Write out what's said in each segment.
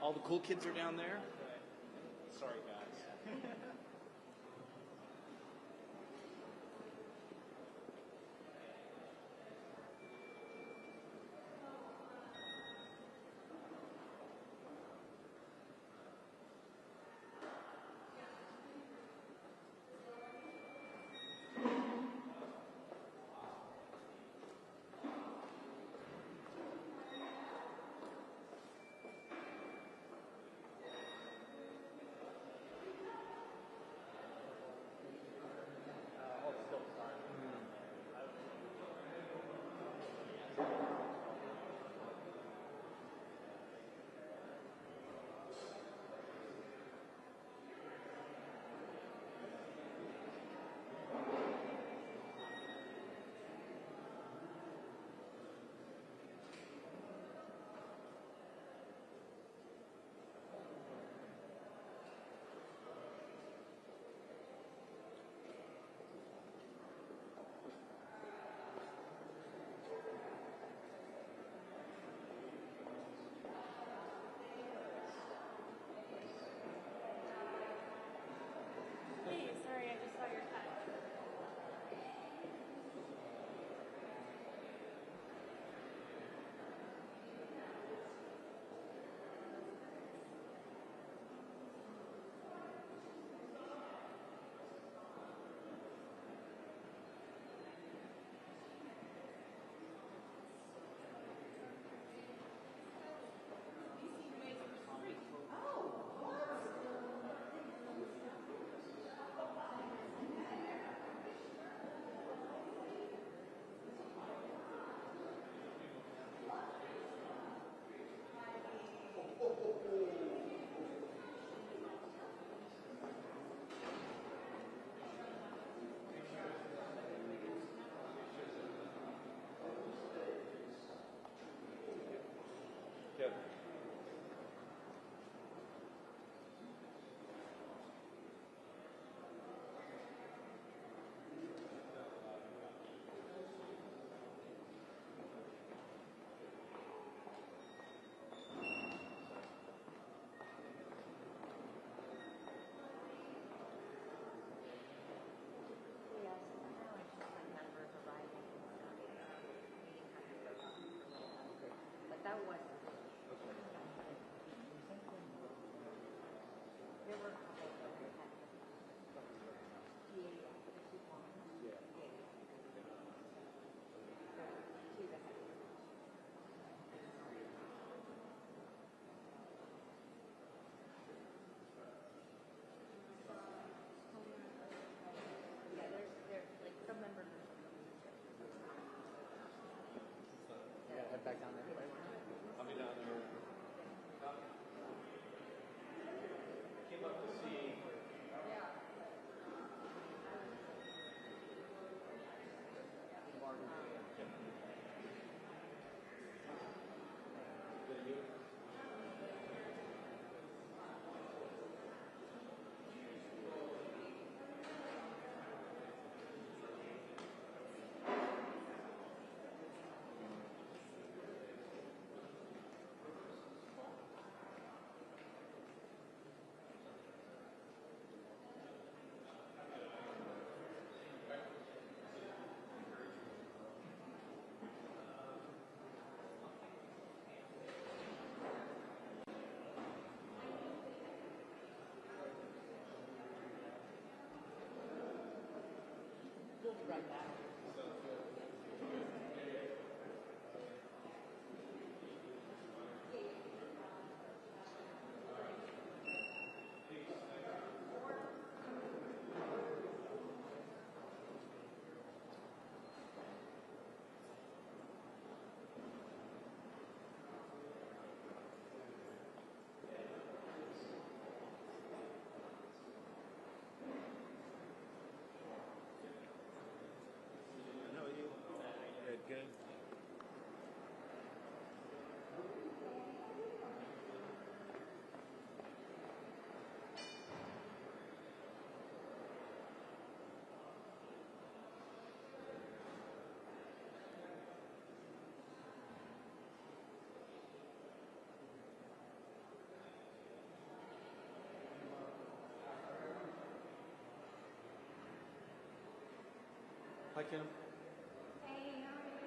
all the cool kids are down there. Sorry, guys. Hey, sorry, I just saw your text. That was. There were a couple that we had. Yeah, the two ones. Yeah. Two that had. Yeah, there's like some members or You gotta head back down there. I'll be down there. Came up to see. Yeah. Right now. Hi, Kim. Hey, how are you?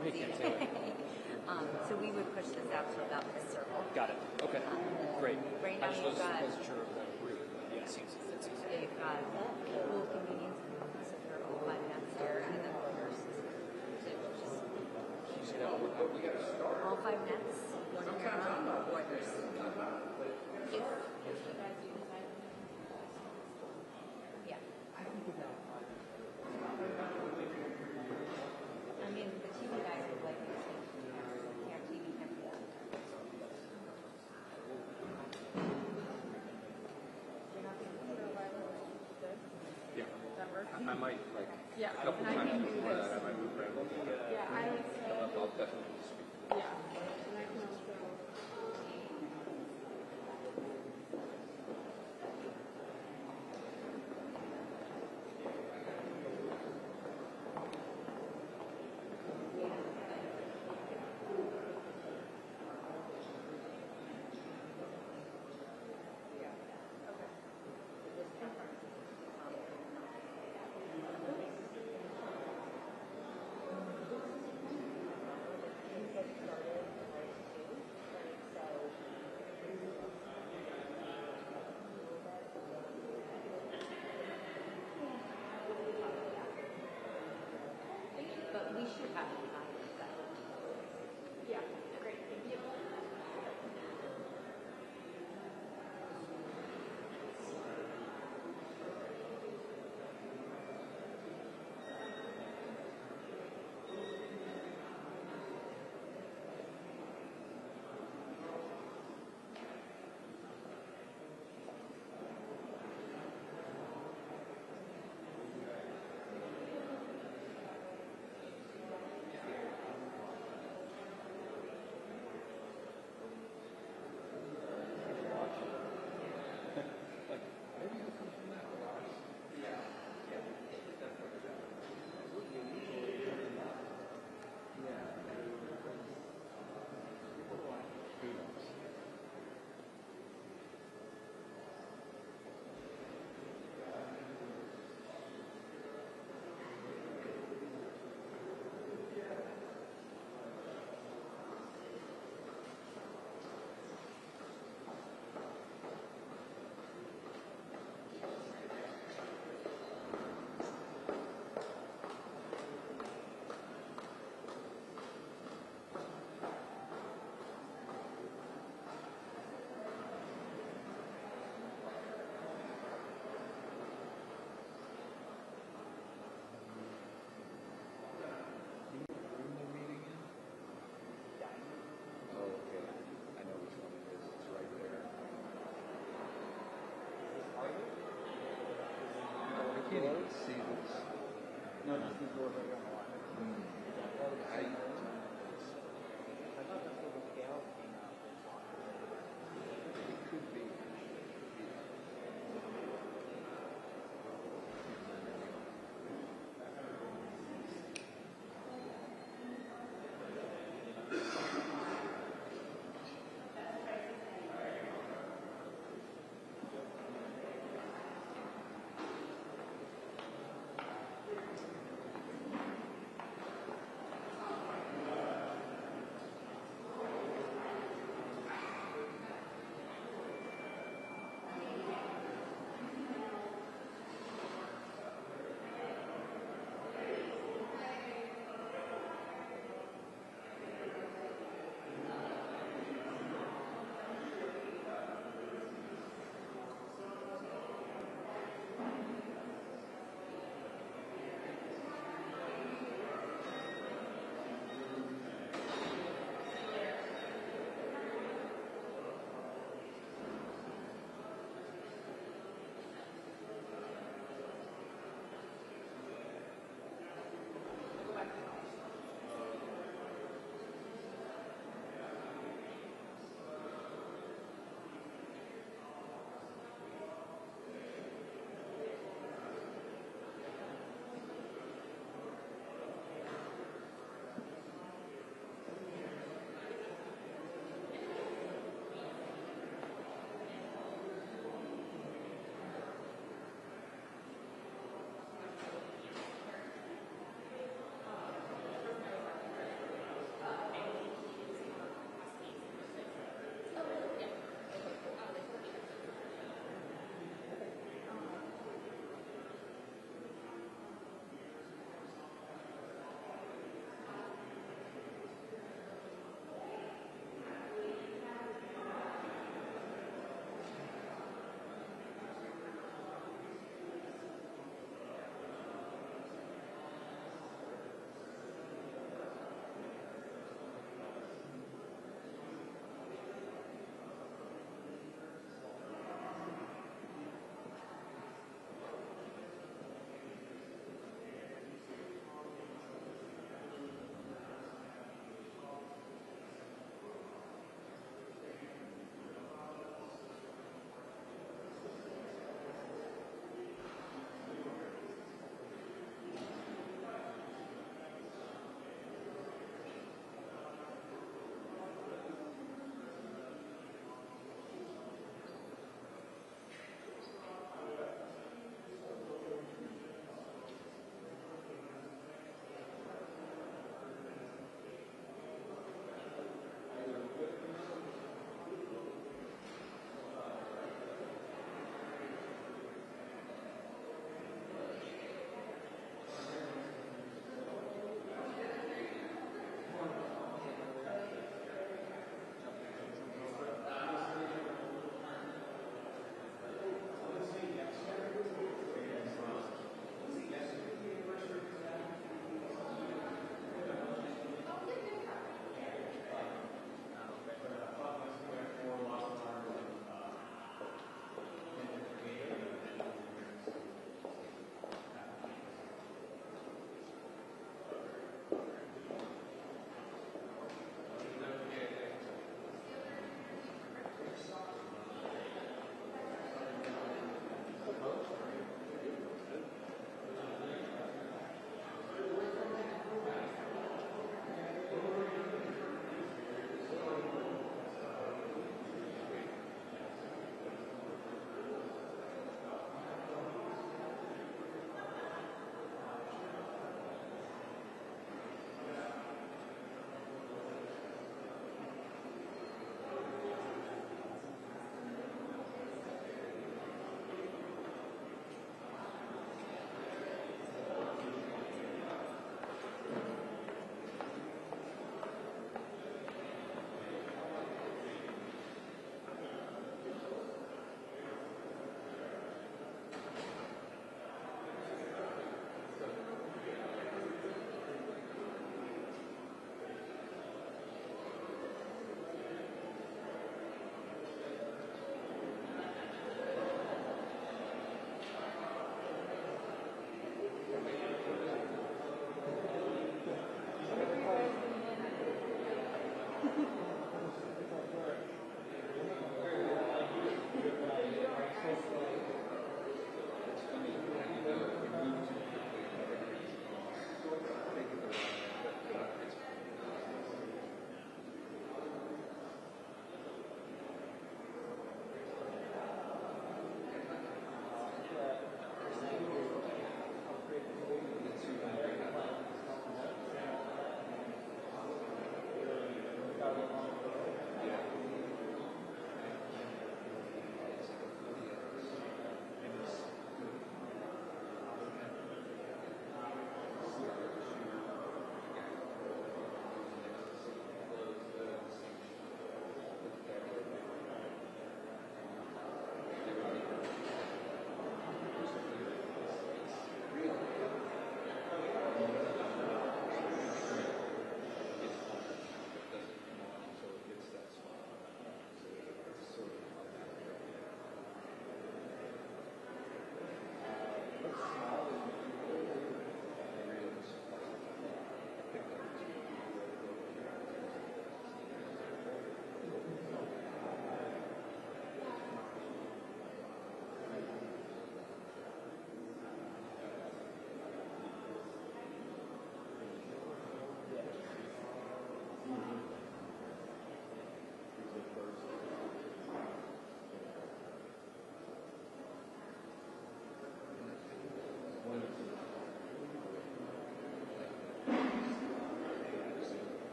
Oh, hey, Kim, say away. So we would push this out to about this circle. Got it. Okay. Great. Right I now just you've got, wasn't sure of the route, but yeah, it seems that's easy. you've got pool convenience rooms, so they're all 5 nets there, and then the nurses. So just You say that one more time. all 5 nets, one in your own, or there's, if you guys do decide. Yeah. I mean, the TV guys would like to see, yeah, TV can be done. You're not going to for a while, good? Yeah. That work? I might, like, Yeah. a couple And I times can do before this. that, I might move around a little bit. Yeah, I would say, I'll definitely speak. yeah. And I can also. But we should have time. Yeah, great, thank you. Oh, okay. I know which one it is. It's right there. I can't even see this. No, just the door right on the line. I, I thought that's where the scale came out. it could be.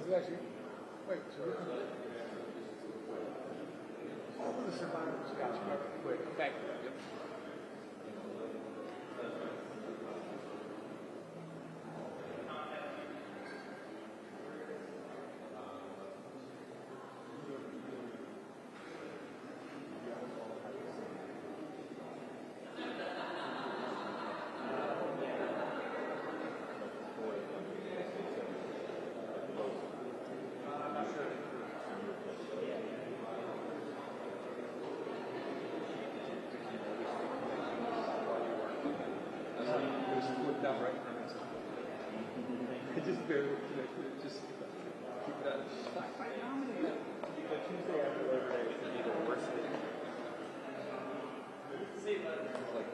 is actually, wait, so open the survivor scotch real quick. Okay. Yep. Just look down right in front of it. Just barely connected. Just keep that. I nominated that. Tuesday after Labor Day would be the worst day. It's like,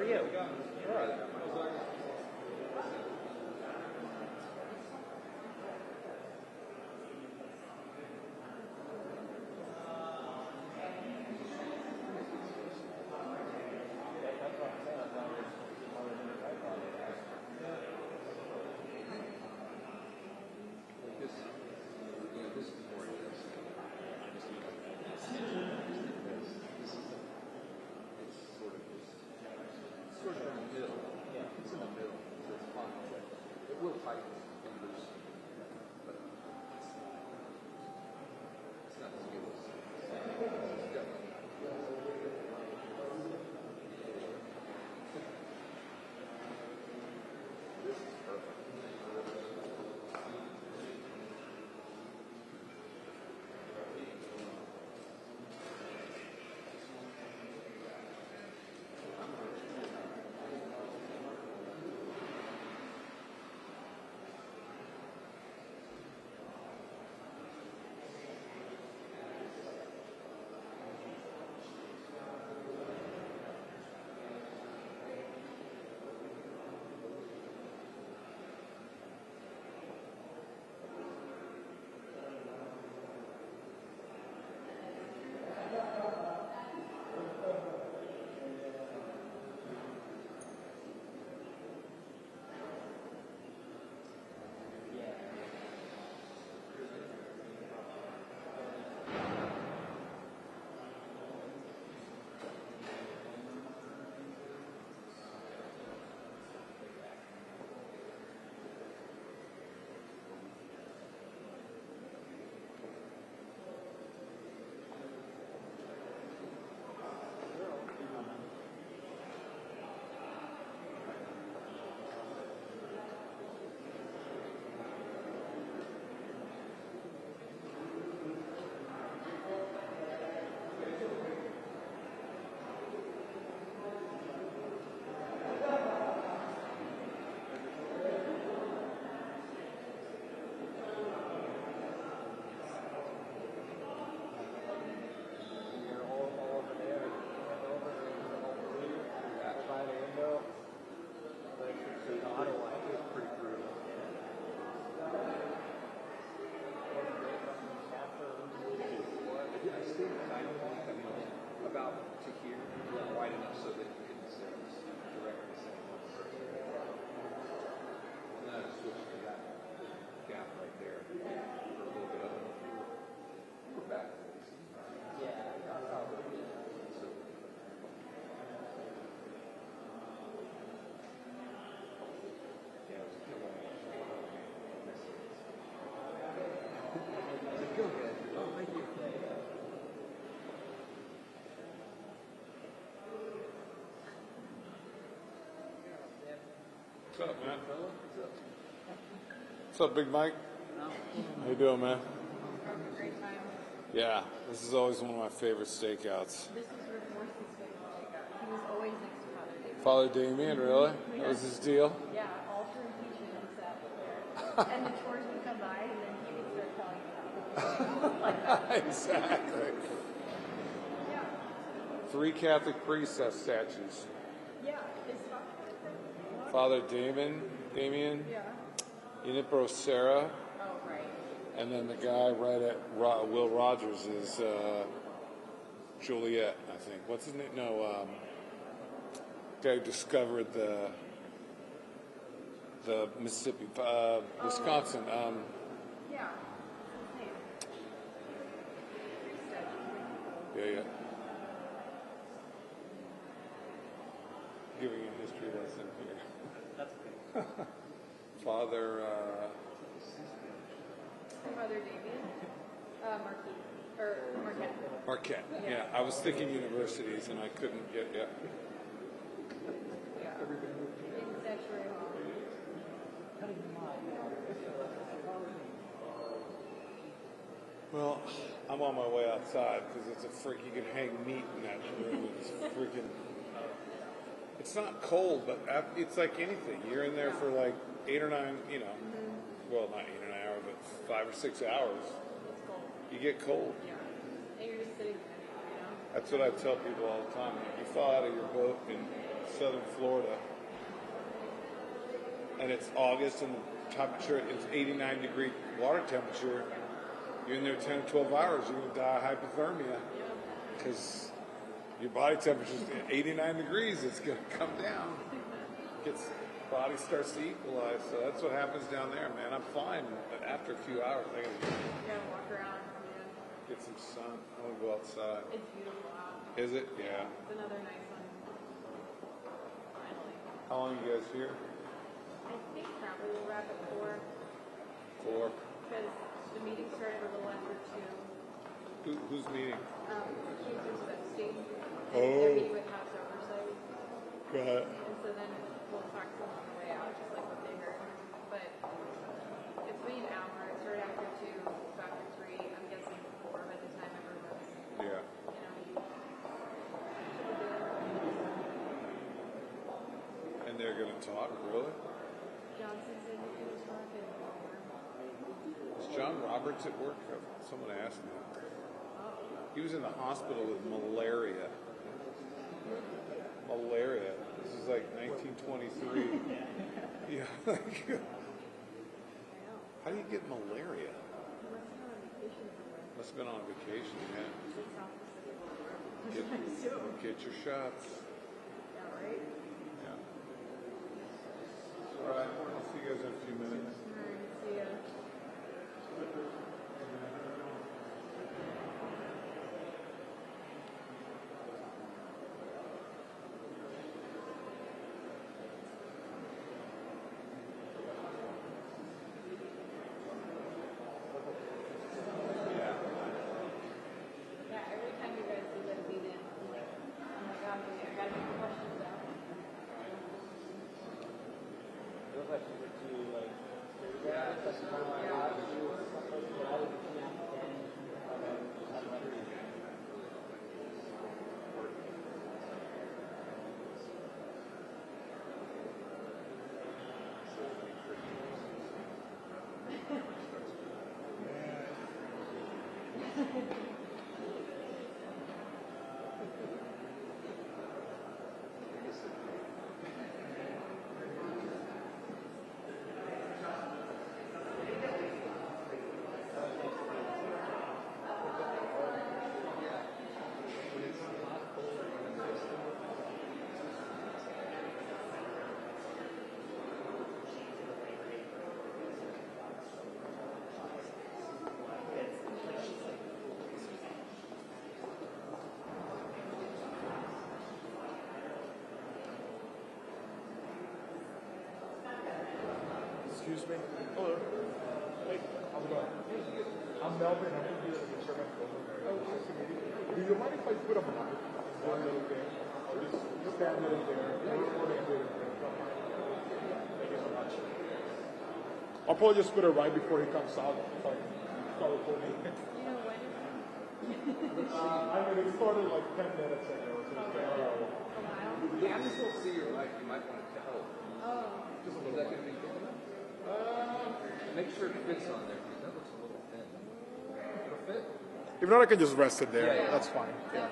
Yeah, we got him. All right. What's up, man? What's up, Big Mike? How you doing, man? Great time. Yeah, this is always one of my favorite stakeouts. This is Rick Morrison's favorite takeout. He was always next to Father David. Father Damien, really? That was his deal? Yeah, all through impeachment he sat there. And the chores would come by and then he would start telling you about like that. Exactly. Yeah. 3 Catholic priests have statues. Yeah. Is Father Damien, yeah. Inipro Sarah, Oh, right. and then the guy right at Will Rogers is Juliet, I think. What's his name? No, guy who discovered the Mississippi, Wisconsin. Yeah. Yeah. Giving a history lesson here. That's okay. Father, Father Damien. Marquis. Or Marquette. Marquette. Yeah, I was thinking universities and I couldn't get, Yeah. In Sanctuary Hall. Well, I'm on my way outside because it's a freak. You can hang meat in that room. It's freaking. It's not cold, but it's like anything. You're in there for like 8 or 9, well, not 8 or 9 hours, but 5 or 6 hours. It's cold. You get cold. Yeah. And you're just sitting there, That's what I tell people all the time. If you fall out of your boat in southern Florida. And it's August and the temperature, it's 89 degree water temperature. You're in there 10 or 12 hours, you're going to die of hypothermia. Because your body temperature is 89 degrees, it's going to come down. Body starts to equalize, so that's what happens down there, man. I'm fine, but after a few hours, I gotta walk around. get some sun. I want to go outside. It's beautiful out. Is it? Yeah. It's another nice one. Finally. How long are you guys here? I think probably we'll wrap at 4 4. because the meeting started a little after 2. Who's meeting? Jesus Epstein. Oh. They're meeting with House Oversight. Got it. And so then we'll talk to them on the way out, just like what they heard. But it's been an hour. It started after 2, so after 3. I'm guessing 4 by the time everyone's, Yeah. And they're going to talk, really? Johnson said he was talking. Is John Roberts at work? Someone asked me. He was in the hospital with malaria. Malaria. This is like 1923. Yeah. How do you get malaria? Must have been on vacation, yeah. Get your shots. Yeah, right? Yeah. All right. I'll see you guys in a few minutes. All right, see ya. Yeah, every time you guys do that meeting, I'm like, oh my gosh, I gotta get the questions out. Those questions are too, like, that's kind of like, how do you, how do you Excuse me. Hello. Hey, how's it going? I'm Melvin. I'm going to be the chairman of the Oversight Committee. Do you mind if I put a mic one little bit? Or just stand right there? Thank you so much. I'll probably just put it right before he comes out. So I can start recording. You know when it's I mean, it started like 10 minutes ago. So it's been a while? You have to still see your light. You might want to tell. Oh. just a Is little that bit. going to be good enough? Make sure it fits on there because that looks a little thin. It'll fit. If not, I can just rest it there. Yeah, yeah. That's fine. Yeah.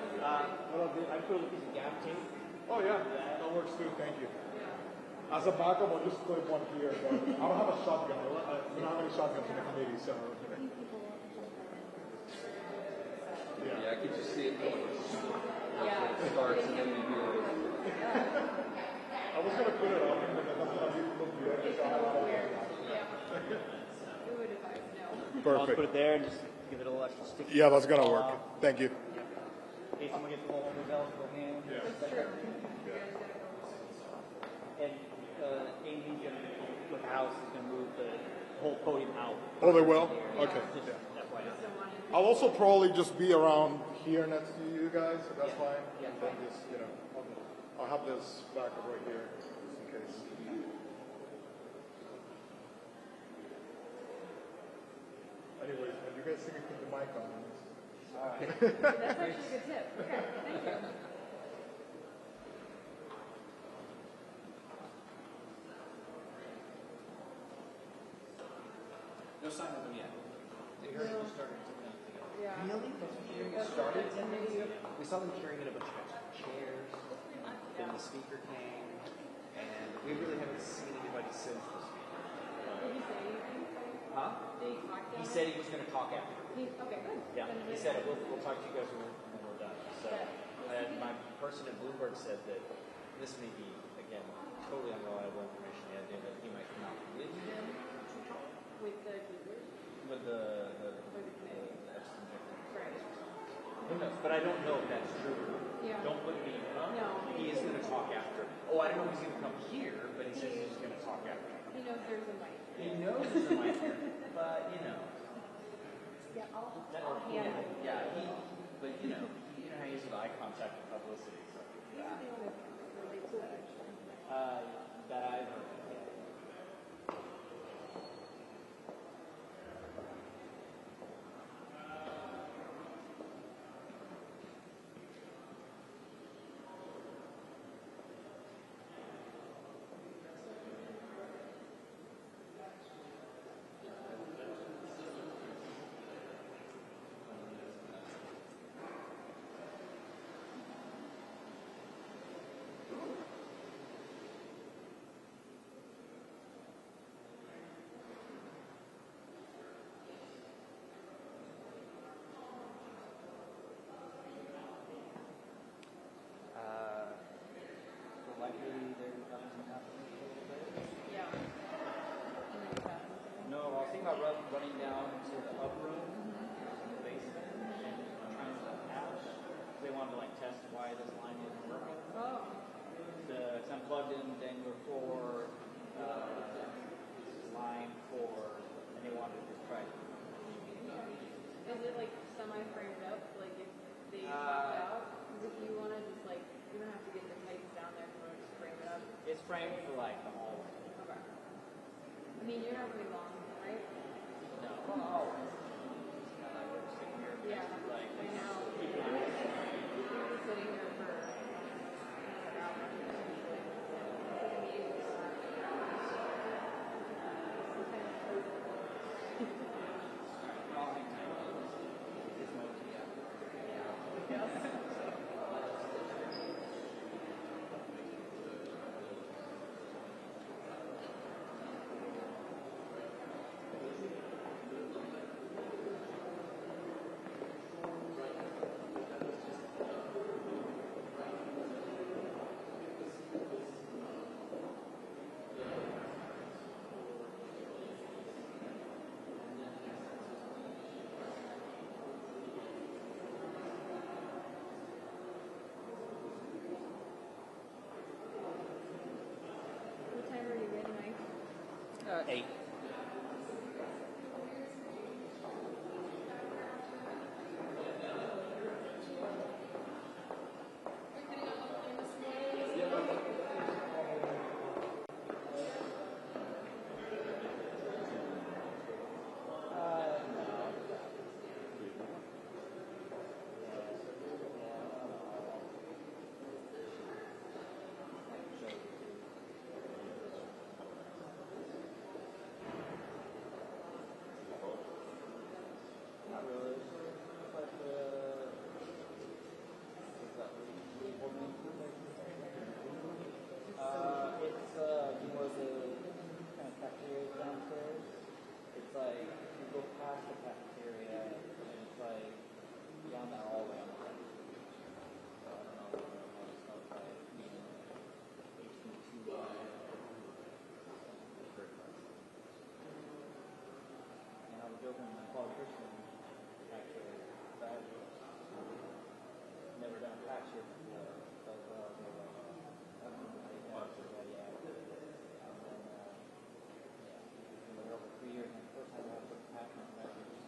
what I'll do, I put a piece of gap tape. Oh yeah, that works too. Thank you. As a backup, I'll just clip one here. But I don't have a shotgun. We don't have any shotguns in the committee, so. Yeah, I could just see it going. Yeah. It starts and then you do it. I was gonna put it on, but that's gonna look weird. It's gonna look weird. Yeah. It would if I know. I'll Perfect. put it there and just give it a little extra sticky. Yeah, that's gonna work. Thank you. In case someone gets a little overzealous hand. Yeah. That's true. You guys gotta go. And Amy's gonna, with the house, is gonna move the whole podium out. Oh, they will? Okay. Just Yeah. that way. So one and I'll also probably just be around here next to you guys, if that's fine. Yeah. And then just, I'll have this backup right here, just in case. Anyways, man, you guys think I keep the mic on? that's actually a good tip. Okay, thank you. No sign of them yet. They heard it started to melt together. Yeah. Really? That's when hearing it started 10 minutes ago? We saw them carrying in a bunch of chairs. the speaker came, and we really haven't seen anybody since the speaker. Did he say anything? Huh? Did he talk down He there? said he was going to talk after. Okay, good. Yeah, Then he we- said we'll talk to you guys when we're done. So, and my person at Bloomberg said that this may be, again, totally unreliable information. The idea that he might come out with him with the Googler. with the committee. Epstein victims. Right. Who knows? But I don't know if that's true. Yeah. Don't put me. No. He is going to talk after. Oh, I don't know if he's going to come here, but he says he's going to talk after. He knows there's a mic. He knows there's a mic here, but you know. Yeah, I'll Yeah, hand it. yeah. But you know how he is with eye contact and publicity. So. He's the one that relates to that, actually. That I've heard. Likely there's nothing happening a little bit. Yeah. And then that. No, I was thinking about running down to the up room, in the basement, and trying to patch. They wanted to like test why this line isn't working. Oh. It's unplugged in dangler 4, line 4, and they wanted to just try it. Is it like semi-framed up? Like if they popped out? Because if you want to just like, you don't have to get the pipes down there for just frame it up. It's framed for like the hallway. Okay. I mean, you're not really long, right? No, well, we're sitting here. Yeah. Like, I know. You're just sitting there for another hour. Like a meeting. I'll hang tight. It's mostly, yeah. Yes. What time are you in, Mike? 8. Not really. But, what's that? It's more the kind of cafeteria downstairs. It's like you go past the cafeteria and it's like beyond that hallway on the right. So I don't know what it smells like. 18 and I was joking with Paul Christian, actually, that I've never done a patch here before. So, and then, over 3 years, and the first time I put a patch on my fingers.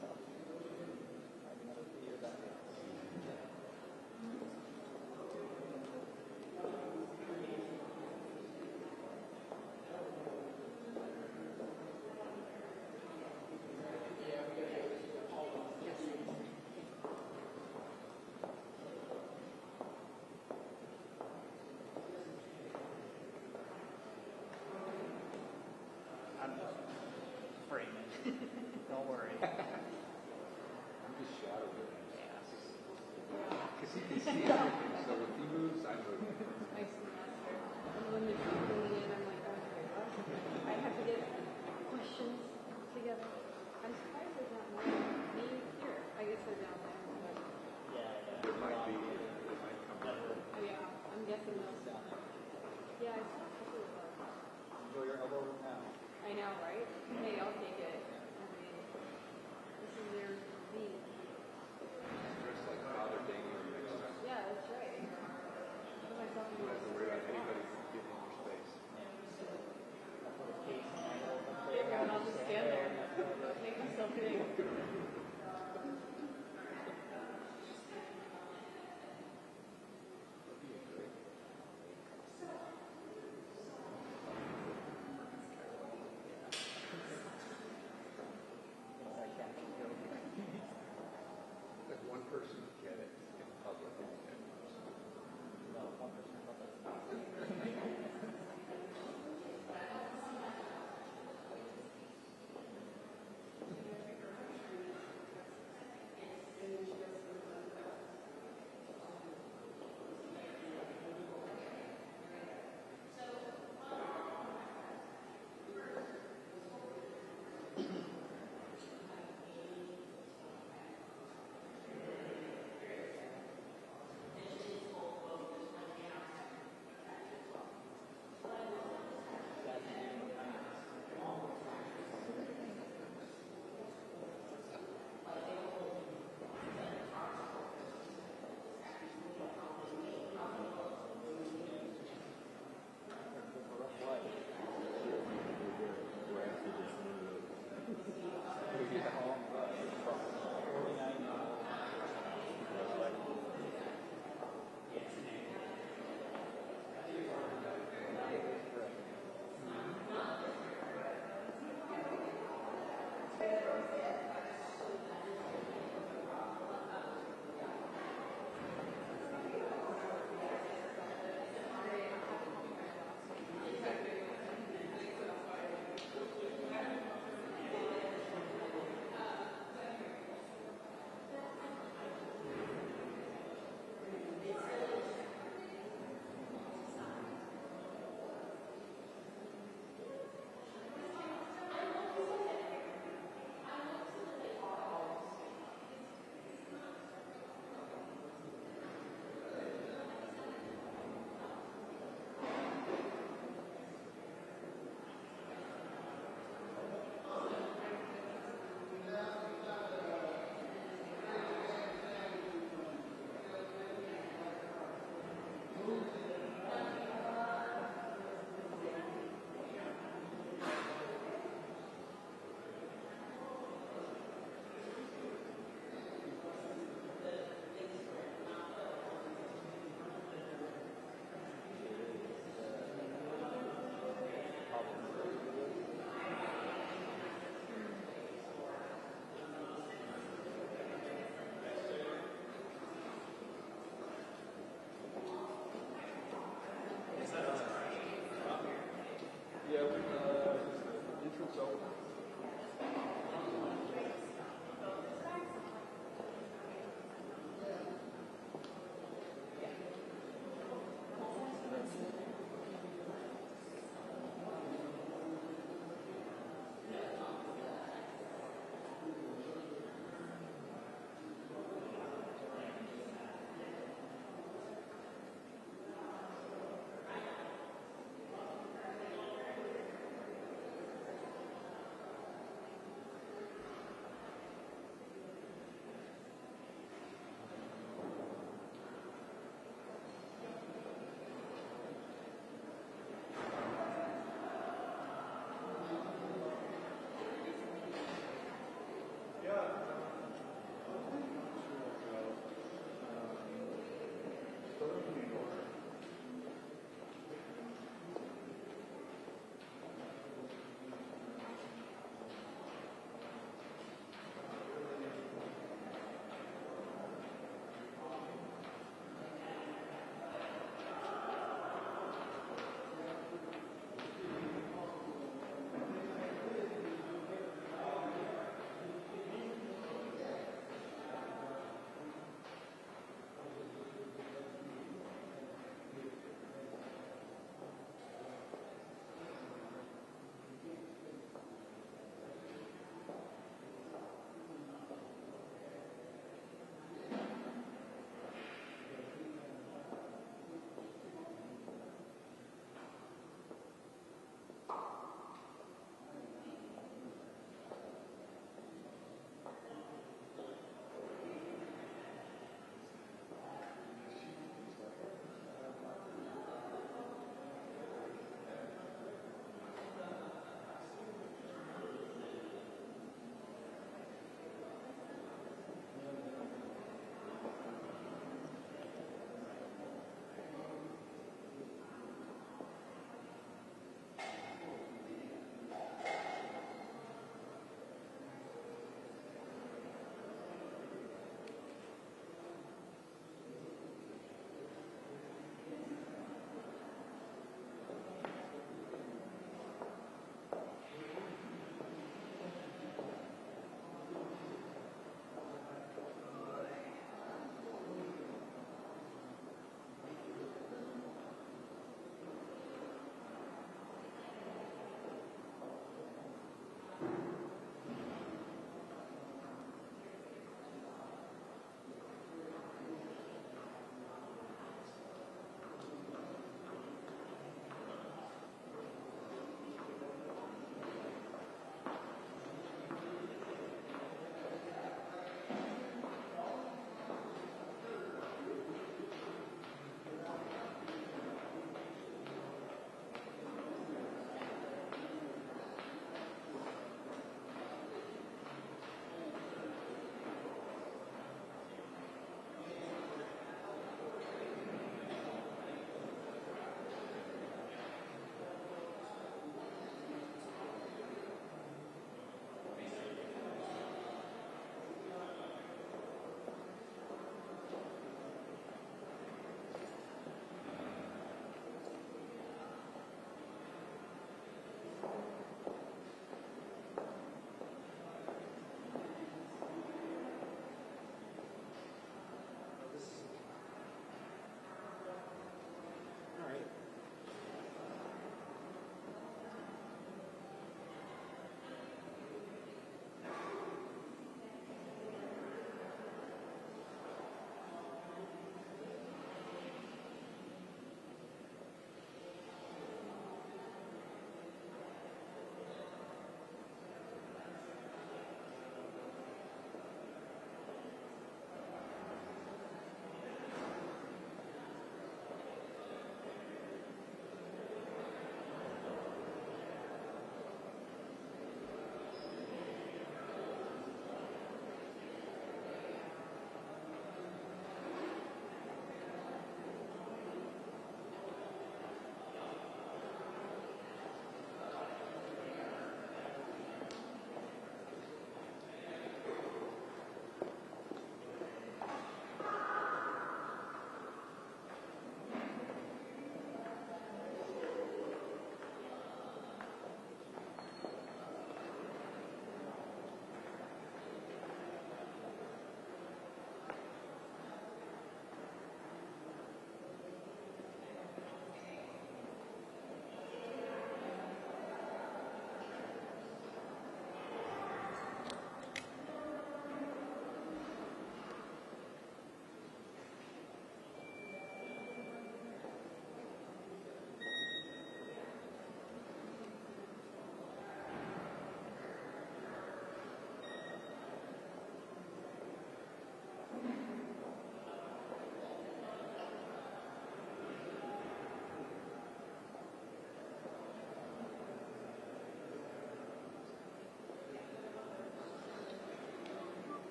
So, maybe another 3 years after. I'm just framing. Don't worry. I'm just shadowing his ass. Because he can see everything. So if he moves, I my semester. And when they're bringing in, I'm like, okay, well, I have to get questions together. I'm surprised there's not more me here. I guess they're down there. But There might be, it might come up. oh yeah, I'm guessing those down there. Yeah, I saw a couple of those. Enjoy your elbow room now. I know, right? Hey, I'll take it. I mean, this is their me. Dressed like Father Damien next time. Yeah, that's right. Put myself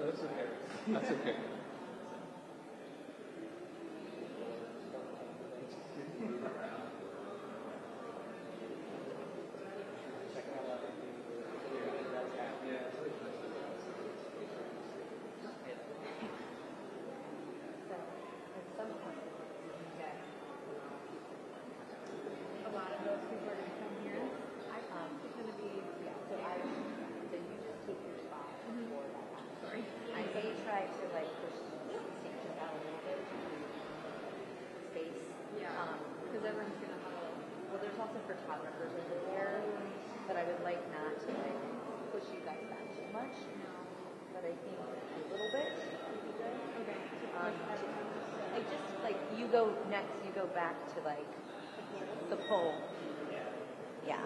that's okay. That's okay. So at some point, you can get A lot of those people are going to come here. I think it's going to be. so you just keep your spot for that. Sorry. I may try to like push distinctions out a little bit to space. Yeah. Because everyone's going to huddle. Well, there's also photographers over there, but I would like not to like push you guys back too much. No. But I think a little bit would be good. Okay. Like just like you go next, you go back to like the pole. Yeah.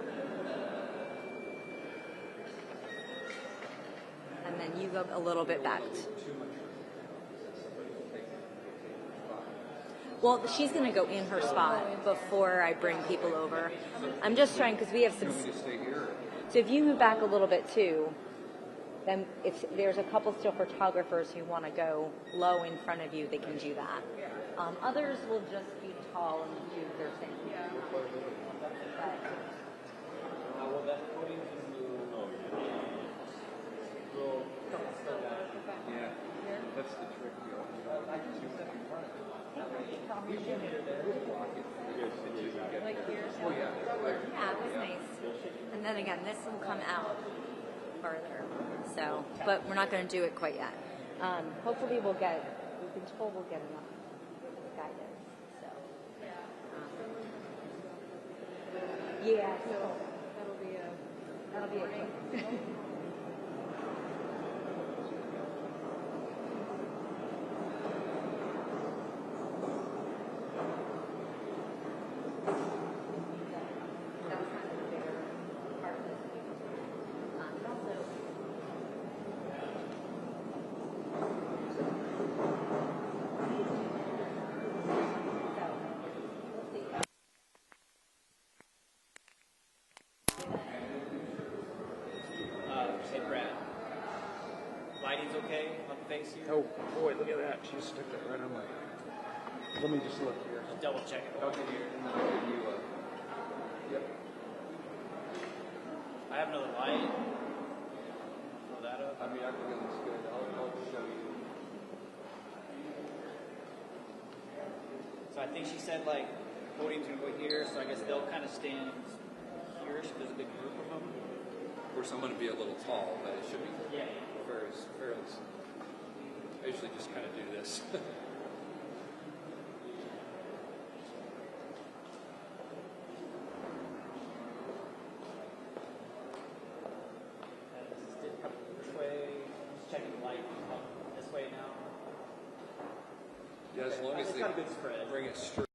And then you go a little bit back. Well, she's going to go in her spot before I bring people over. I'm just trying because we have some. So if you move back a little bit too, then if there's a couple still photographers who want to go low in front of you, they can do that. Others will just be tall and do their thing. Yeah. But, Well, that podium is Yeah, that's the trick. Like here. Oh yeah. yeah, it was nice. And then again, this will come out farther. So, but we're not going to do it quite yet. Hopefully we've been told we'll get enough guidance. So, yeah, so That'll be a quick. That was kind of a bigger part of this. And also, Hey Brad, lighting's okay on the face here? Oh boy, look at that. She stuck that right on my. Let me just look here. Just double check it. I'll give you, and then I'll give you, yep. I have another light. Throw that up. I mean, I think it looks good. I'll show you. So I think she said like podium's gonna go here, so I guess they'll kind of stand here. So there's a big group of them. Of course, I'm going to be a little tall, but it should be fairly. I usually just kind of do this. This way. Just checking the light. This way now. Yeah, as long as It's they got a good spread. bring it straight.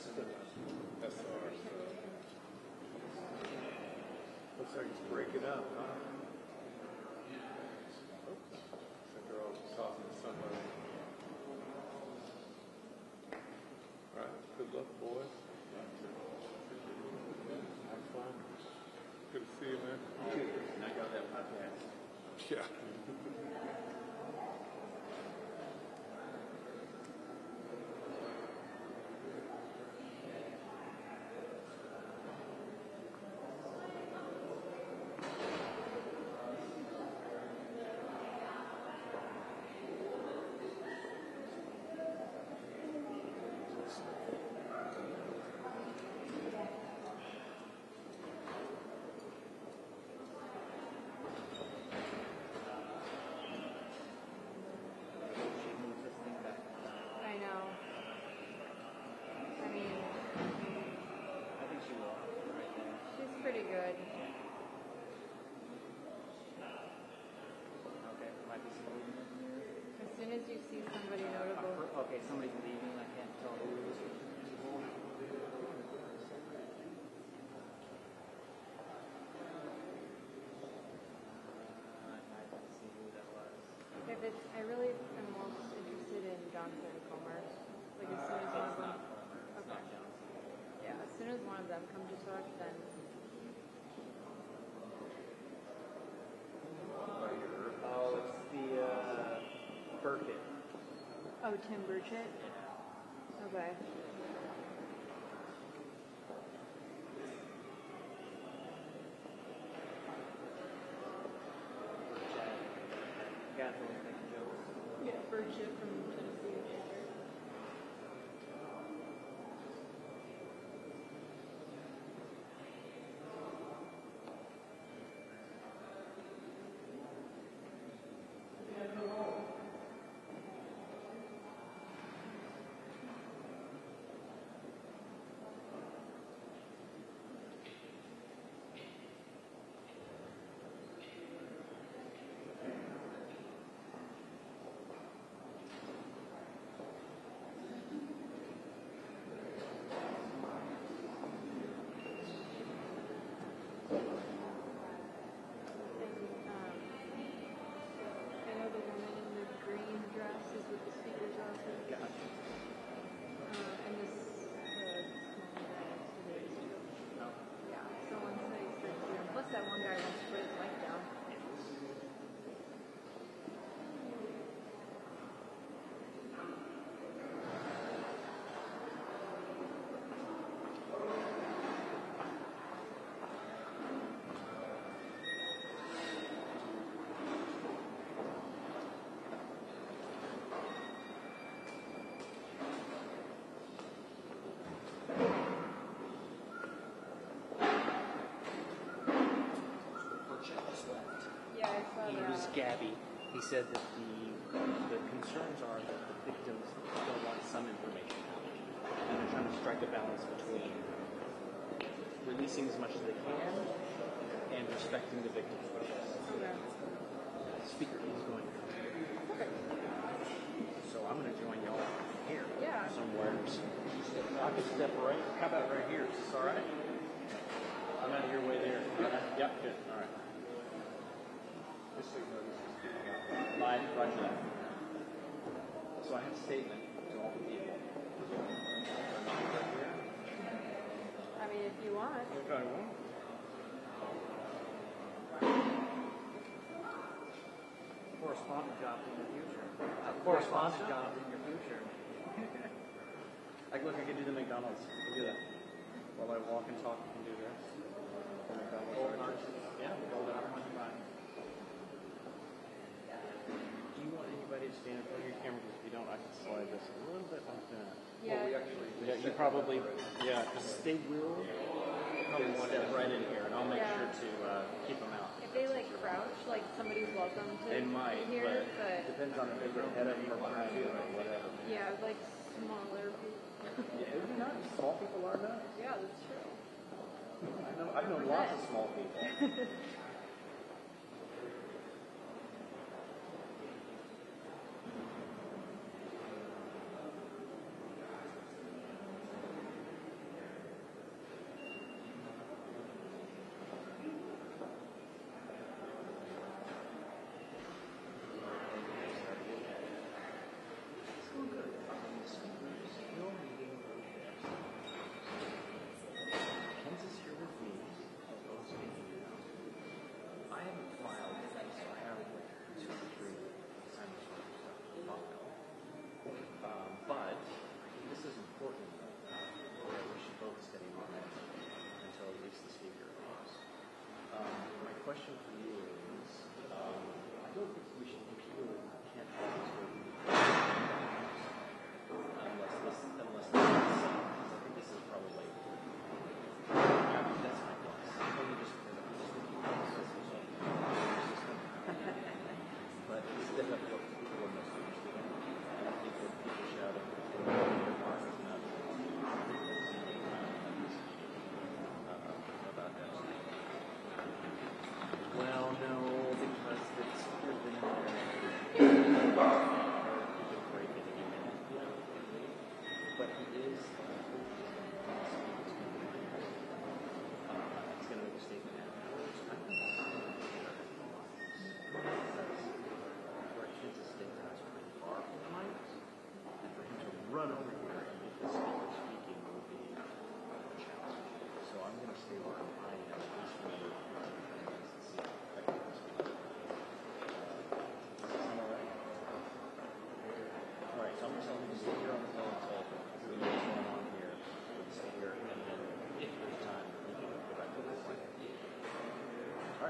SR. Looks like it's breaking up, huh? Oops. Looks like they're all talking to somebody. All right. Good luck, boys. Have fun. Good to see you, man. I got that podcast. Yeah. I know. I mean, I think she will. Right there. she's pretty good. Okay, might be some movement here. As soon as you see somebody notable, Okay, somebody's leaving. I can't tell who. I can see who that was. if it's, I really am most interested in Johnson and Comer. Like as soon as one of them, It's not Johnson. yeah, as soon as one of them come to talk, then Oh, it's the Burkett. oh, Tim Burchett. Okay. Guy who was making jokes. Yeah, Burchett from Tennessee. I know the woman in the green dress is with the speaker's office. Gotcha. And this, the small guy next to it is too. No. Yeah, someone said he's right here. Plus that one guy wants to put his mic down. Yeah, I saw He that. was Gabby. He said that the concerns are that the victims don't want some information out, and they're trying to strike a balance between releasing as much as they can and respecting the victim's wishes. Okay. Speaker is going to come here. So I'm going to join y'all here Yeah. somewhere. I could step right. How about right here? Is this all right? I'm out of your way there. Yep, good. All right. Just so you know, this is live right now. So I have a statement to all the people. Right here. I mean, if you want. If I want. Correspondent job in your future. A correspondent job in your future. Like, look, I can do the McDonald's. I can do that. While I walk and talk, I can do this. The McDonald's. Golden arches. Yeah, the golden arches. Do you want anybody to stand in front of your camera? Because if you don't, I can slide this a little bit like that. Yeah. Well, we actually. Yeah, you probably. Yeah, because they will come step right in here, and I'll make Yeah. sure to keep them out. If they like crouch, like somebody's welcome to They might, be here, but but it depends on if they get ahead of them or behind you or whatever. yeah, like smaller people. Yeah, isn't that small people are nuts? Yeah, that's true. I know lots of small people.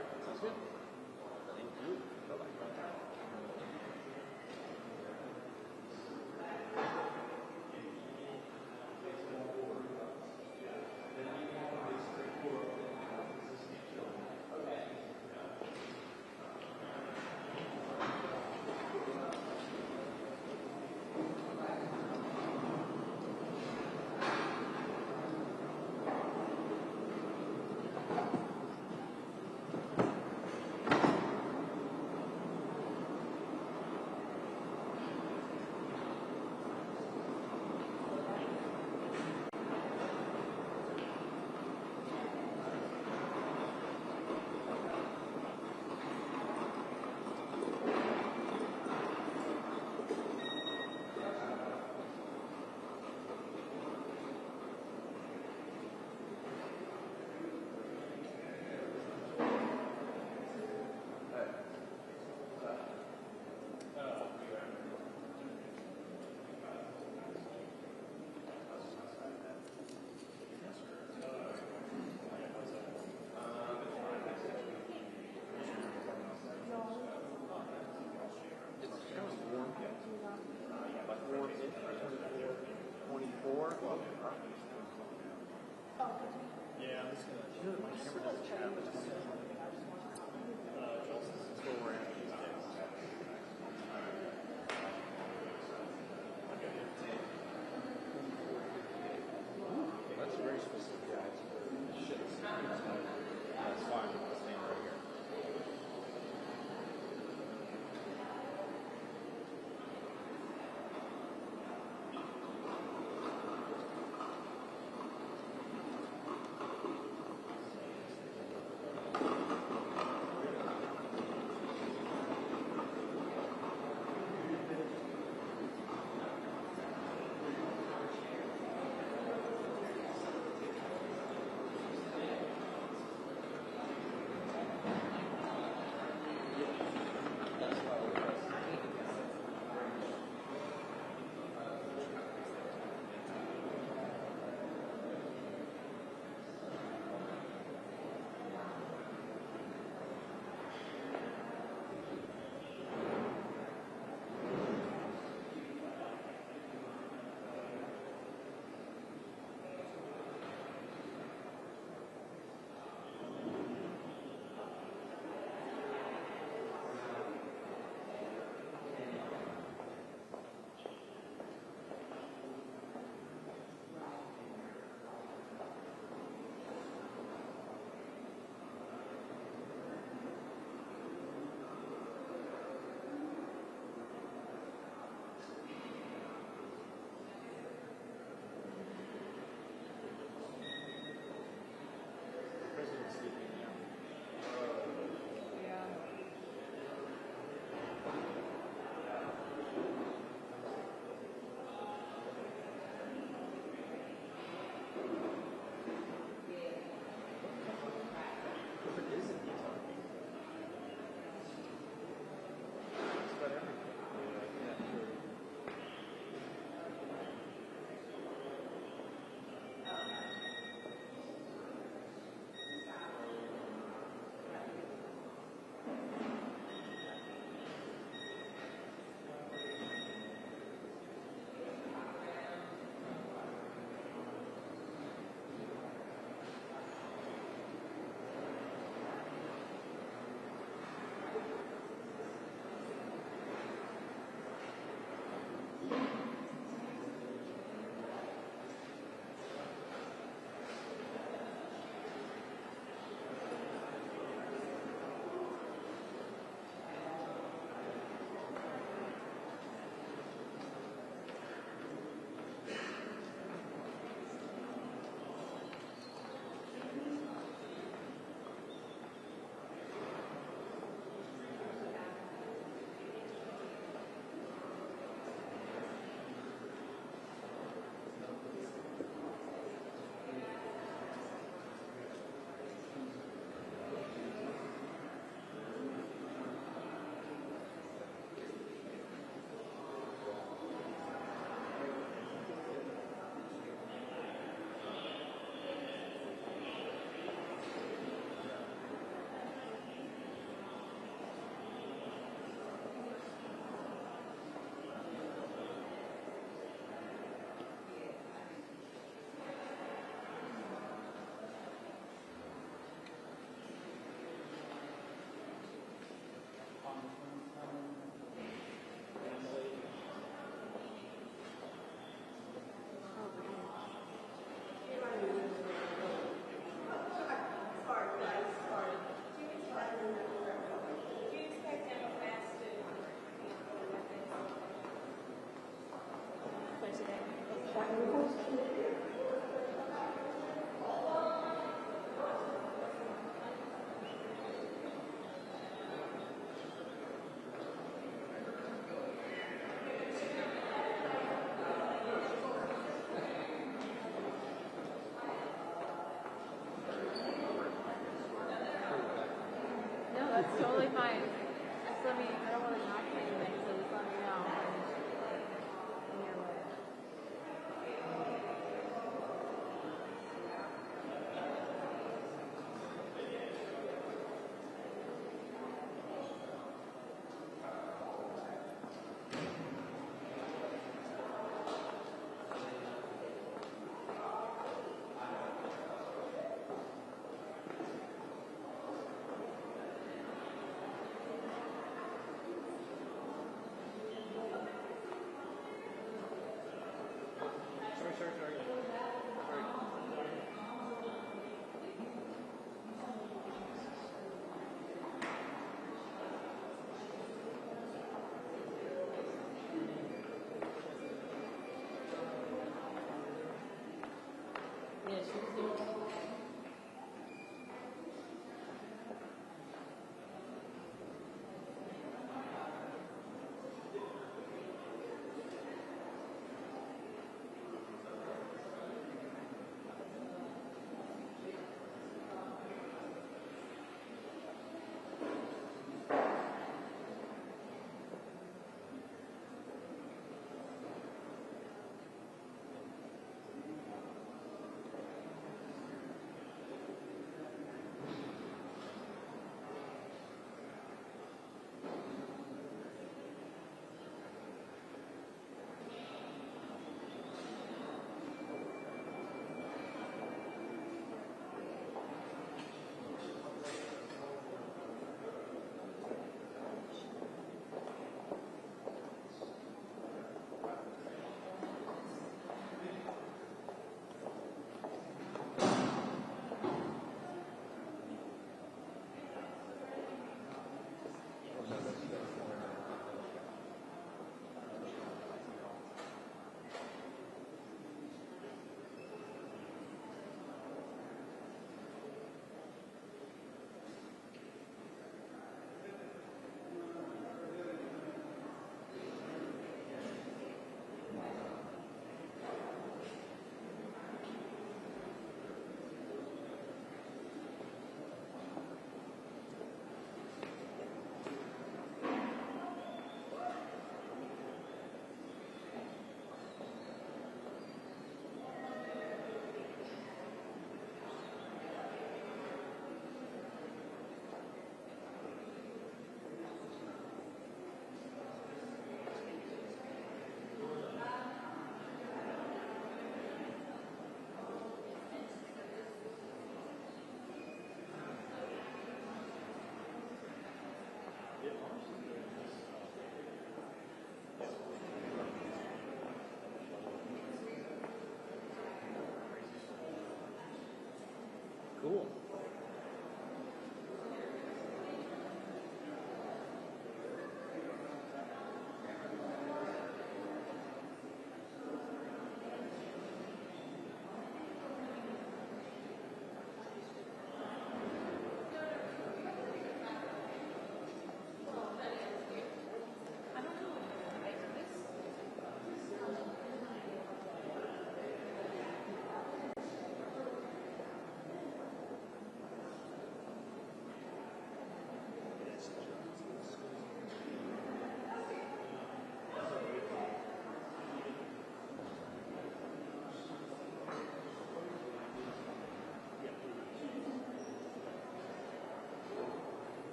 right, sounds good. Thank you. Bye-bye. totally fine. Just let me, I don't want to knock anything, so just let me know. In your way. Cool.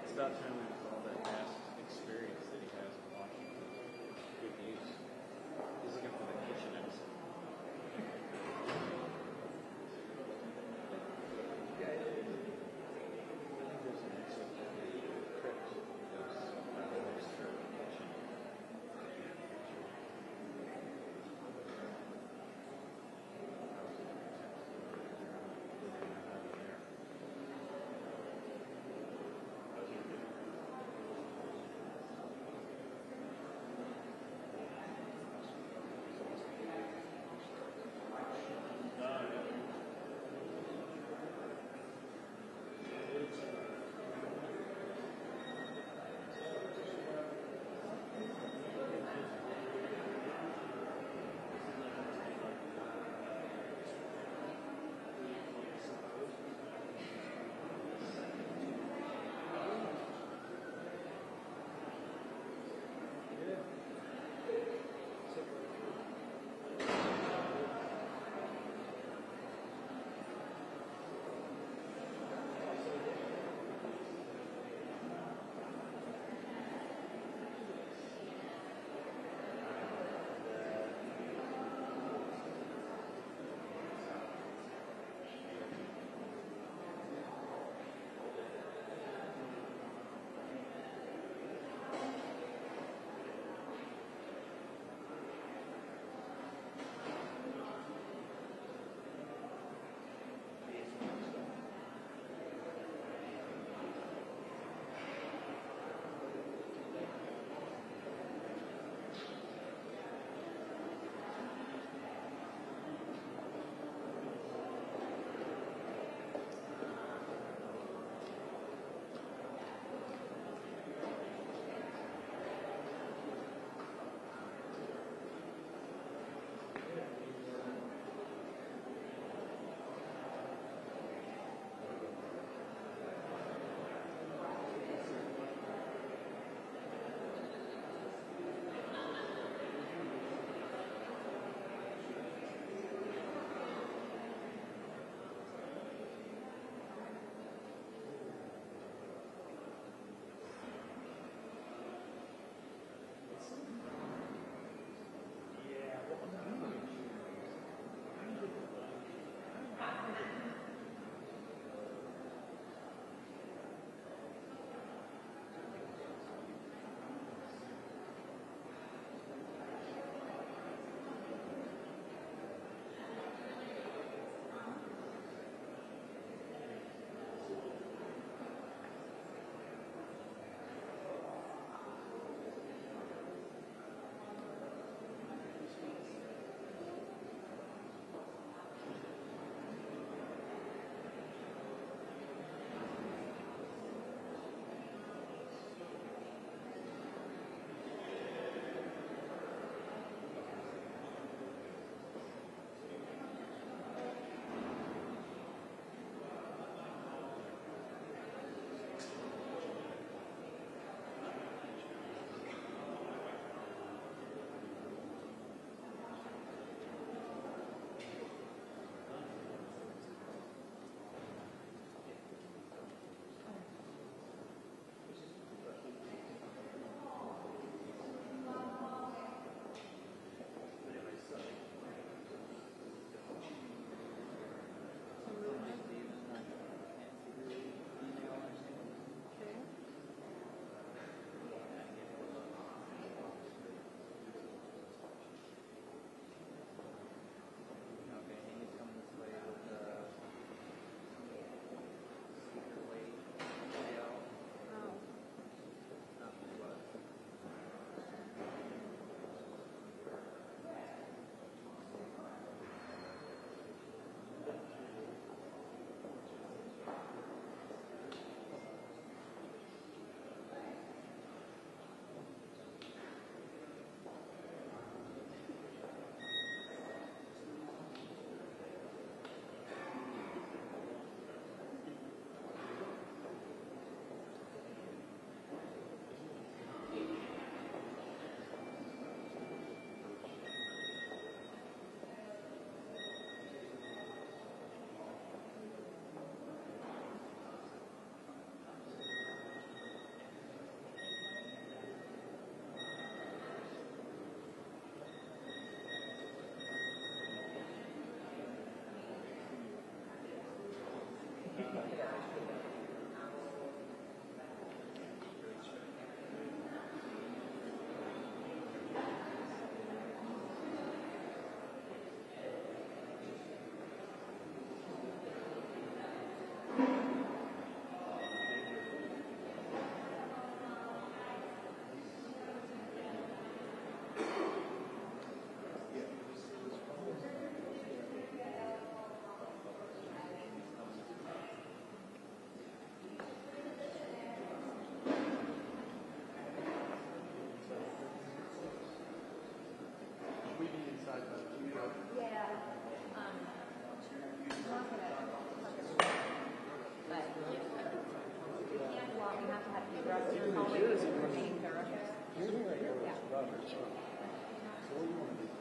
It's about time we have all that vast experience that he has in Washington. Good news. He's looking for the kitchen episode.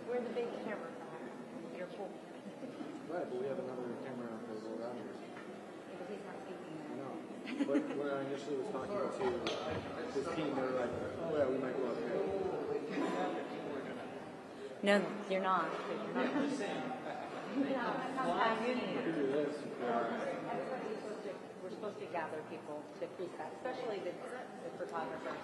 We're the big camera. You're cool. Right, but we have another camera for Rhode Island. Yeah, but he's not speaking I there. know. But when I initially was talking to this team, they were like, oh yeah, we might go up here. No, you're not. You're not. We're supposed to gather people to feedback, especially the photographers.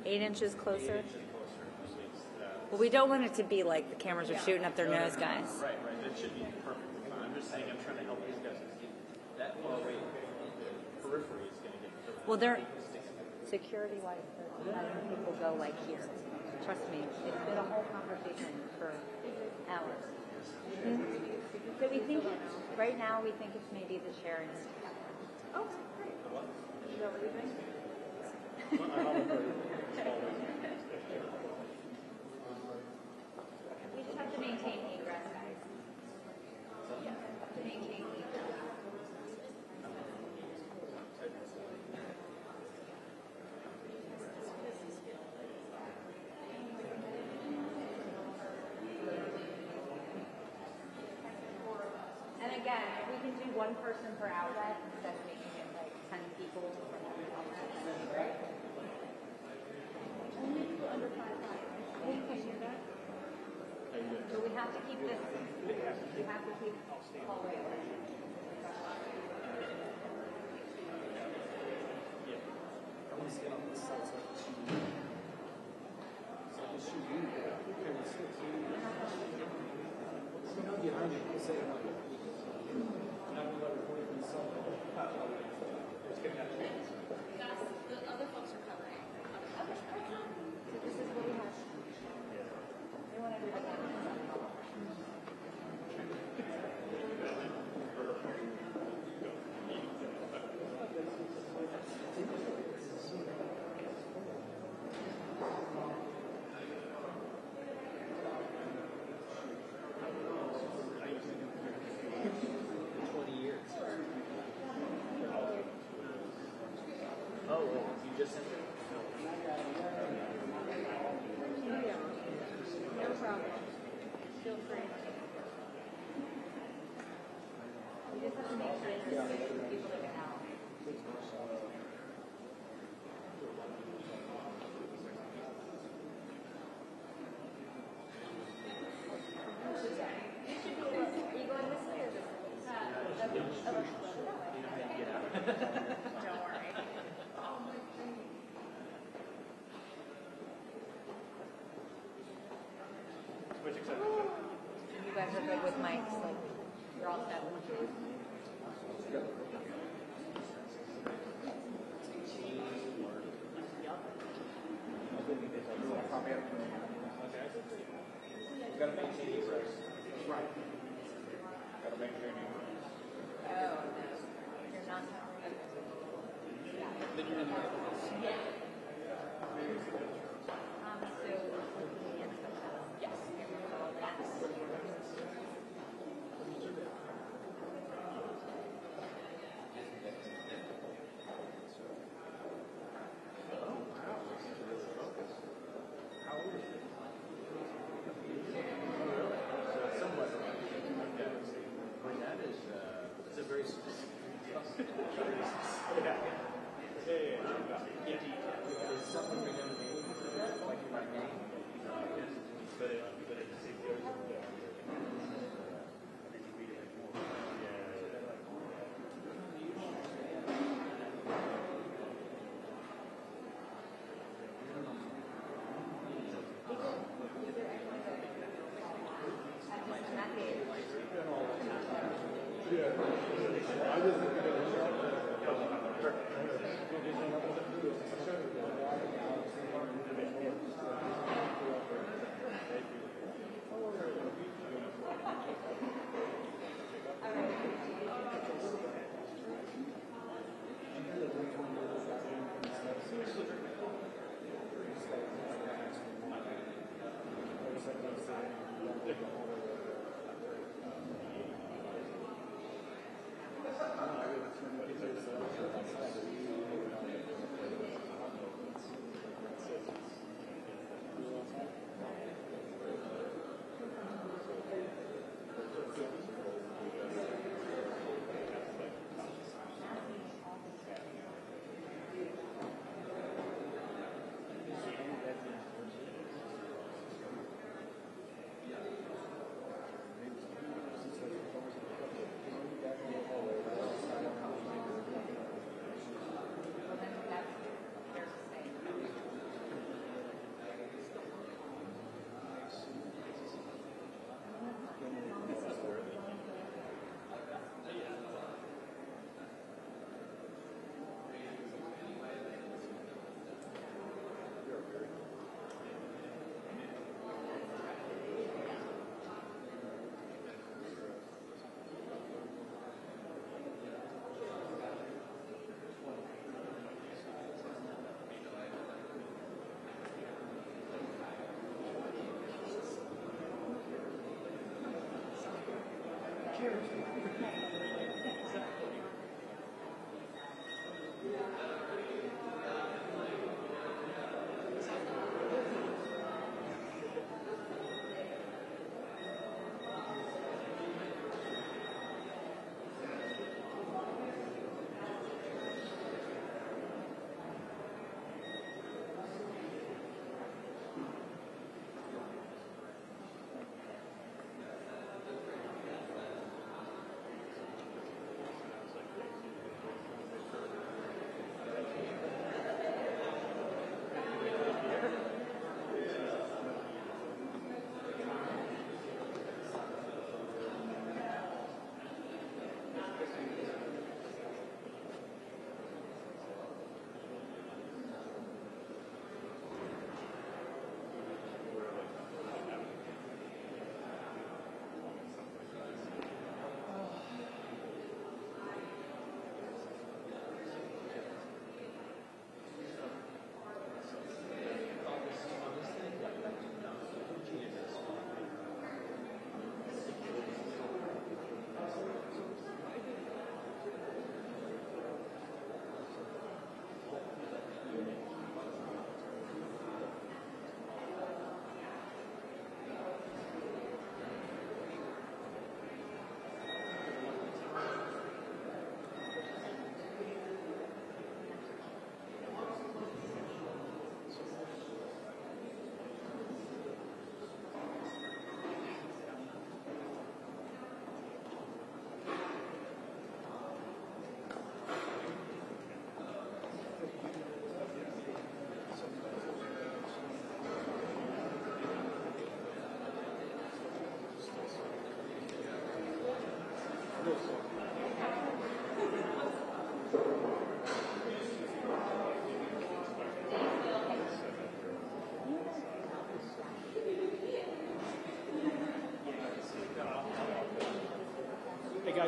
Eight inches closer. Well, we don't want it to be like the cameras are shooting up their nose, guys. Right. That should be perfectly fine. I'm just saying, I'm trying to help these guys see that far away. The periphery is going to get. Well, they're security-wise, they're letting people go like here. Trust me, it's been a whole conversation for hours. So we think right now we think it's maybe the sharing. Oh, great. Is that what you think? We just have to maintain egress, guys. Yeah, have to maintain egress. And again, if we can do one person per outlet instead of making it like 10 people for every outlet, that'd be great. Only people under 5'5", right? Can you hear that? So we have to keep this. We have to keep hallway open. I want to get on this side. So I can shoot you. Camera 6. What's going on behind you? You say about it. And I'm going to let recording from the cell phone. It's getting out of hands. The other folks are covering. This is what we have. We want everybody to have You just sent it? No problem. Feel free. We just have to make sure there's space for people to get out. Are you going this way or this way? Don't worry. Which except You guys are good with mics, like you're all set. we've got to maintain egress. Right. Got to maintain egress. Oh, you're not. Then you're in the Yeah. Yes. It's a very specific. Yeah.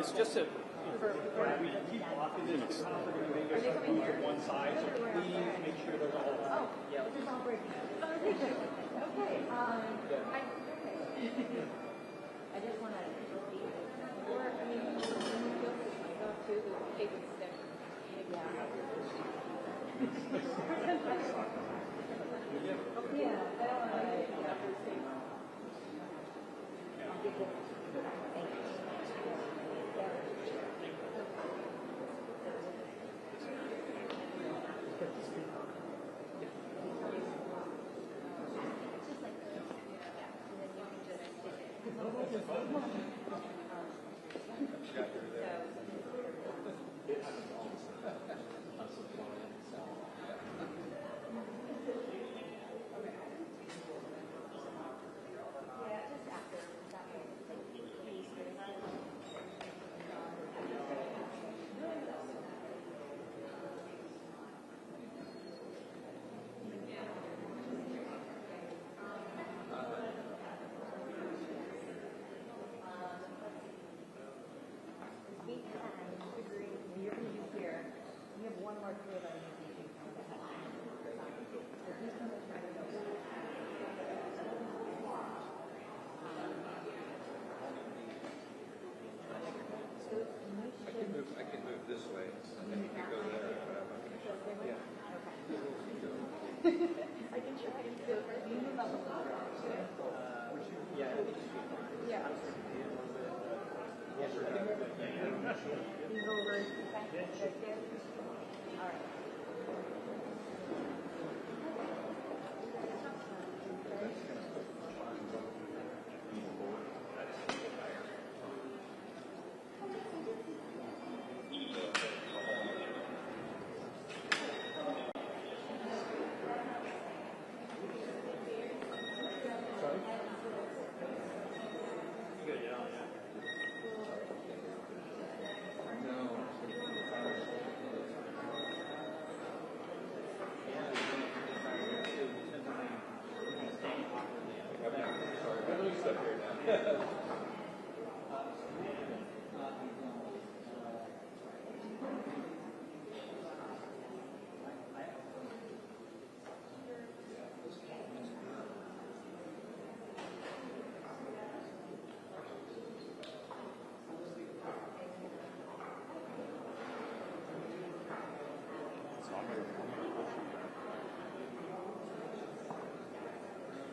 it's just a, we keep blocking this, we're not going to make it to one side, so please make sure there's all. Oh, yeah. This is all breaking. Okay. I just want to, or, I mean, go to the paper stick. Yeah. Yeah, I don't want to. I can move this way, and then you can go there, but I'm not going to show you. Yeah. I can try to do it. You move up a little bit. Yeah. Yeah. Move over. Okay. All right.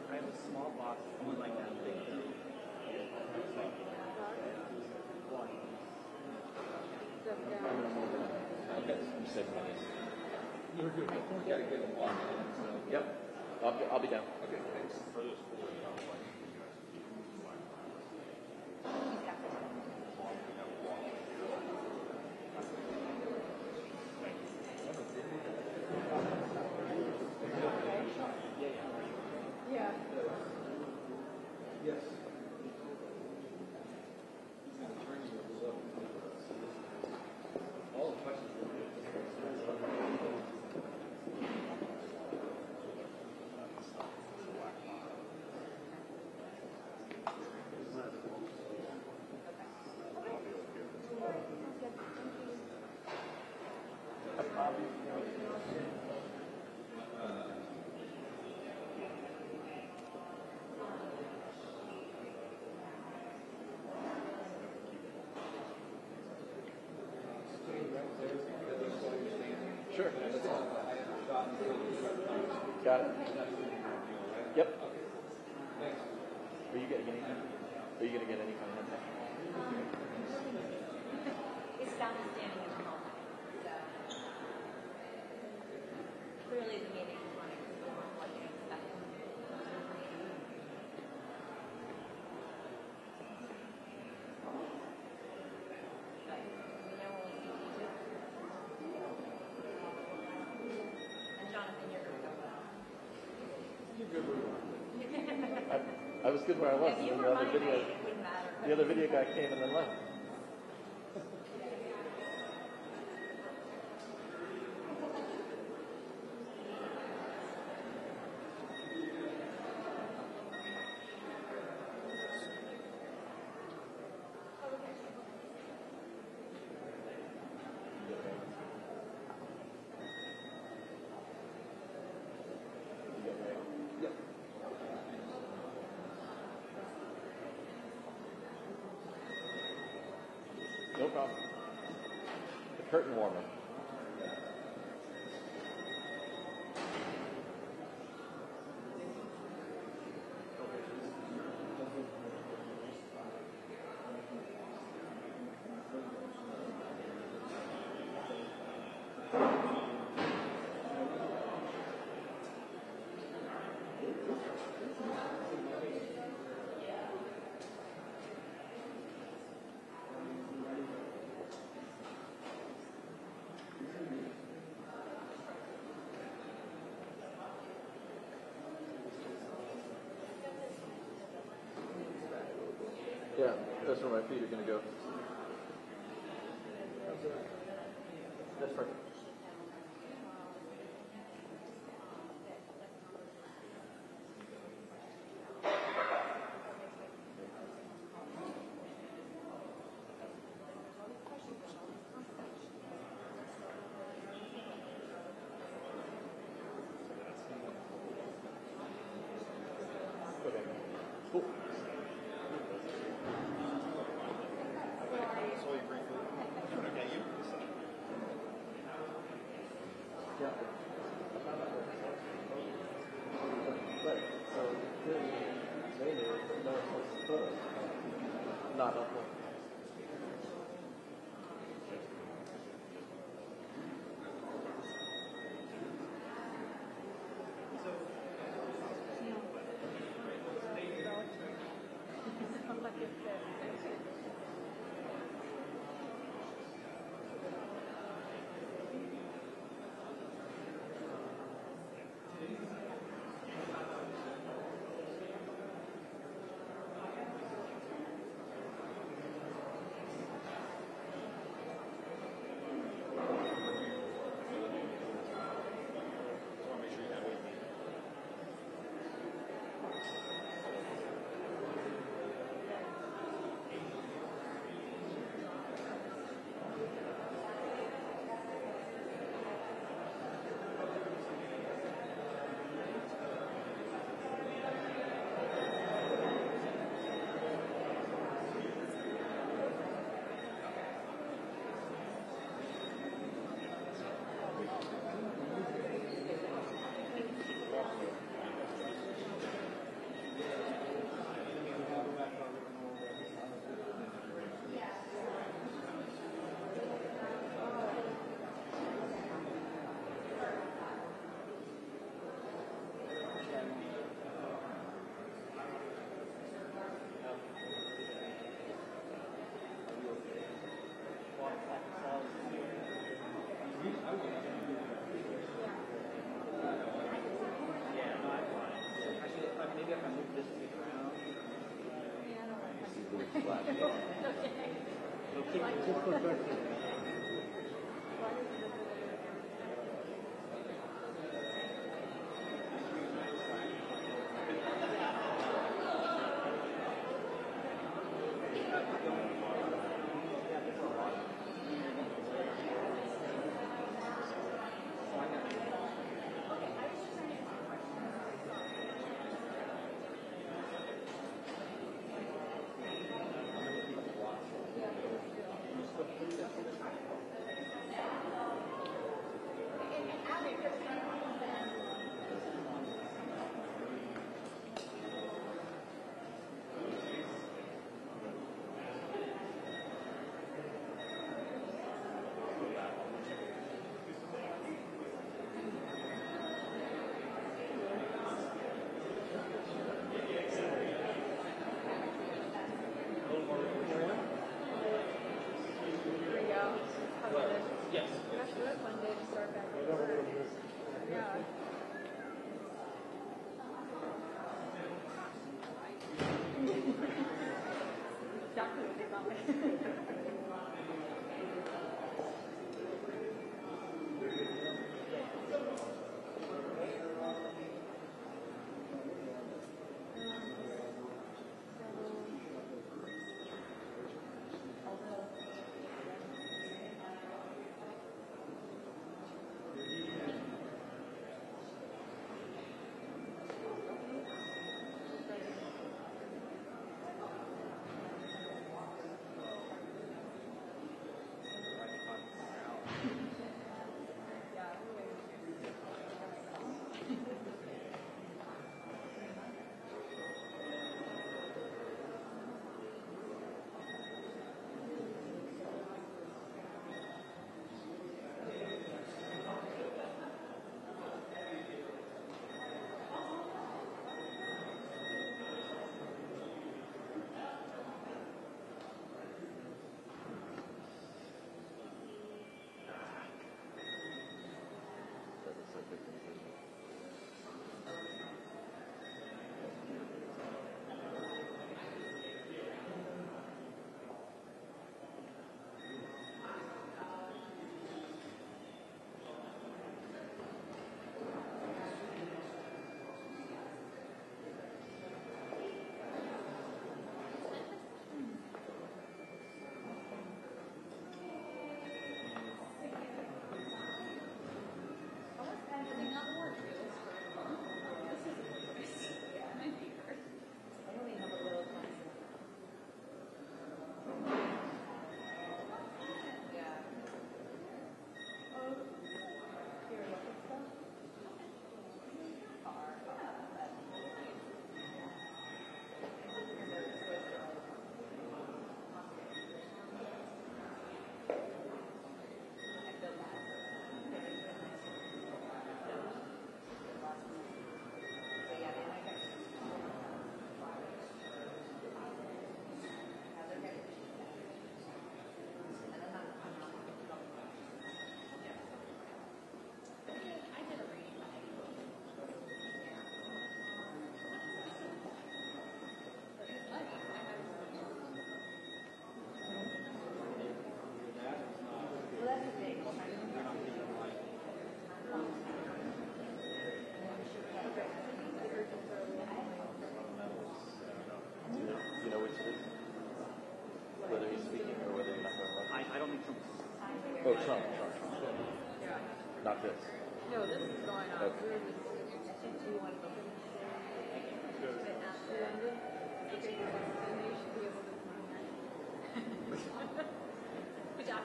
I have a small box, one like that big. You're good. You got to get them locked in. So. Yep. I'll be down. Okay, thanks. Yeah. Yes. All the questions. Sure. Got it. Yep. Are you going to get any kind of He's found his standing in the moment. So clearly the meeting is running what you expect. But we know what we need to do. And Jonathan, you're going to go well. You're good where you are. I was good where I was. If you And were the other running, video, it wouldn't matter. the other video guy came and then left. Starting warming. Yeah, that's where my feet are going to go. That's perfect. Okay. Cool. Yeah. Right. So mainly not helpful. this? No, this is going on. Okay. We're just, do you want to look at it? After London? Okay, then you should be able to come on here. Good job.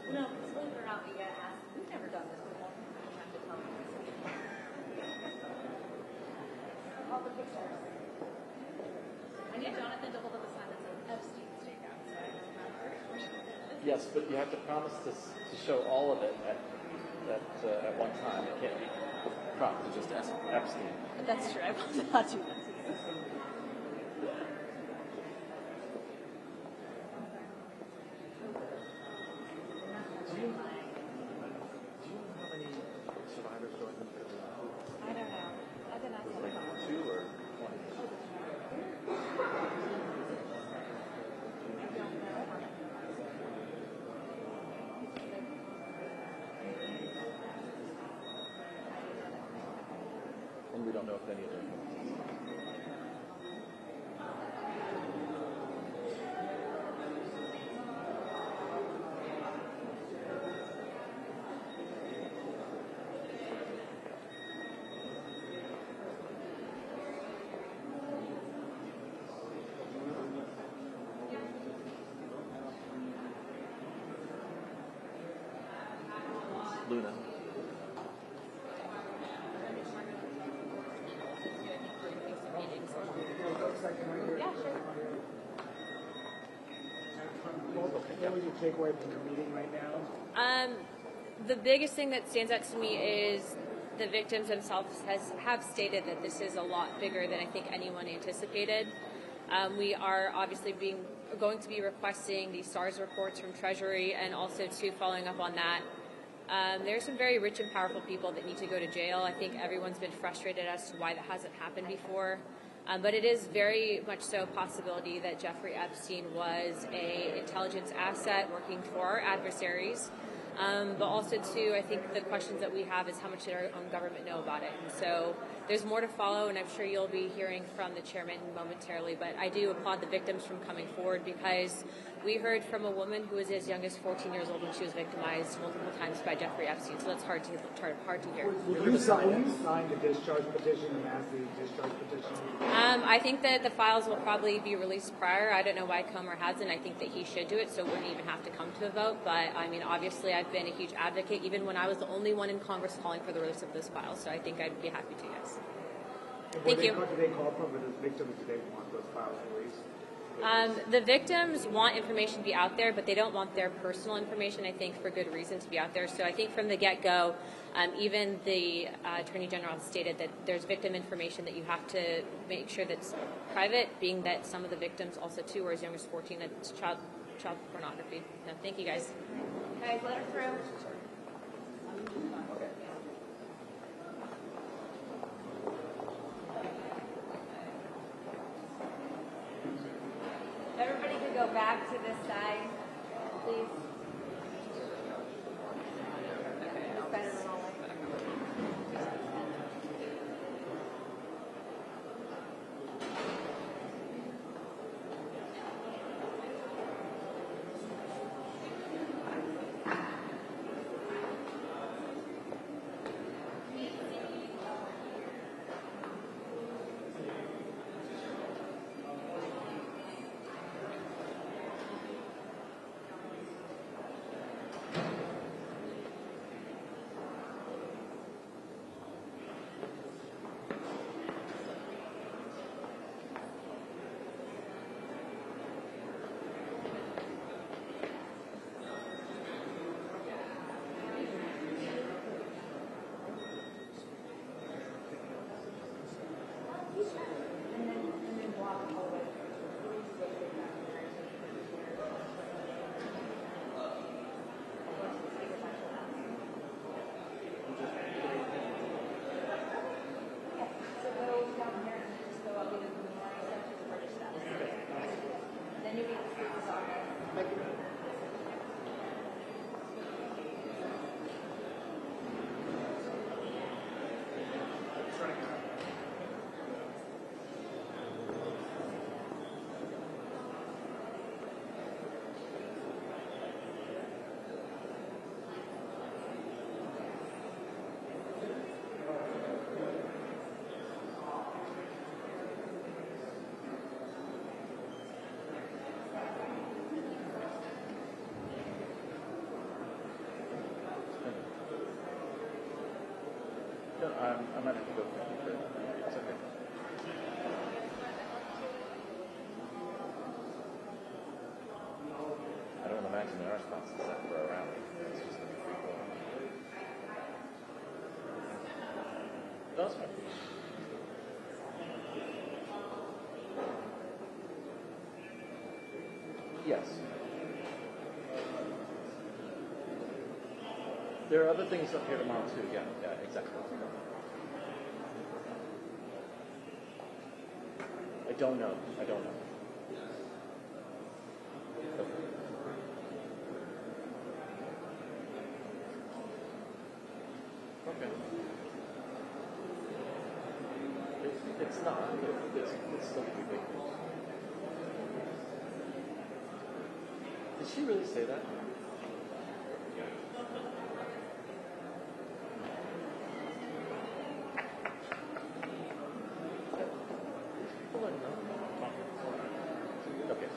No, because believe it or not, we get asked. We've never done this before. We have to tell them. All the pictures. I need Jonathan to hold up a sign that says Epstein Stakeout. So I don't remember. Yes, but you have to promise to show all of it at one time. It can't be prompted to just Epstein. That's true. I will not do that. Do you know how many survivors going into the I don't know. I've been asking like about 2 or 20? And we don't know if any of them. Luna. Yeah, sure. What would you take away from the meeting right now? The biggest thing that stands out to me is the victims themselves have stated that this is a lot bigger than I think anyone anticipated. We are obviously going to be requesting the SARS reports from Treasury, and also too following up on that. There are some very rich and powerful people that need to go to jail. I think everyone's been frustrated as to why that hasn't happened before. But it is very much so a possibility that Jeffrey Epstein was an intelligence asset working for our adversaries. But also, too, I think the questions that we have is how much did our own government know about it? And so there's more to follow, and I'm sure you'll be hearing from the chairman momentarily. But I do applaud the victims from coming forward, because we heard from a woman who was as young as 14 years old when she was victimized multiple times by Jeffrey Epstein. So that's hard to hear. Will you sign the discharge petition, the massive discharge petition? I think that the files will probably be released prior. I don't know why Comer hasn't. I think that he should do it, so it wouldn't even have to come to a vote. But, I mean, obviously I've been a huge advocate, even when I was the only one in Congress calling for the release of those files. So I think I'd be happy to, yes. Thank you. Do they call for the victims? Do they want those files released? The victims want information to be out there, but they don't want their personal information, I think, for good reason to be out there. So I think from the get-go, even the Attorney General has stated that there's victim information that you have to make sure that's private, being that some of the victims also, too, are as young as 14. That's child pornography. So thank you, guys. Guys, let her through. Everybody could go back to this side, please. It's better than all No, I might have to go for it. It's okay. I don't imagine there are spots set for a rally. It's just going to be free for all. That's fine. Yes. There are other things up here tomorrow too. Yeah, exactly. I don't know. Okay. Okay. It's not. It's still pretty big. Did she really say that? Okay.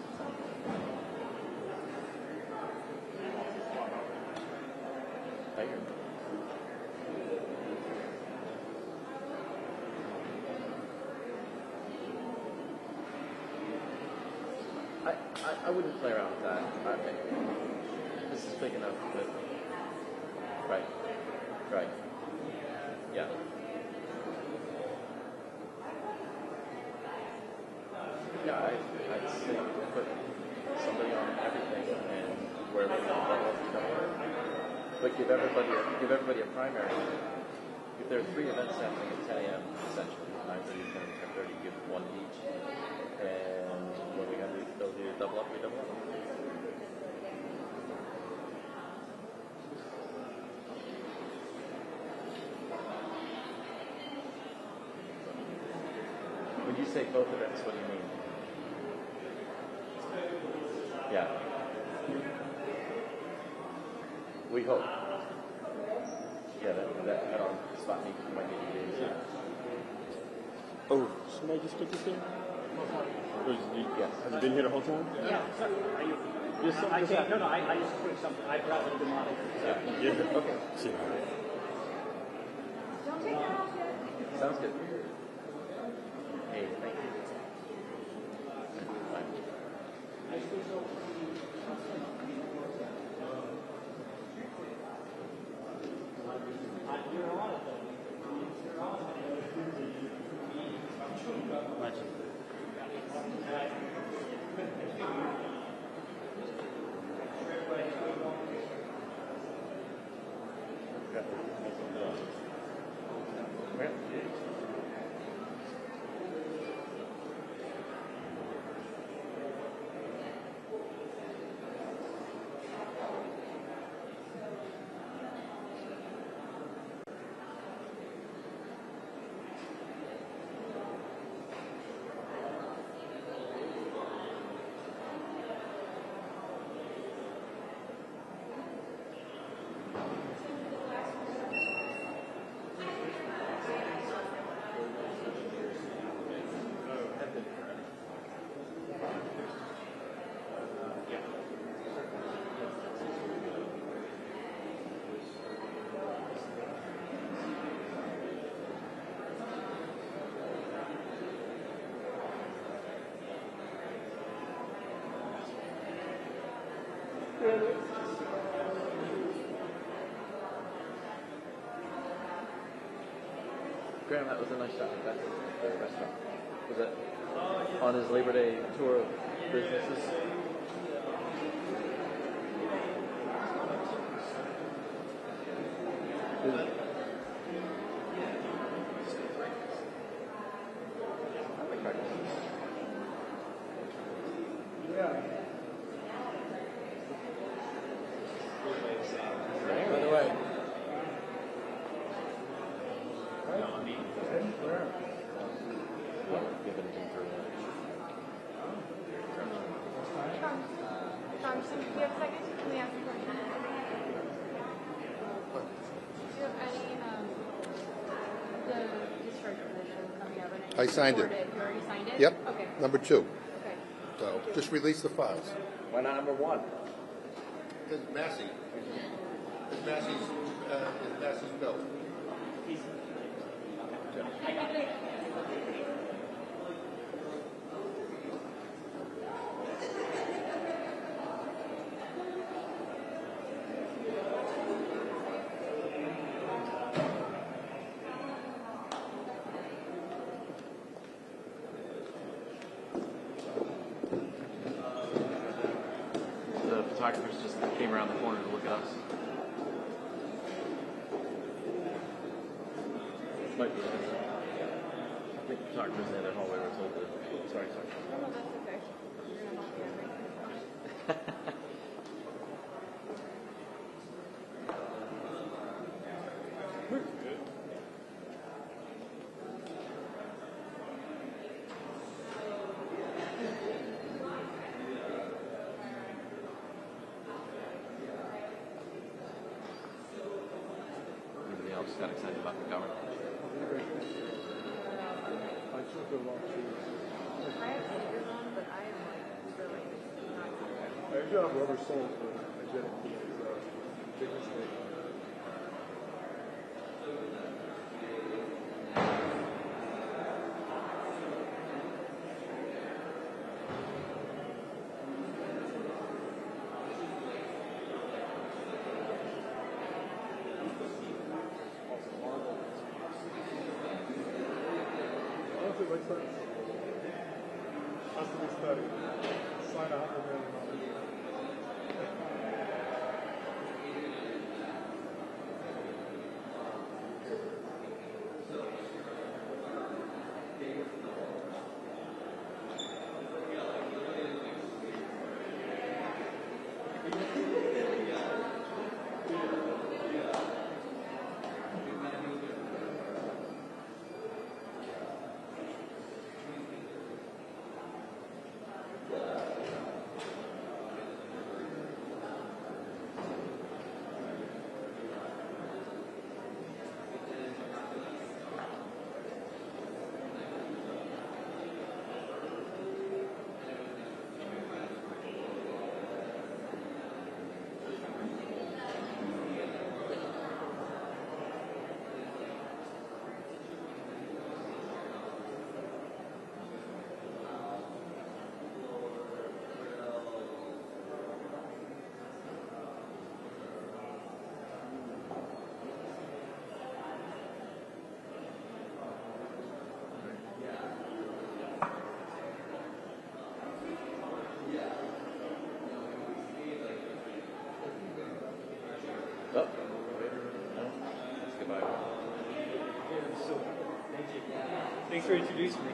I hear. I wouldn't play around with that. This is big enough that. Right. Yeah. Yeah, I'd say put somebody on everything and wherever you want. But give everybody a primary. If there are 3 events happening at 10 a.m. essentially, 9:30, 10:30, give one each. And when we have the ability to double up, we double up. When you say both events, what do you mean? Yeah. We hope. Yeah, that on spot meet might need to be. Oh, somebody just put this in? Yes. Have you been here the whole time? Yeah. Are you? I can't. No. I just put something. I brought the monitor. Yeah. Okay. See. Don't take that off yet. Sounds good. Hey, thank you. Bye. Graham, that was a nice shot at the restaurant. Was it on his Labor Day tour of businesses? By the way. Tom, do you have a second? Can we ask a question? Do you have any, the discharge position coming out? I signed it. You already signed it? Yep. Okay. Number 2. Okay. So just release the files. Why not number 1? Because Massey. It's Massey's bill. photographers just came around the corner to look at us. Might be. I think the photographers in the other hallway were told to. Sorry. Oh, no, that's okay. You're gonna help me out, right? Everybody else got excited about the government. I have sneakers on, but I am like really not I do have rubber soles, but I get it. It's a big mistake. Honestly, like that. Has to be studied. Sign $100 million. Oh. Goodbye. So, thank you. Thanks for introducing me.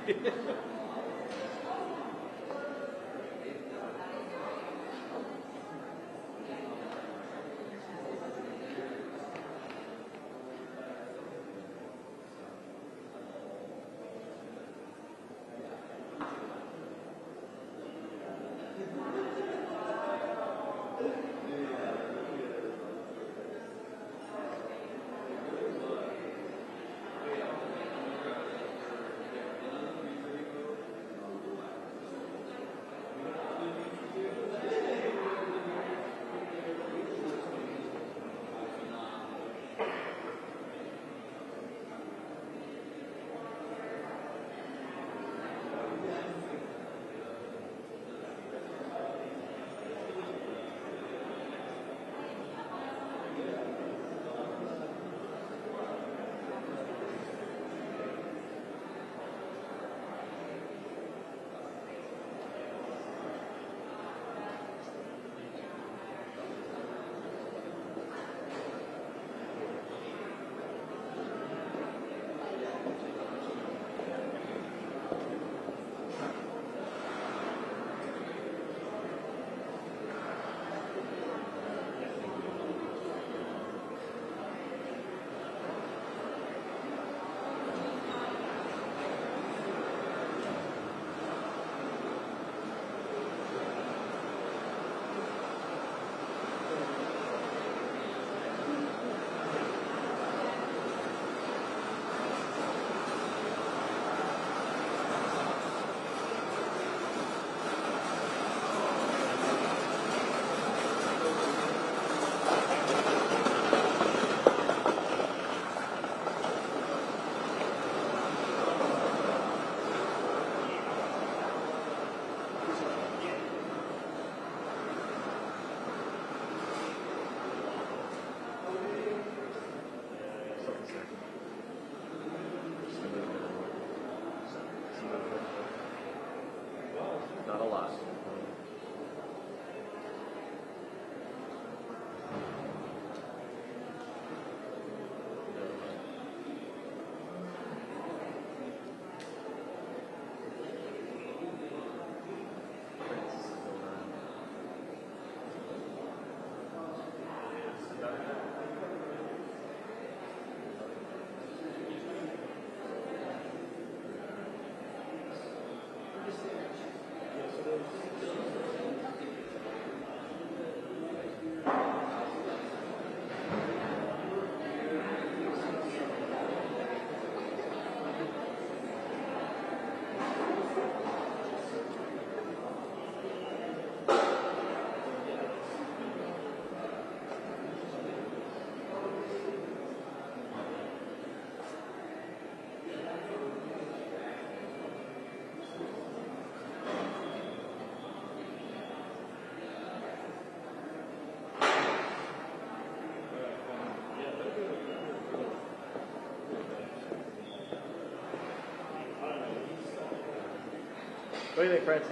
What do you think, Francis?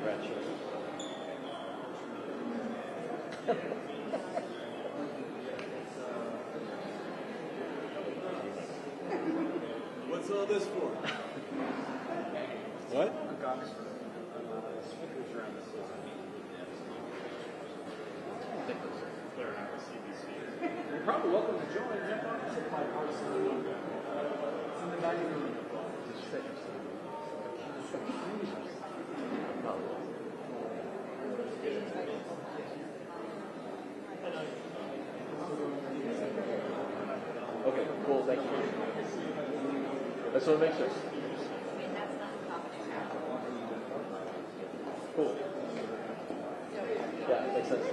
Ratchet. What's all this for? What? You're probably welcome to join. Jeff Epstein. It's in the dining room. Okay, cool, thank you. That's what makes sense. Cool. Yeah, makes sense.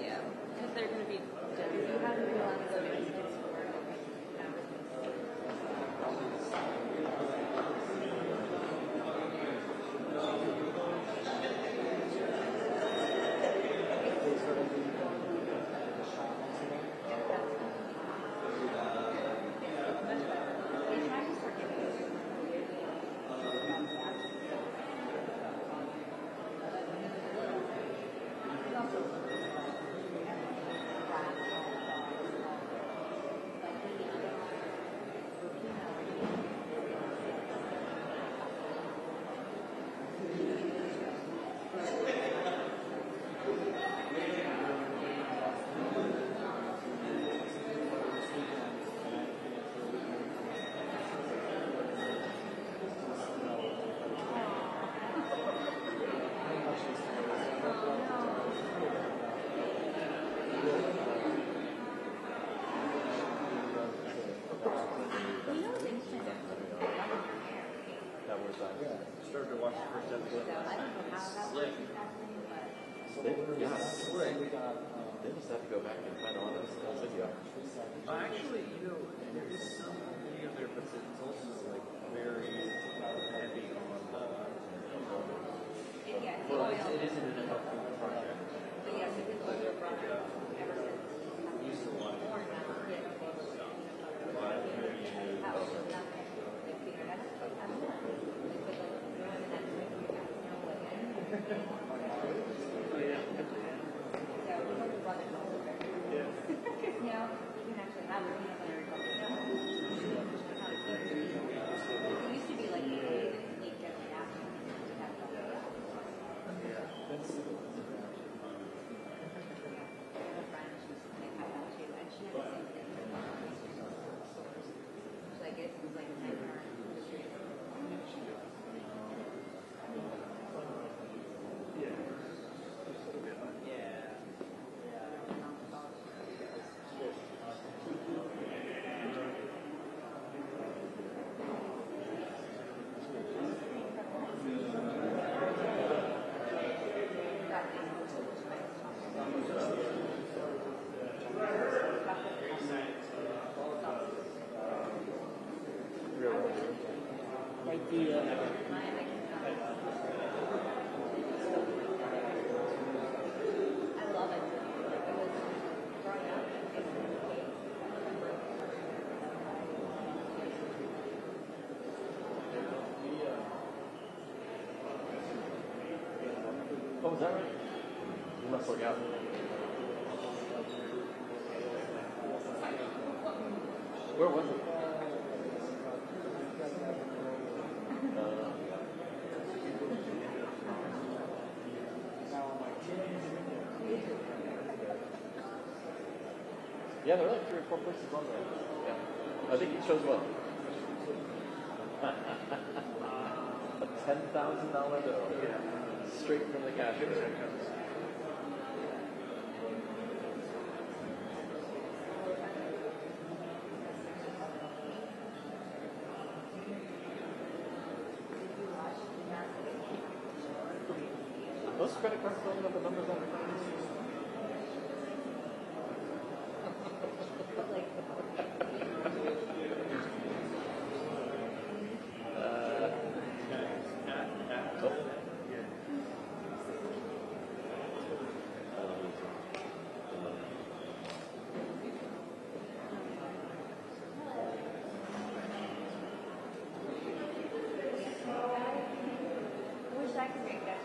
Yeah, because they're going to be. Started to watch the first episode. Slick. They just have to go back and find all those video. Actually, there is some video there, but it's also like very heavy on. Well, it isn't an enough project. But yes, it is a project. Used a lot of Oh, is that right? You must look out. Where was it? Yeah, there are like 3 or 4 places on there. Yeah. I think it shows what? A $10,000 bill. Straight from the cashier. those credit cards filling up the numbers on the cards? Wish I could make that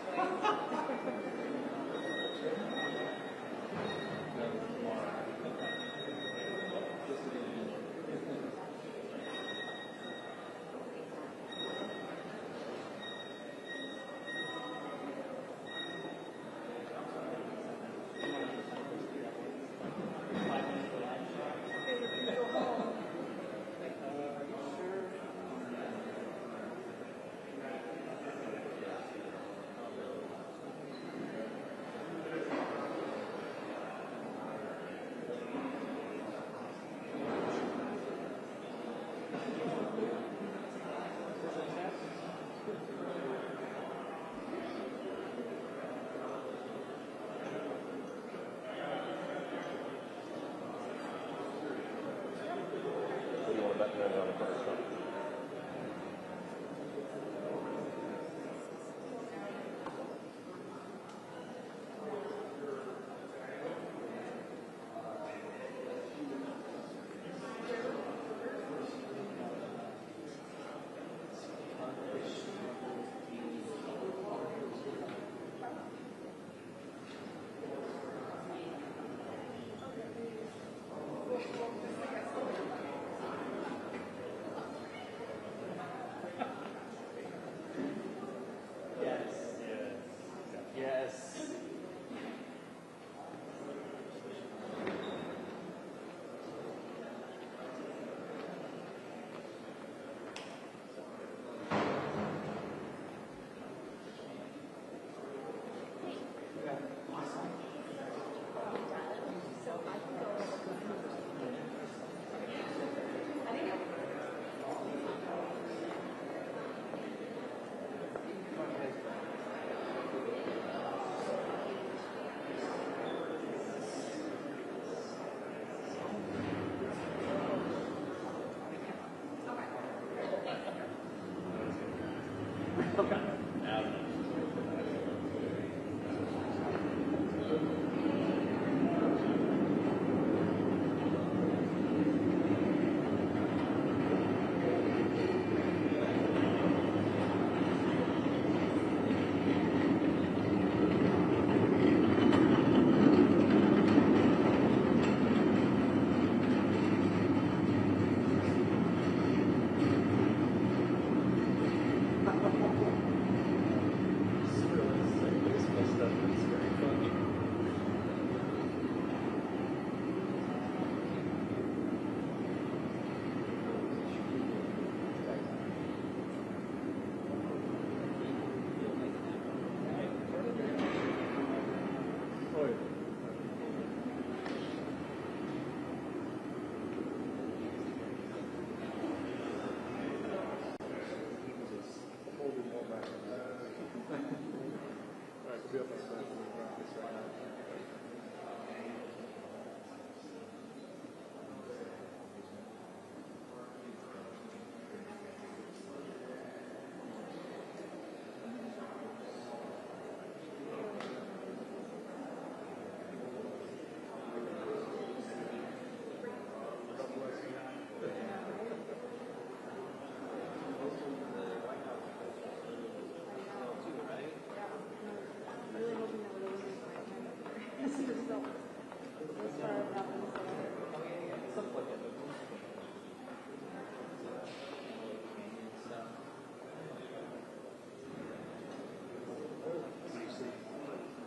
choice.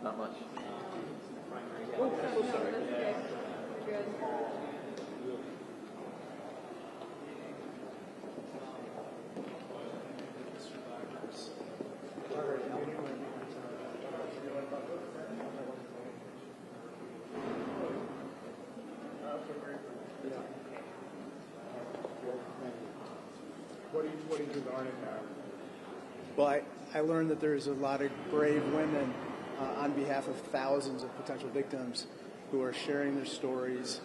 Not much. Oh, so sorry. Good. What do you learn in that? Well, I learned that there's a lot of brave women on behalf of thousands of potential victims who are sharing their stories,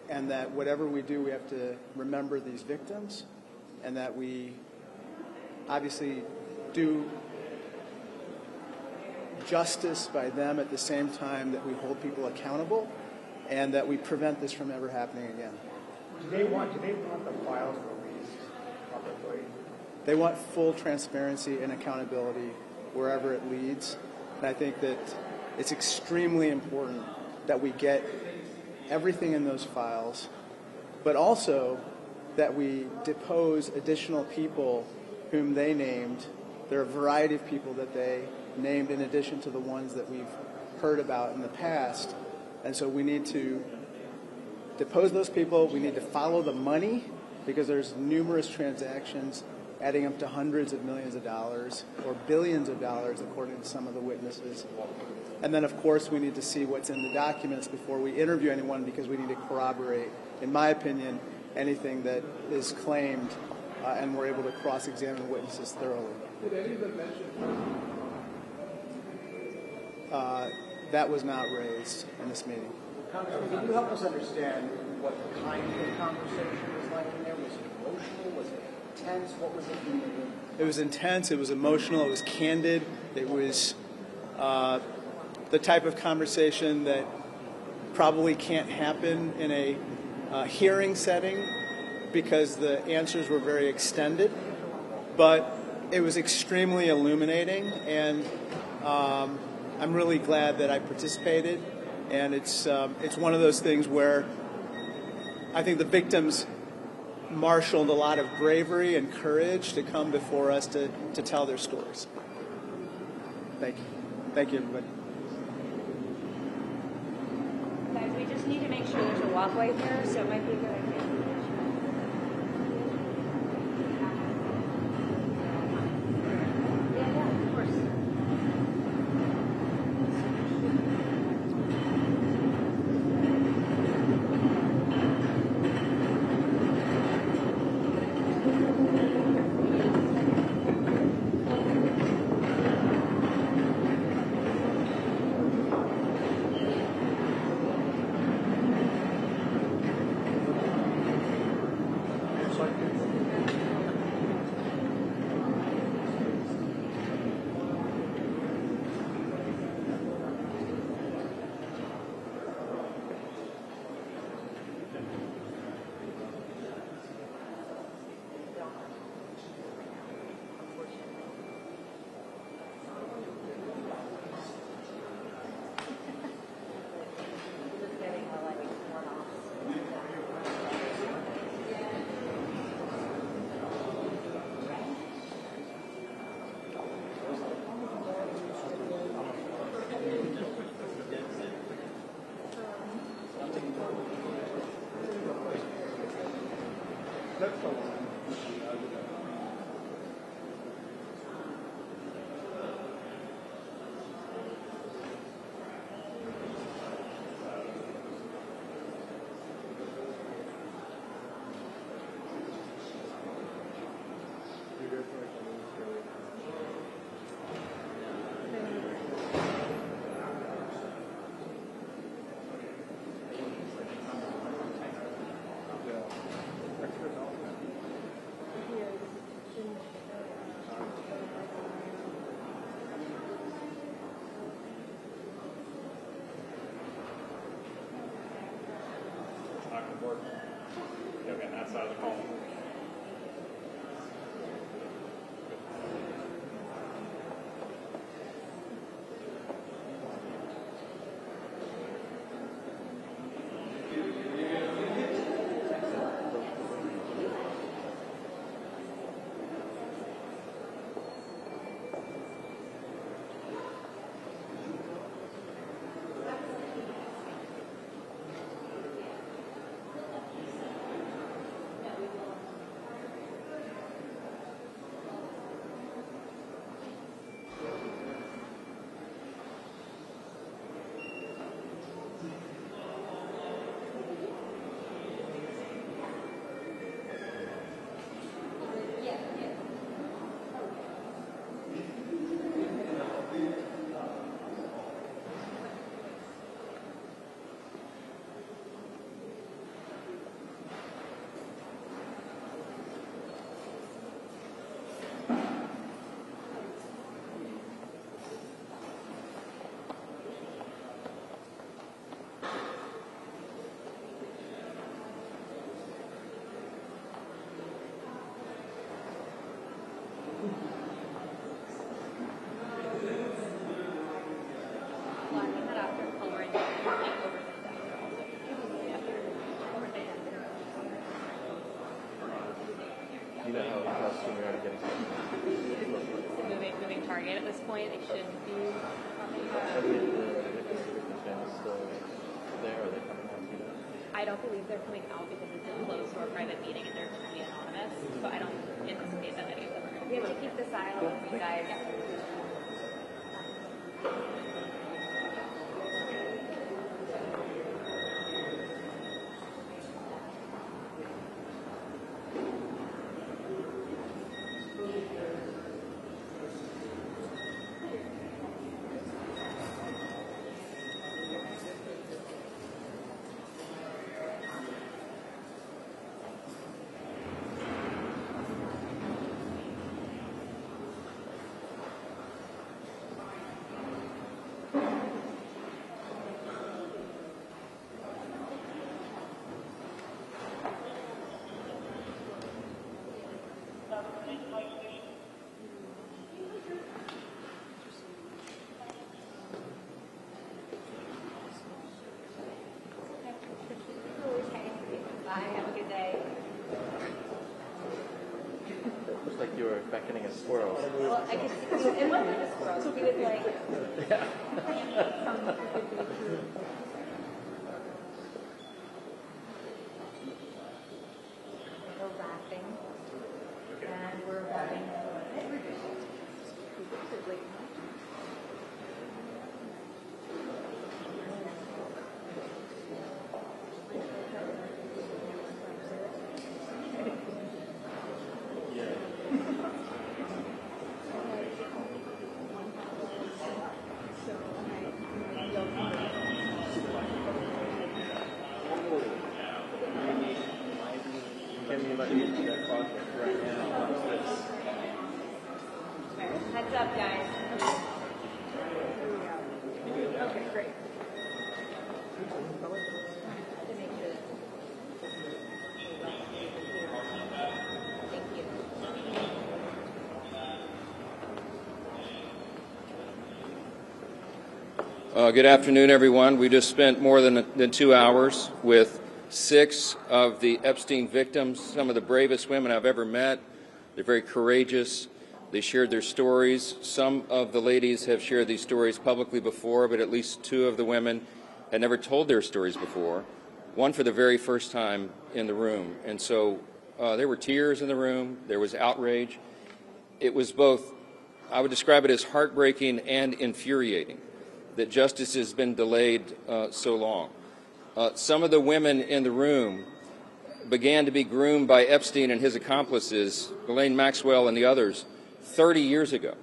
and that whatever we do, we have to remember these victims, and that we obviously do justice by them at the same time that we hold people accountable, and that we prevent this from ever happening again. Do they want the files released publicly? They want full transparency and accountability wherever it leads. And I think that it's extremely important that we get everything in those files, but also that we depose additional people whom they named. There are a variety of people that they named in addition to the ones that we've heard about in the past. And so we need to depose those people. We need to follow the money, because there's numerous transactions adding up to hundreds of millions of dollars or billions of dollars, according to some of the witnesses. And then, of course, we need to see what's in the documents before we interview anyone, because we need to corroborate, in my opinion, anything that is claimed, and we're able to cross-examine witnesses thoroughly. Did any of them mention? That was not raised in this meeting. Congressman, can you help us understand what kind of conversation was like in there? Was it emotional? Was it intense? What was it in the room? It was intense. It was emotional. It was candid. It was the type of conversation that probably can't happen in a hearing setting, because the answers were very extended. But it was extremely illuminating, and I'm really glad that I participated. And it's one of those things where I think the victims marshaled a lot of bravery and courage to come before us to tell their stories. Thank you. Thank you, everybody. Guys, we just need to make sure there's a walkway here, so it might be a good idea. Yeah, of course. Okay, that side of the call. you know how soon we are to getting started? Moving target at this point. It should be. Are the victims families still there, or are they coming out? You know? I don't believe they're coming out because it's a closed or private meeting and they're going to be anonymous. So I don't anticipate that any of them are going to be able to keep this dialogue with you guys. Looks like you were beckoning a squirrel. Well, I could see it wasn't a squirrel. He was like, We're laughing, and we're having heads up, guys. Okay, great. Thank you. Good afternoon, everyone. We just spent more than 2 hours with 6 of the Epstein victims, some of the bravest women I've ever met. They're very courageous. They shared their stories. Some of the ladies have shared these stories publicly before, but at least 2 of the women had never told their stories before, one for the very first time in the room. And so there were tears in the room. There was outrage. It was both, I would describe it as heartbreaking and infuriating that justice has been delayed so long. Some of the women in the room began to be groomed by Epstein and his accomplices, Ghislaine Maxwell and the others, 30 years ago.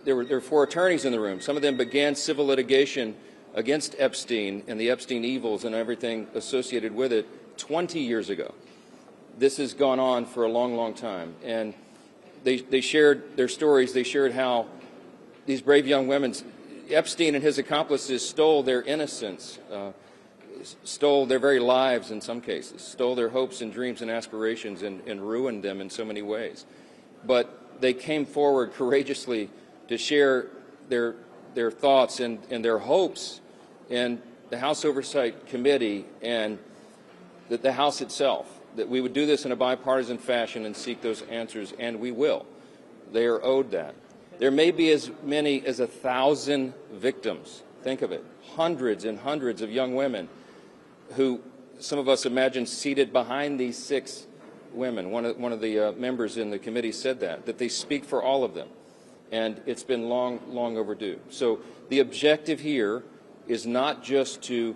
There were 4 attorneys in the room. Some of them began civil litigation against Epstein and the Epstein evils and everything associated with it 20 years ago. This has gone on for a long, long time. And they shared their stories. They shared how these brave young women, Epstein and his accomplices, stole their innocence, stole their very lives in some cases, stole their hopes and dreams and aspirations and ruined them in so many ways. But they came forward courageously to share their thoughts and their hopes in the House Oversight Committee and the House itself, that we would do this in a bipartisan fashion and seek those answers, and we will. They are owed that. There may be as many as 1,000 victims. Think of it. Hundreds and hundreds of young women who some of us imagine seated behind these 6 women. One of the members in the committee said that they speak for all of them. And it's been long, long overdue. So the objective here is not just to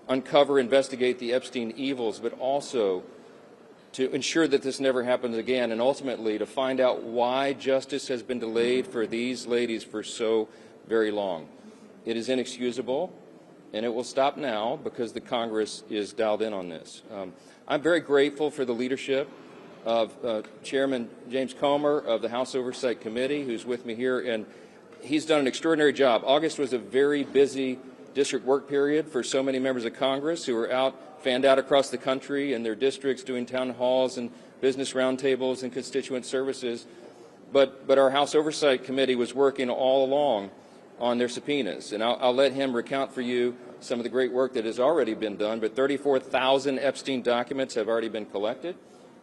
uncover, investigate the Epstein evils, but also to ensure that this never happens again, and ultimately to find out why justice has been delayed for these ladies for so very long. It is inexcusable, and it will stop now because the Congress is dialed in on this. I'm very grateful for the leadership of Chairman James Comer of the House Oversight Committee, who's with me here, and he's done an extraordinary job. August was a very busy district work period for so many members of Congress who were fanned out across the country in their districts doing town halls and business roundtables and constituent services. But our House Oversight Committee was working all along on their subpoenas. And I'll let him recount for you some of the great work that has already been done. But 34,000 Epstein documents have already been collected.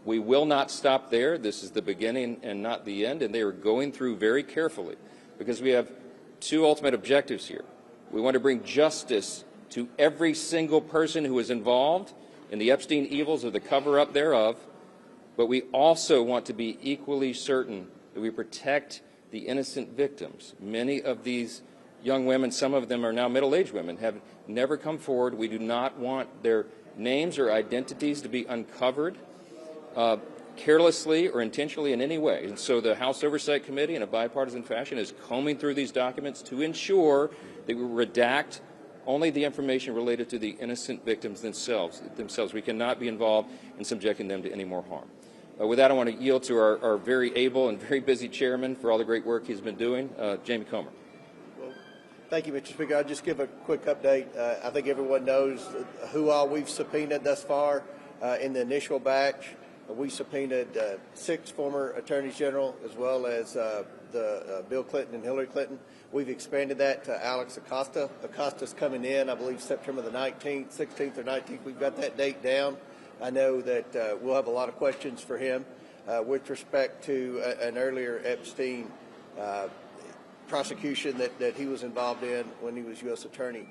We will not stop there. This is the beginning and not the end, and they are going through very carefully because we have two ultimate objectives here. We want to bring justice to every single person who is involved in the Epstein evils or the cover-up thereof, but we also want to be equally certain that we protect the innocent victims. Many of these young women, some of them are now middle-aged women, have never come forward. We do not want their names or identities to be uncovered carelessly or intentionally in any way. And so the House Oversight Committee, in a bipartisan fashion, is combing through these documents to ensure that we redact only the information related to the innocent victims themselves. We cannot be involved in subjecting them to any more harm. With that, I want to yield to our very able and very busy chairman for all the great work he's been doing, Jamie Comer. Well, thank you, Mr. Speaker. I'll just give a quick update. I think everyone knows who all we've subpoenaed thus far in the initial batch. We subpoenaed 6 former attorneys general as well as Bill Clinton and Hillary Clinton. We've expanded that to Alex Acosta. Acosta's coming in, I believe, September the 19th, 16th or 19th. We've got that date down. I know that we'll have a lot of questions for him with respect to an earlier Epstein prosecution that he was involved in when he was U.S. Attorney.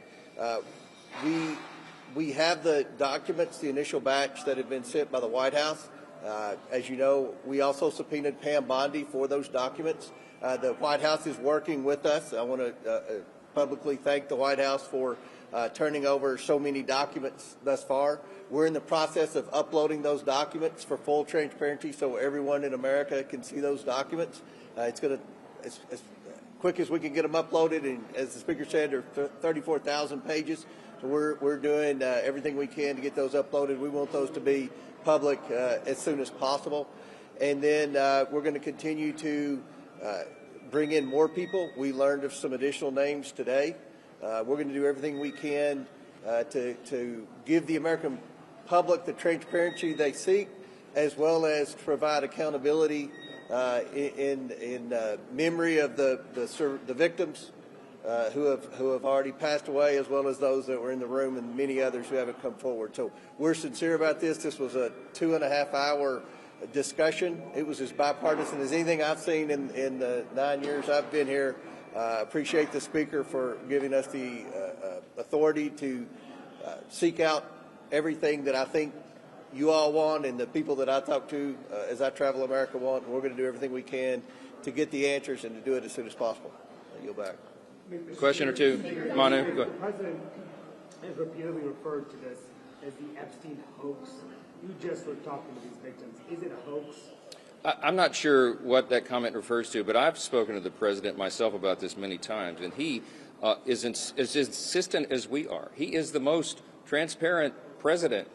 We have the documents, the initial batch that had been sent by the White House. As you know, we also subpoenaed Pam Bondi for those documents. The White House is working with us. I want to publicly thank the White House for turning over so many documents thus far. We're in the process of uploading those documents for full transparency so everyone in America can see those documents. It's going to, as quick as we can get them uploaded, and as the Speaker said, they're 34,000 pages. So we're doing everything we can to get those uploaded. We want those to be public as soon as possible. And then we're going to continue to bring in more people. We learned of some additional names today. We're going to do everything we can to give the American public the transparency they seek, as well as to provide accountability in memory of the victims who have already passed away, as well as those that were in the room and many others who haven't come forward. So we're sincere about this. This was a 2.5-hour discussion. It was as bipartisan as anything I've seen in the 9 years I've been here. Appreciate the Speaker for giving us the authority to seek out everything that I think you all want and the people that I talk to as I travel America want. And we're going to do everything we can to get the answers and to do it as soon as possible. I yield back. Question or two? Manu, go ahead. The President has repeatedly referred to this as the Epstein hoax. You just were talking to these victims. Is it a hoax? I'm not sure what that comment refers to, but I've spoken to the President myself about this many times, and he is as insistent as we are. He is the most transparent president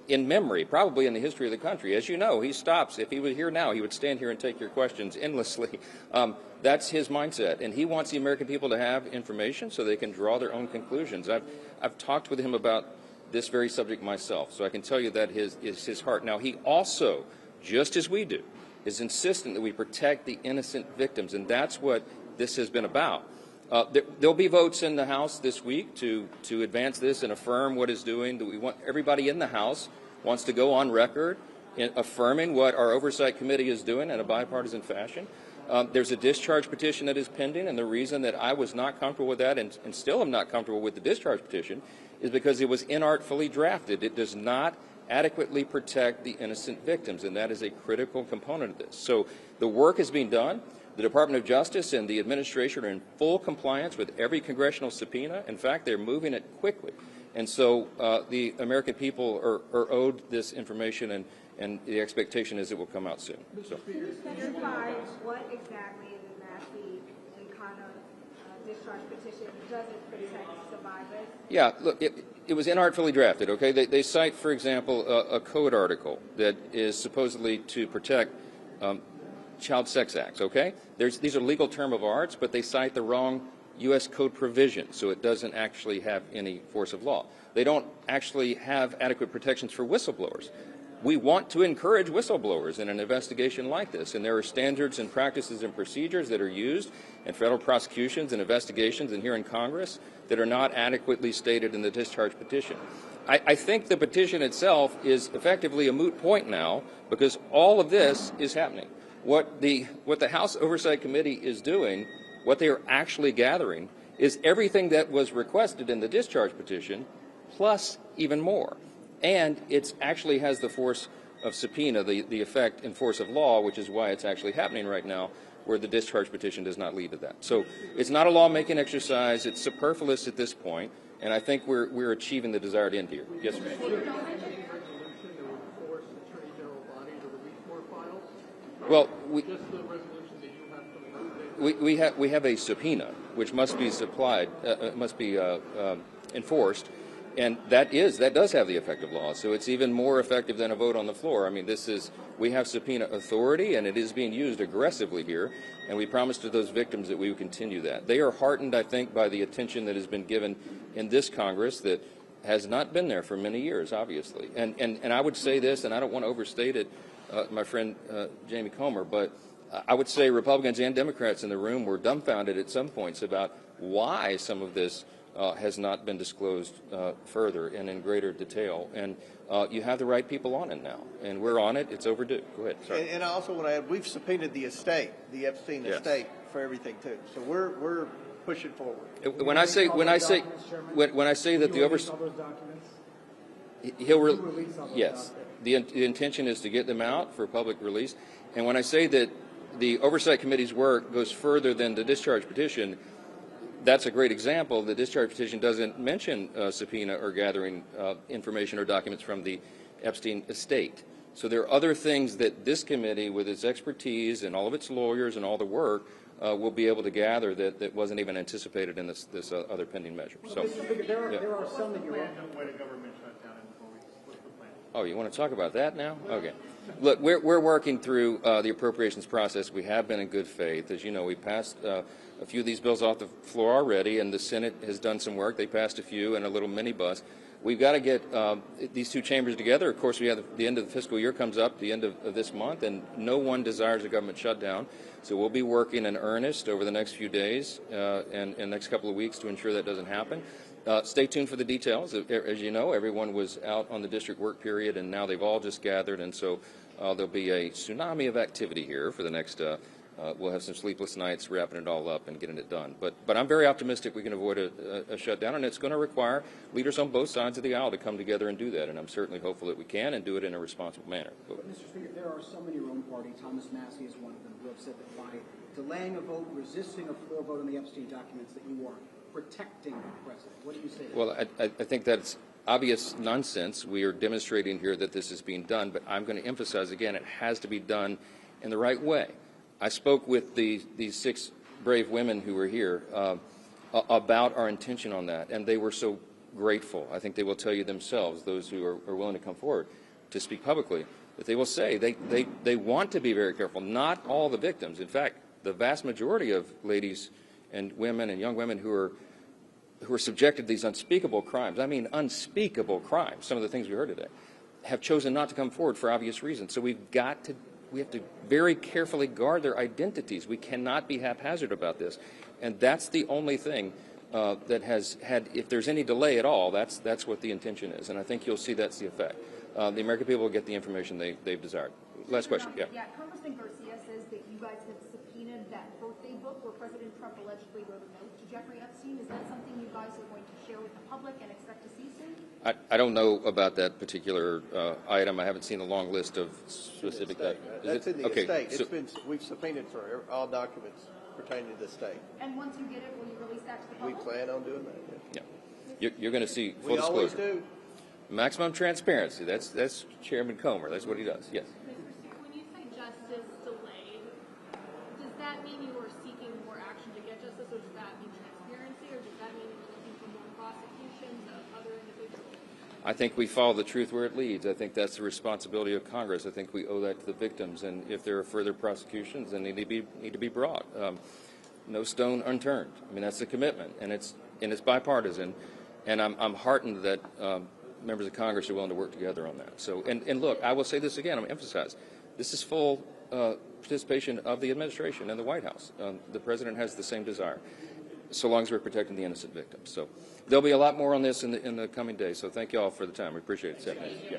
in memory, probably in the history of the country. As you know, he stops. If he were here now, he would stand here and take your questions endlessly. That's his mindset, and he wants the American people to have information so they can draw their own conclusions. I've talked with him about this very subject myself, so I can tell you that is his heart. Now, he also, just as we do, is insistent that we protect the innocent victims, and that's what this has been about. There'll be votes in the House this week to advance this and affirm what it's doing. That we want everybody in the House wants to go on record in affirming what our Oversight Committee is doing in a bipartisan fashion. There's a discharge petition that is pending, and the reason that I was not comfortable with that and still am not comfortable with the discharge petition is because it was inartfully drafted. It does not adequately protect the innocent victims, and that is a critical component of this. So the work is being done. The Department of Justice and the administration are in full compliance with every congressional subpoena. In fact, they're moving it quickly. And so the American people are owed this information, and the expectation is it will come out soon. So. Can you specify what exactly in the NAFI and kind of discharge petition doesn't protect survivors? Yeah, look, it was inartfully drafted, okay? They cite, for example, a code article that is supposedly to protect child sex acts, okay? These are legal term of arts, but they cite the wrong U.S. Code provision, so it doesn't actually have any force of law. They don't actually have adequate protections for whistleblowers. We want to encourage whistleblowers in an investigation like this, and there are standards and practices and procedures that are used in federal prosecutions and investigations and here in Congress that are not adequately stated in the discharge petition. I think the petition itself is effectively a moot point now because all of this is happening. What the House Oversight Committee is doing, what they are actually gathering, is everything that was requested in the discharge petition, plus even more. And it actually has the force of subpoena, the effect and force of law, which is why it's actually happening right now, where the discharge petition does not lead to that. So it's not a lawmaking exercise. It's superfluous at this point, and I think we're achieving the desired end here. Yes, sir. Well, we have a subpoena which must be supplied, must be enforced, and that does have the effect of law. So it's even more effective than a vote on the floor. I mean, we have subpoena authority, and it is being used aggressively here. And we promised to those victims that we would continue that. They are heartened, I think, by the attention that has been given in this Congress that has not been there for many years, obviously. And I would say this, and I don't want to overstate it, my friend Jamie Comer, but I would say Republicans and Democrats in the room were dumbfounded at some points about why some of this has not been disclosed further and in greater detail. And you have the right people on it now, and we're on it. It's overdue. Go ahead. Sorry. And I also want to add, we've subpoenaed the estate, the Epstein estate, for everything too. So we're pushing forward. When I say that the oversight, yes, the intention is to get them out for public release. And when I say that the Oversight Committee's work goes further than the discharge petition, that's a great example. The discharge petition doesn't mention subpoena or gathering information or documents from the Epstein estate. So there are other things that this committee, with its expertise and all of its lawyers and all the work, will be able to gather that wasn't even anticipated in this other pending measure. So, there are some that you're Oh, you want to talk about that now? Okay. Look, we're working through the appropriations process. We have been in good faith. As you know, we passed a few of these bills off the floor already, and the Senate has done some work. They passed a few and a little minibus. We've got to get these two chambers together. Of course, we have the end of the fiscal year comes up, the end of this month, and no one desires a government shutdown. So we'll be working in earnest over the next few days and next couple of weeks to ensure that doesn't happen. Stay tuned for the details. As you know, everyone was out on the district work period, and now they've all just gathered, and so there'll be a tsunami of activity here for the next. We'll have some sleepless nights wrapping it all up and getting it done. But I'm very optimistic we can avoid a shutdown, and it's going to require leaders on both sides of the aisle to come together and do that. And I'm certainly hopeful that we can and do it in a responsible manner. But Mr. Speaker, there are some in your own party, Thomas Massey is one of them, who have said that by delaying a vote, resisting a floor vote on the Epstein documents, that you are protecting the president. What do you say to that? Well, I think that's obvious nonsense. We are demonstrating here that this is being done, but I'm going to emphasize again, it has to be done in the right way. I spoke with these 6 brave women who were here about our intention on that, and they were so grateful. I think they will tell you themselves, those who are willing to come forward to speak publicly, that they will say they want to be very careful. Not all the victims. In fact, the vast majority of ladies and women and young women who are subjected to these unspeakable crimes, I mean unspeakable crimes, some of the things we heard today, have chosen not to come forward for obvious reasons. So we have to very carefully guard their identities. We cannot be haphazard about this. And that's the only thing that has had, if there's any delay at all, that's what the intention is. And I think you'll see that's the effect. The American people will get the information they've desired. Last question. Yeah. Yeah, Congressman Garcia says that you guys have subpoenaed that birthday book where President Trump allegedly wrote a note to Jeffrey Epstein. Is that something you guys are going to share with the public and expect to see soon? I don't know about that particular item. I haven't seen a long list of specific. That's in the estate. We've subpoenaed for all documents pertaining to the state. And once you get it, will you release that to the public? We plan on doing that. Yeah. You're going to see full disclosure. We always do. Maximum transparency. That's Chairman Comer. That's what he does. Yes. When you say justice delayed, does that mean you are seeking more action to get justice, or does that mean transparency, or does that mean you're looking for more prosecutions of other individuals? I think we follow the truth where it leads. I think that's the responsibility of Congress. I think we owe that to the victims. And if there are further prosecutions, then they need to be brought. No stone unturned. I mean, that's the commitment, and it's bipartisan. And I'm heartened that members of Congress are willing to work together on that. So, and look, I will say this again. I'm going to emphasize this is full participation of the administration and the White House. The president has the same desire. so long as we're protecting the innocent victims. So there'll be a lot more on this in the coming days. So thank you all for the time. We appreciate it. Stephanie. Yeah.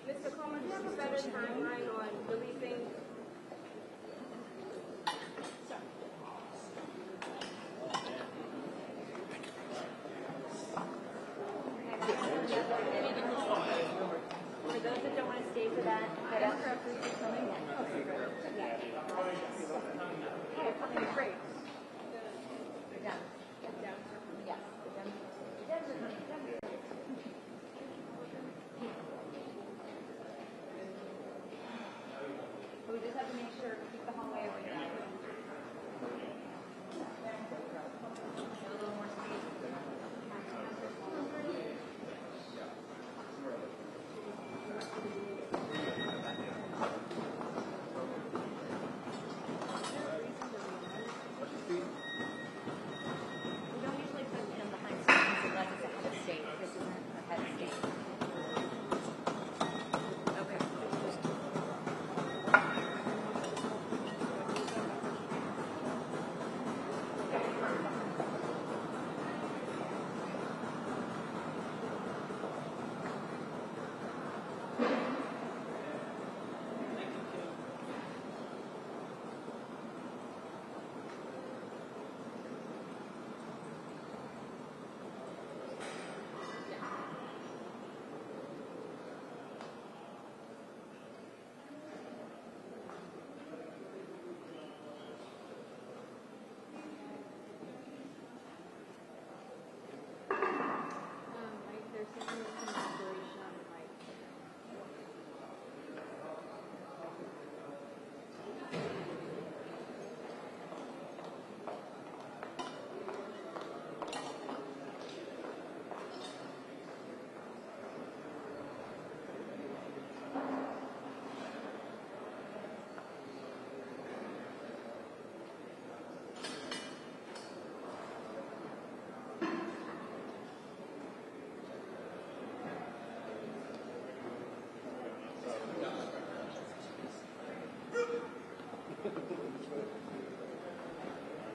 Mr. Coleman, do you have a better timeline on releasing? For those that don't want to stay for that, Democrats are coming in. Okay, great. Yeah. Okay, great. You're done. Yes. The Dems are coming. We just have to make sure to keep the hallway open. A little more space. We don't usually put them behind screens unless it's a head of state. This isn't a head of state. Okay. There's something with some operation on the mic.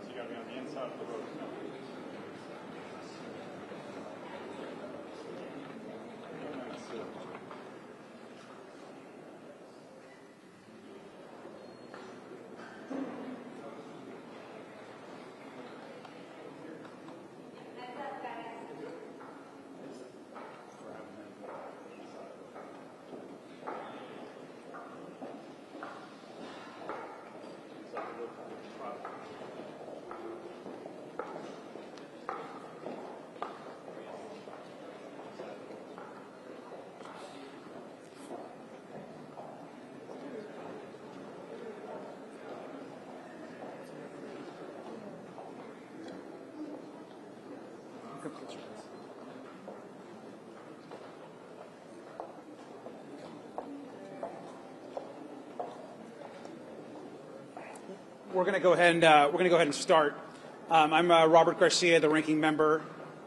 You got to be on the inside of the road. We're going to go ahead and start. I'm Robert Garcia, the ranking member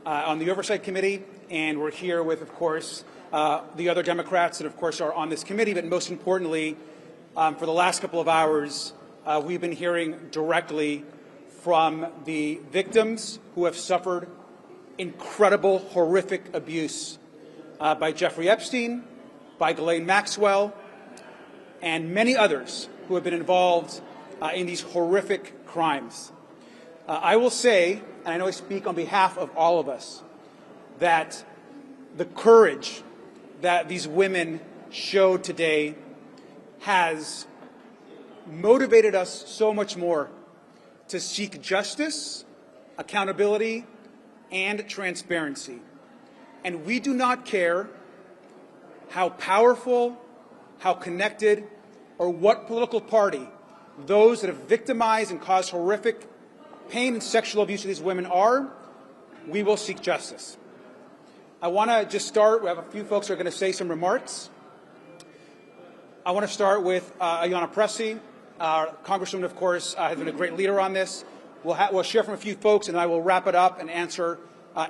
on the Oversight Committee, and we're here with, of course, the other Democrats that, of course, are on this committee. But most importantly, for the last couple of hours, we've been hearing directly from the victims who have suffered incredible, horrific abuse by Jeffrey Epstein, by Ghislaine Maxwell, and many others who have been involved in these horrific crimes. I will say, and I know I speak on behalf of all of us, that the courage that these women showed today has motivated us so much more to seek justice, accountability, and transparency. And we do not care how powerful, how connected, or what political party those that have victimized and caused horrific pain and sexual abuse to these women are. We will seek justice. I want to just start. We have a few folks who are going to say some remarks. I want to start with Ayanna Pressley. Congresswoman, of course, has been a great leader on this. We'll share from a few folks, and I will wrap it up and answer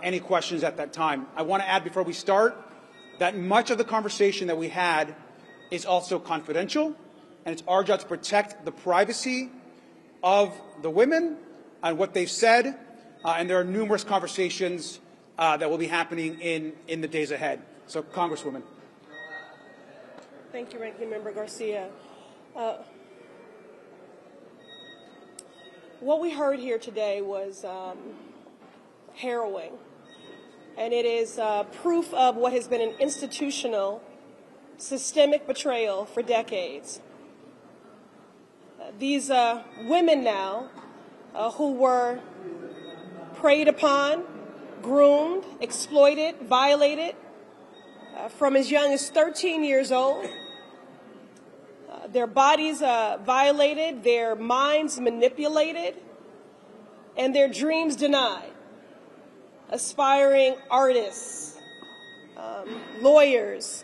any questions at that time. I want to add before we start that much of the conversation that we had is also confidential, and it's our job to protect the privacy of the women on what they said, and there are numerous conversations that will be happening in the days ahead. So, Congresswoman. Thank you, Ranking Member Garcia. What we heard here today was harrowing, and it is proof of what has been an institutional, systemic betrayal for decades. These women now who were preyed upon, groomed, exploited, violated from as young as 13 years old, their bodies violated, their minds manipulated, and their dreams denied. Aspiring artists, lawyers,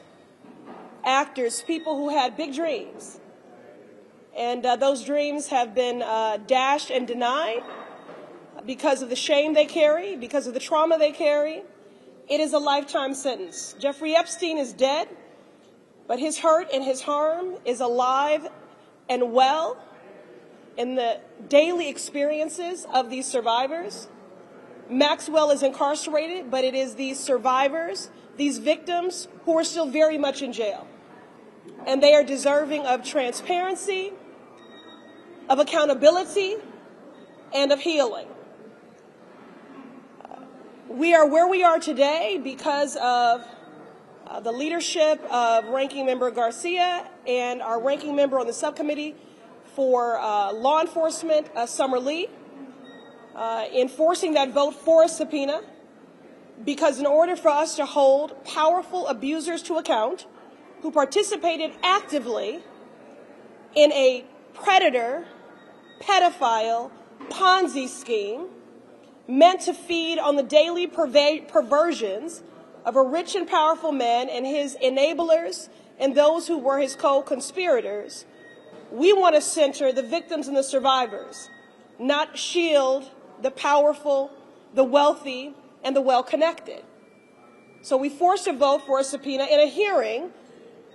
actors, people who had big dreams. And those dreams have been dashed and denied because of the shame they carry, because of the trauma they carry. It is a lifetime sentence. Jeffrey Epstein is dead, but his hurt and his harm is alive and well in the daily experiences of these survivors. Maxwell is incarcerated, but it is these survivors, these victims, who are still very much in jail. And they are deserving of transparency, of accountability, and of healing. We are where we are today because of the leadership of Ranking Member Garcia and our Ranking Member on the subcommittee for law enforcement, Summer Lee, enforcing that vote for a subpoena, because in order for us to hold powerful abusers to account who participated actively in a predator, pedophile, Ponzi scheme meant to feed on the daily perversions of a rich and powerful man and his enablers and those who were his co-conspirators, we want to center the victims and the survivors, not shield the powerful, the wealthy, and the well-connected. So we forced a vote for a subpoena in a hearing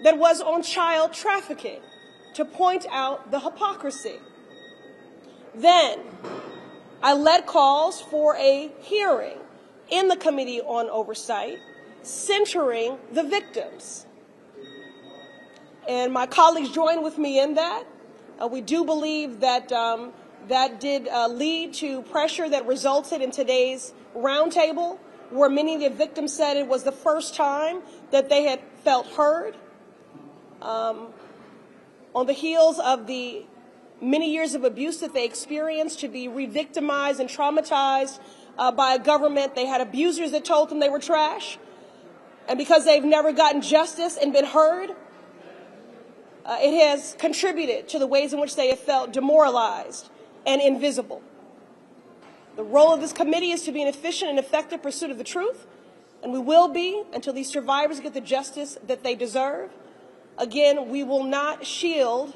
that was on child trafficking to point out the hypocrisy. Then I led calls for a hearing in the Committee on Oversight centering the victims. And my colleagues joined with me in that. We do believe that that did lead to pressure that resulted in today's roundtable, where many of the victims said it was the first time that they had felt heard. On the heels of the many years of abuse that they experienced, to be re-victimized and traumatized by a government. They had abusers that told them they were trash. And because they've never gotten justice and been heard, it has contributed to the ways in which they have felt demoralized and invisible. The role of this committee is to be an efficient and effective pursuit of the truth, and we will be until these survivors get the justice that they deserve. Again, we will not shield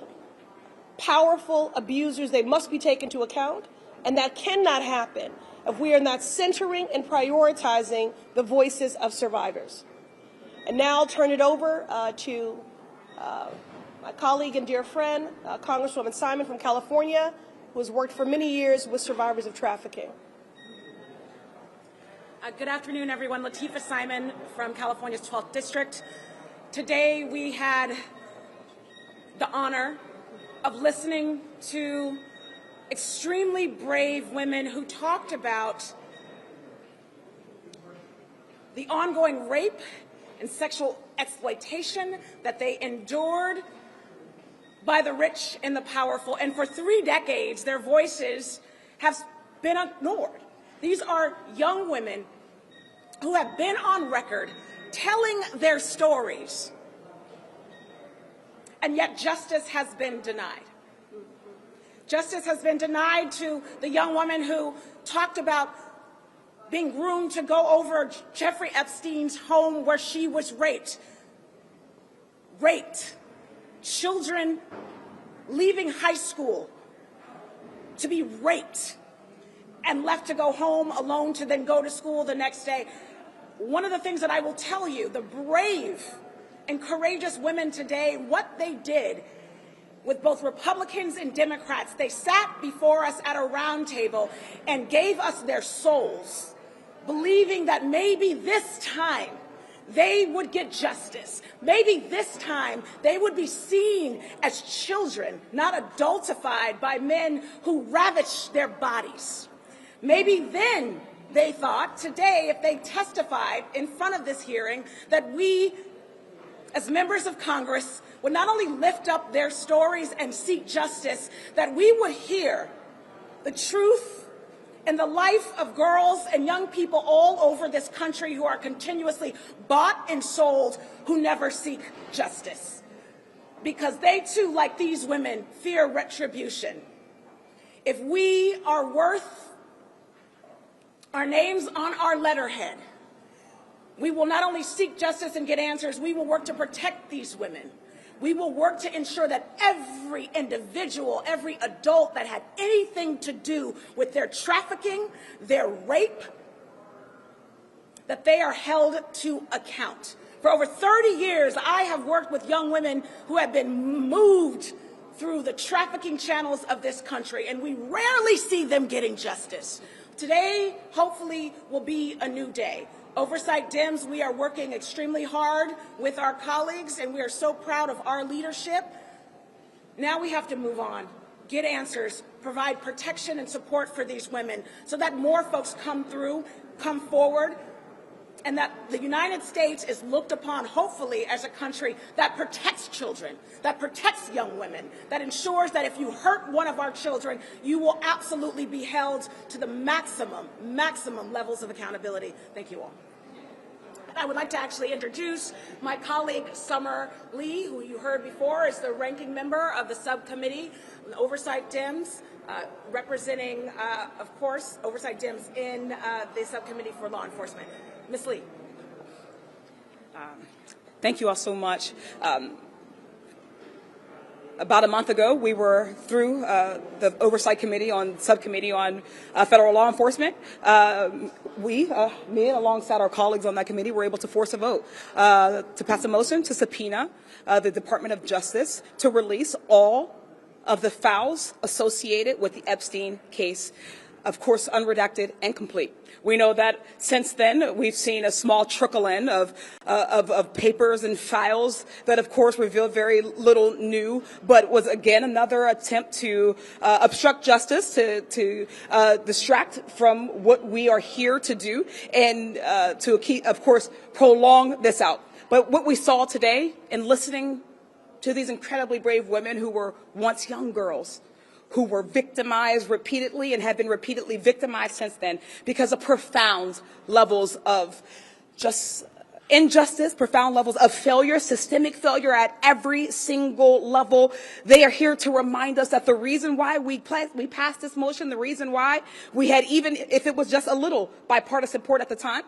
powerful abusers. They must be taken into account, and that cannot happen if we are not centering and prioritizing the voices of survivors. And now I'll turn it over to my colleague and dear friend, Congresswoman Simon from California, who has worked for many years with survivors of trafficking. Good afternoon, everyone. Latifah Simon from California's 12th District. Today we had the honor of listening to extremely brave women who talked about the ongoing rape and sexual exploitation that they endured by the rich and the powerful. And for 3 decades, their voices have been ignored. These are young women who have been on record telling their stories, and yet justice has been denied. Justice has been denied to the young woman who talked about being groomed to go over Jeffrey Epstein's home where she was raped. Children leaving high school to be raped and left to go home alone to then go to school the next day. One of the things that I will tell you, the brave and courageous women today, what they did with both Republicans and Democrats. They sat before us at a round table and gave us their souls, believing that maybe this time they would get justice. Maybe this time they would be seen as children, not adultified by men who ravage their bodies. Maybe then they thought today, if they testified in front of this hearing, that we, as members of Congress, would not only lift up their stories and seek justice, that we would hear the truth and the life of girls and young people all over this country who are continuously bought and sold, who never seek justice. Because they too, like these women, fear retribution. If we are worth our names on our letterhead, we will not only seek justice and get answers, we will work to protect these women. We will work to ensure that every individual, every adult that had anything to do with their trafficking, their rape, that they are held to account. For over 30 years, I have worked with young women who have been moved through the trafficking channels of this country, and we rarely see them getting justice. Today, hopefully, will be a new day. Oversight Dems, we are working extremely hard with our colleagues, and we are so proud of our leadership. Now we have to move on, get answers, provide protection and support for these women so that more folks come forward, and that the United States is looked upon, hopefully, as a country that protects children, that protects young women, that ensures that if you hurt one of our children, you will absolutely be held to the maximum levels of accountability. Thank you all. I would like to actually introduce my colleague, Summer Lee, who you heard before is the ranking member of the subcommittee, Oversight Dems, representing, of course, Oversight Dems in the subcommittee for law enforcement. Ms. Lee. Thank you all so much. About a month ago, we were through the Oversight Committee subcommittee on federal law enforcement. Me and alongside our colleagues on that committee were able to force a vote to pass a motion to subpoena the Department of Justice to release all of the files associated with the Epstein case, of course, unredacted and complete. We know that since then we've seen a small trickle in of papers and files that, of course, revealed very little new, but was again another attempt to obstruct justice, to distract from what we are here to do, and to keep, of course, prolong this out. But what we saw today in listening to these incredibly brave women who were once young girls, who were victimized repeatedly and have been repeatedly victimized since then because of profound levels of injustice, profound levels of failure, systemic failure at every single level. They are here to remind us that the reason why we passed this motion, the reason why we had, even if it was just a little bipartisan support at the time,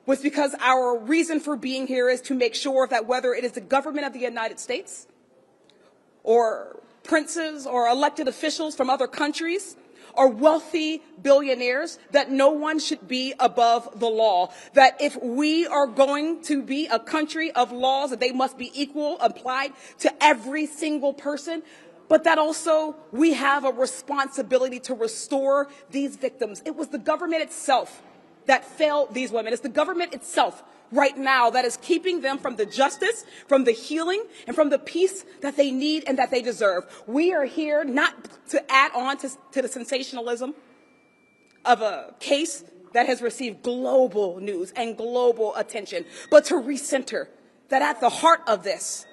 was because our reason for being here is to make sure that whether it is the government of the United States or princes or elected officials from other countries or wealthy billionaires, that no one should be above the law. That if we are going to be a country of laws, that they must be equal, applied to every single person, but that also we have a responsibility to restore these victims. It was the government itself that failed these women. It's the government itself right now that is keeping them from the justice, from the healing, and from the peace that they need and that they deserve. We are here not to add on to the sensationalism of a case that has received global news and global attention, but to recenter that at the heart of this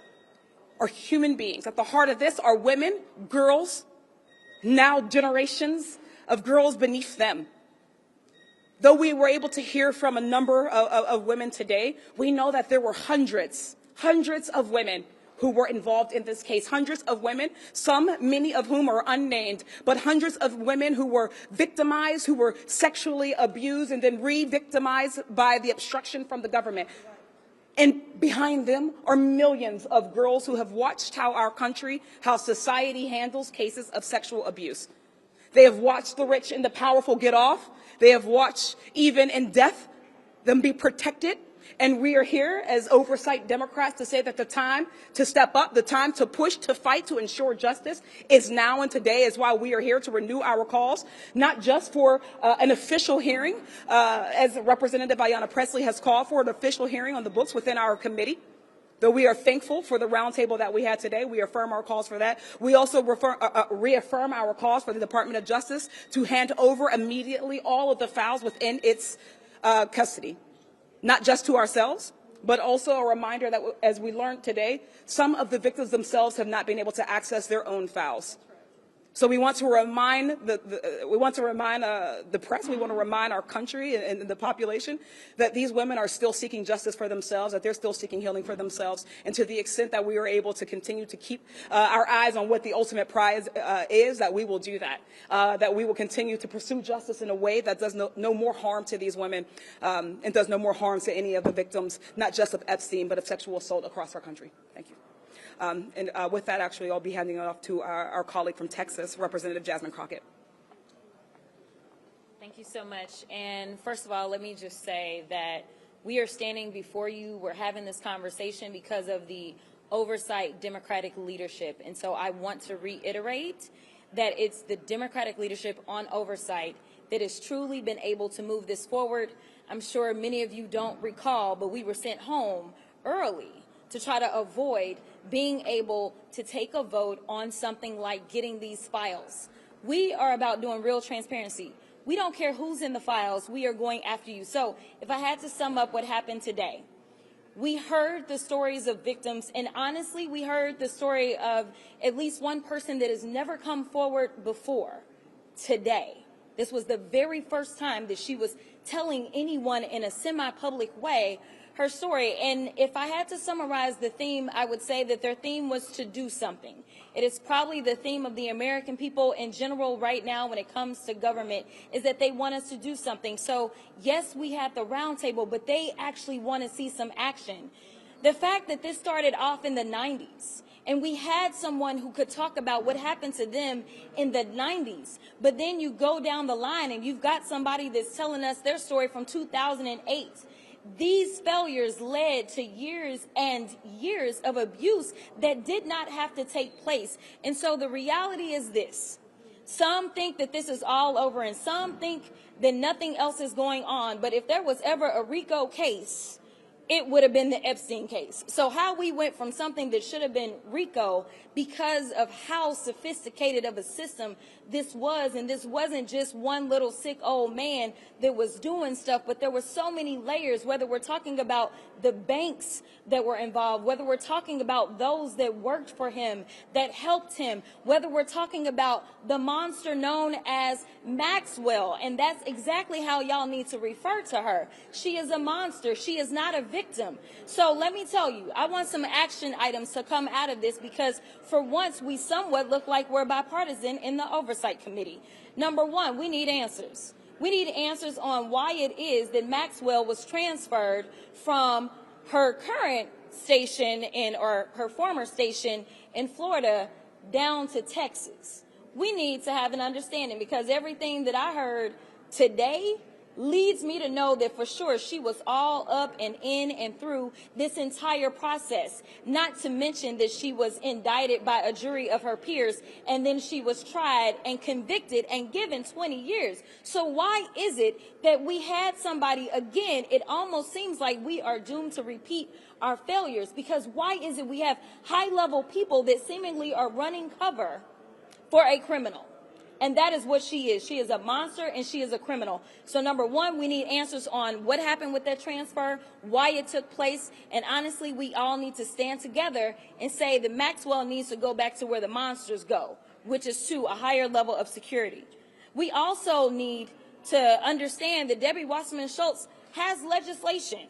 are human beings. At the heart of this are women, girls, now generations of girls beneath them. Though we were able to hear from a number of women today, we know that there were hundreds of women who were involved in this case. Hundreds of women, many of whom are unnamed, but hundreds of women who were victimized, who were sexually abused and then re-victimized by the obstruction from the government. And behind them are millions of girls who have watched how our country, how society handles cases of sexual abuse. They have watched the rich and the powerful get off. They have watched, even in death, them be protected. And we are here as Oversight Democrats to say that the time to step up, the time to push, to fight, to ensure justice is now, and today is why we are here to renew our calls, not just for an official hearing, as Representative Ayanna Pressley has called for an official hearing on the books within our committee. Though we are thankful for the roundtable that we had today, we affirm our calls for that. We also reaffirm our calls for the Department of Justice to hand over immediately all of the files within its custody, not just to ourselves, but also a reminder that, as we learned today, some of the victims themselves have not been able to access their own files. So we want to remind the press, we want to remind our country and the population that these women are still seeking justice for themselves, that they're still seeking healing for themselves, and to the extent that we are able to continue to keep our eyes on what the ultimate prize is, that we will do that, that we will continue to pursue justice in a way that does no more harm to these women and does no more harm to any of the victims, not just of Epstein, but of sexual assault across our country. Thank you. With that, actually, I'll be handing it off to our colleague from Texas, Representative Jasmine Crockett. Thank you so much. And first of all, let me just say that we are standing before you. We're having this conversation because of the Oversight Democratic leadership. And so I want to reiterate that it's the Democratic leadership on oversight that has truly been able to move this forward. I'm sure many of you don't recall, but we were sent home early to try to avoid being able to take a vote on something like getting these files. We are about doing real transparency. We don't care who's in the files. We are going after you. So if I had to sum up what happened today, we heard the stories of victims, and honestly, we heard the story of at least one person that has never come forward before today. This was the very first time that she was telling anyone in a semi-public way her story. And if I had to summarize the theme, I would say that their theme was to do something. It is probably the theme of the American people in general right now when it comes to government, is that they want us to do something. So yes, we have the roundtable, but they actually want to see some action. The fact that this started off in the 90s, and we had someone who could talk about what happened to them in the 90s, but then you go down the line and you've got somebody that's telling us their story from 2008. These failures led to years and years of abuse that did not have to take place. And so the reality is this. Some think that this is all over, and some think that nothing else is going on. But if there was ever a RICO case, it would have been the Epstein case. So how we went from something that should have been RICO because of how sophisticated of a system this was, and this wasn't just one little sick old man that was doing stuff, but there were so many layers, whether we're talking about the banks that were involved, whether we're talking about those that worked for him, that helped him, whether we're talking about the monster known as Maxwell, and that's exactly how y'all need to refer to her. She is a monster. She is not a victim. So let me tell you, I want some action items to come out of this, because for once we somewhat look like we're bipartisan in the Oversight Committee. Number one, we need answers. We need answers on why it is that Maxwell was transferred from her current station or her former station in Florida down to Texas. We need to have an understanding, because everything that I heard today leads me to know that for sure she was all up and in and through this entire process, not to mention that she was indicted by a jury of her peers, and then she was tried and convicted and given 20 years. So why is it that we had somebody, again, it almost seems like we are doomed to repeat our failures, because why is it we have high-level people that seemingly are running cover for a criminal? And that is what she is. She is a monster, and she is a criminal. So number one, we need answers on what happened with that transfer, why it took place, and honestly, we all need to stand together and say that Maxwell needs to go back to where the monsters go, which is to a higher level of security. We also need to understand that Debbie Wasserman Schultz has legislation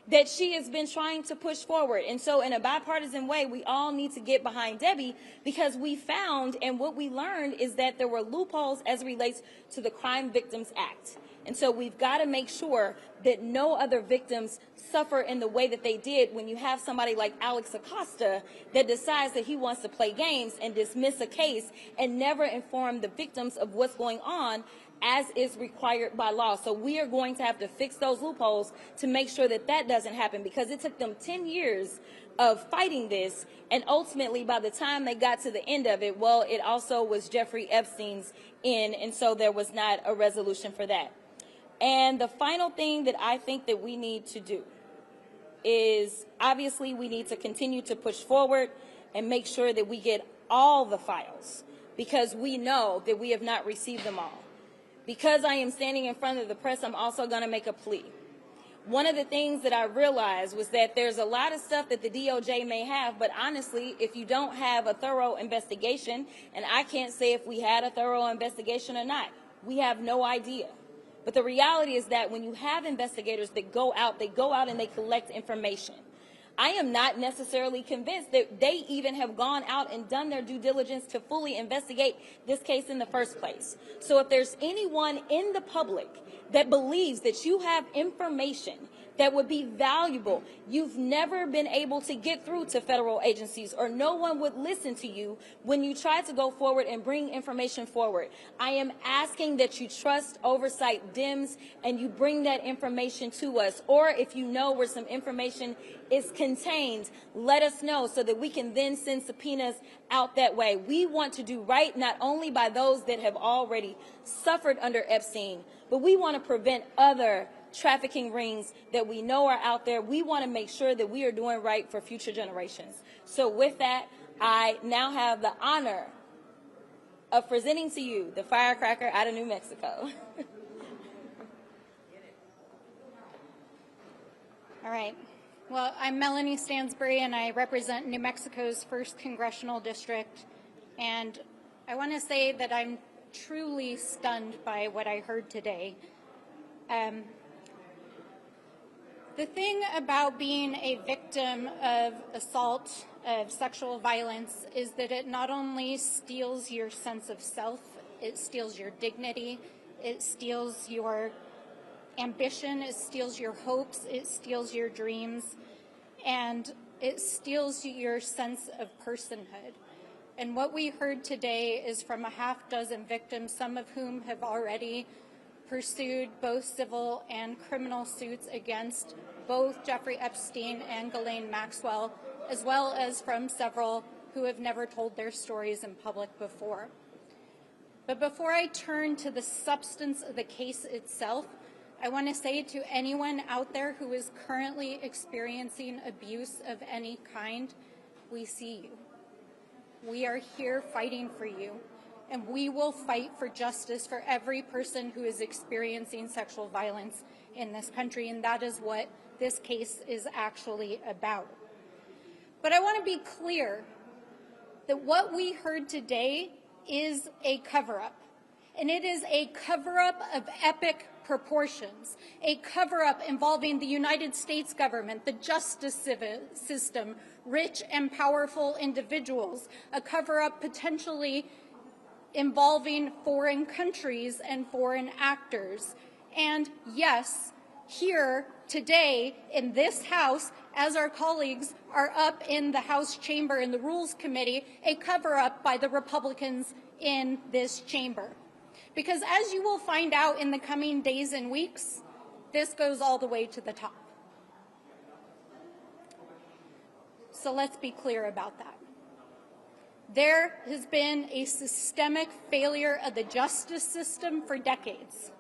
that she has been trying to push forward. And so in a bipartisan way, we all need to get behind Debbie, because we found, and what we learned is that there were loopholes as it relates to the Crime Victims Act. And so we've got to make sure that no other victims suffer in the way that they did when you have somebody like Alex Acosta that decides that he wants to play games and dismiss a case and never inform the victims of what's going on. as is required by law. So we are going to have to fix those loopholes to make sure that that doesn't happen, because it took them 10 years of fighting this, and ultimately by the time they got to the end of it, well, it also was Jeffrey Epstein's end, and so there was not a resolution for that. And the final thing that I think that we need to do is, obviously, we need to continue to push forward and make sure that we get all the files, because we know that we have not received them all. Because I am standing in front of the press, I'm also going to make a plea. One of the things that I realized was that there's a lot of stuff that the DOJ may have, but honestly, if you don't have a thorough investigation, and I can't say if we had a thorough investigation or not, we have no idea. But the reality is that when you have investigators that go out and they collect information. I am not necessarily convinced that they even have gone out and done their due diligence to fully investigate this case in the first place. So if there's anyone in the public that believes that you have information that would be valuable, you've never been able to get through to federal agencies, or no one would listen to you when you try to go forward and bring information forward. I am asking that you trust Oversight Dems and you bring that information to us. Or if you know where some information is contained, let us know so that we can then send subpoenas out that way. We want to do right not only by those that have already suffered under Epstein, but we want to prevent other trafficking rings that we know are out there. We want to make sure that we are doing right for future generations. So with that, I now have the honor of presenting to you the firecracker out of New Mexico. All right. Well, I'm Melanie Stansbury, and I represent New Mexico's 1st Congressional District. And I want to say that I'm truly stunned by what I heard today. The thing about being a victim of assault, of sexual violence, is that it not only steals your sense of self, it steals your dignity, it steals your ambition, it steals your hopes, it steals your dreams, and it steals your sense of personhood. And what we heard today is from a half dozen victims, some of whom have already pursued both civil and criminal suits against both Jeffrey Epstein and Ghislaine Maxwell, as well as from several who have never told their stories in public before. But before I turn to the substance of the case itself, I want to say to anyone out there who is currently experiencing abuse of any kind, we see you. We are here fighting for you, and we will fight for justice for every person who is experiencing sexual violence in this country, and that is what this case is actually about. But I want to be clear that what we heard today is a cover-up, and it is a cover-up of epic proportions, a cover-up involving the United States government, the justice system, rich and powerful individuals, a cover-up potentially involving foreign countries and foreign actors. And yes, here today in this House, as our colleagues are up in the House chamber in the Rules Committee, a cover-up by the Republicans in this chamber. Because as you will find out in the coming days and weeks, this goes all the way to the top. So let's be clear about that. There has been a systemic failure of the justice system for decades.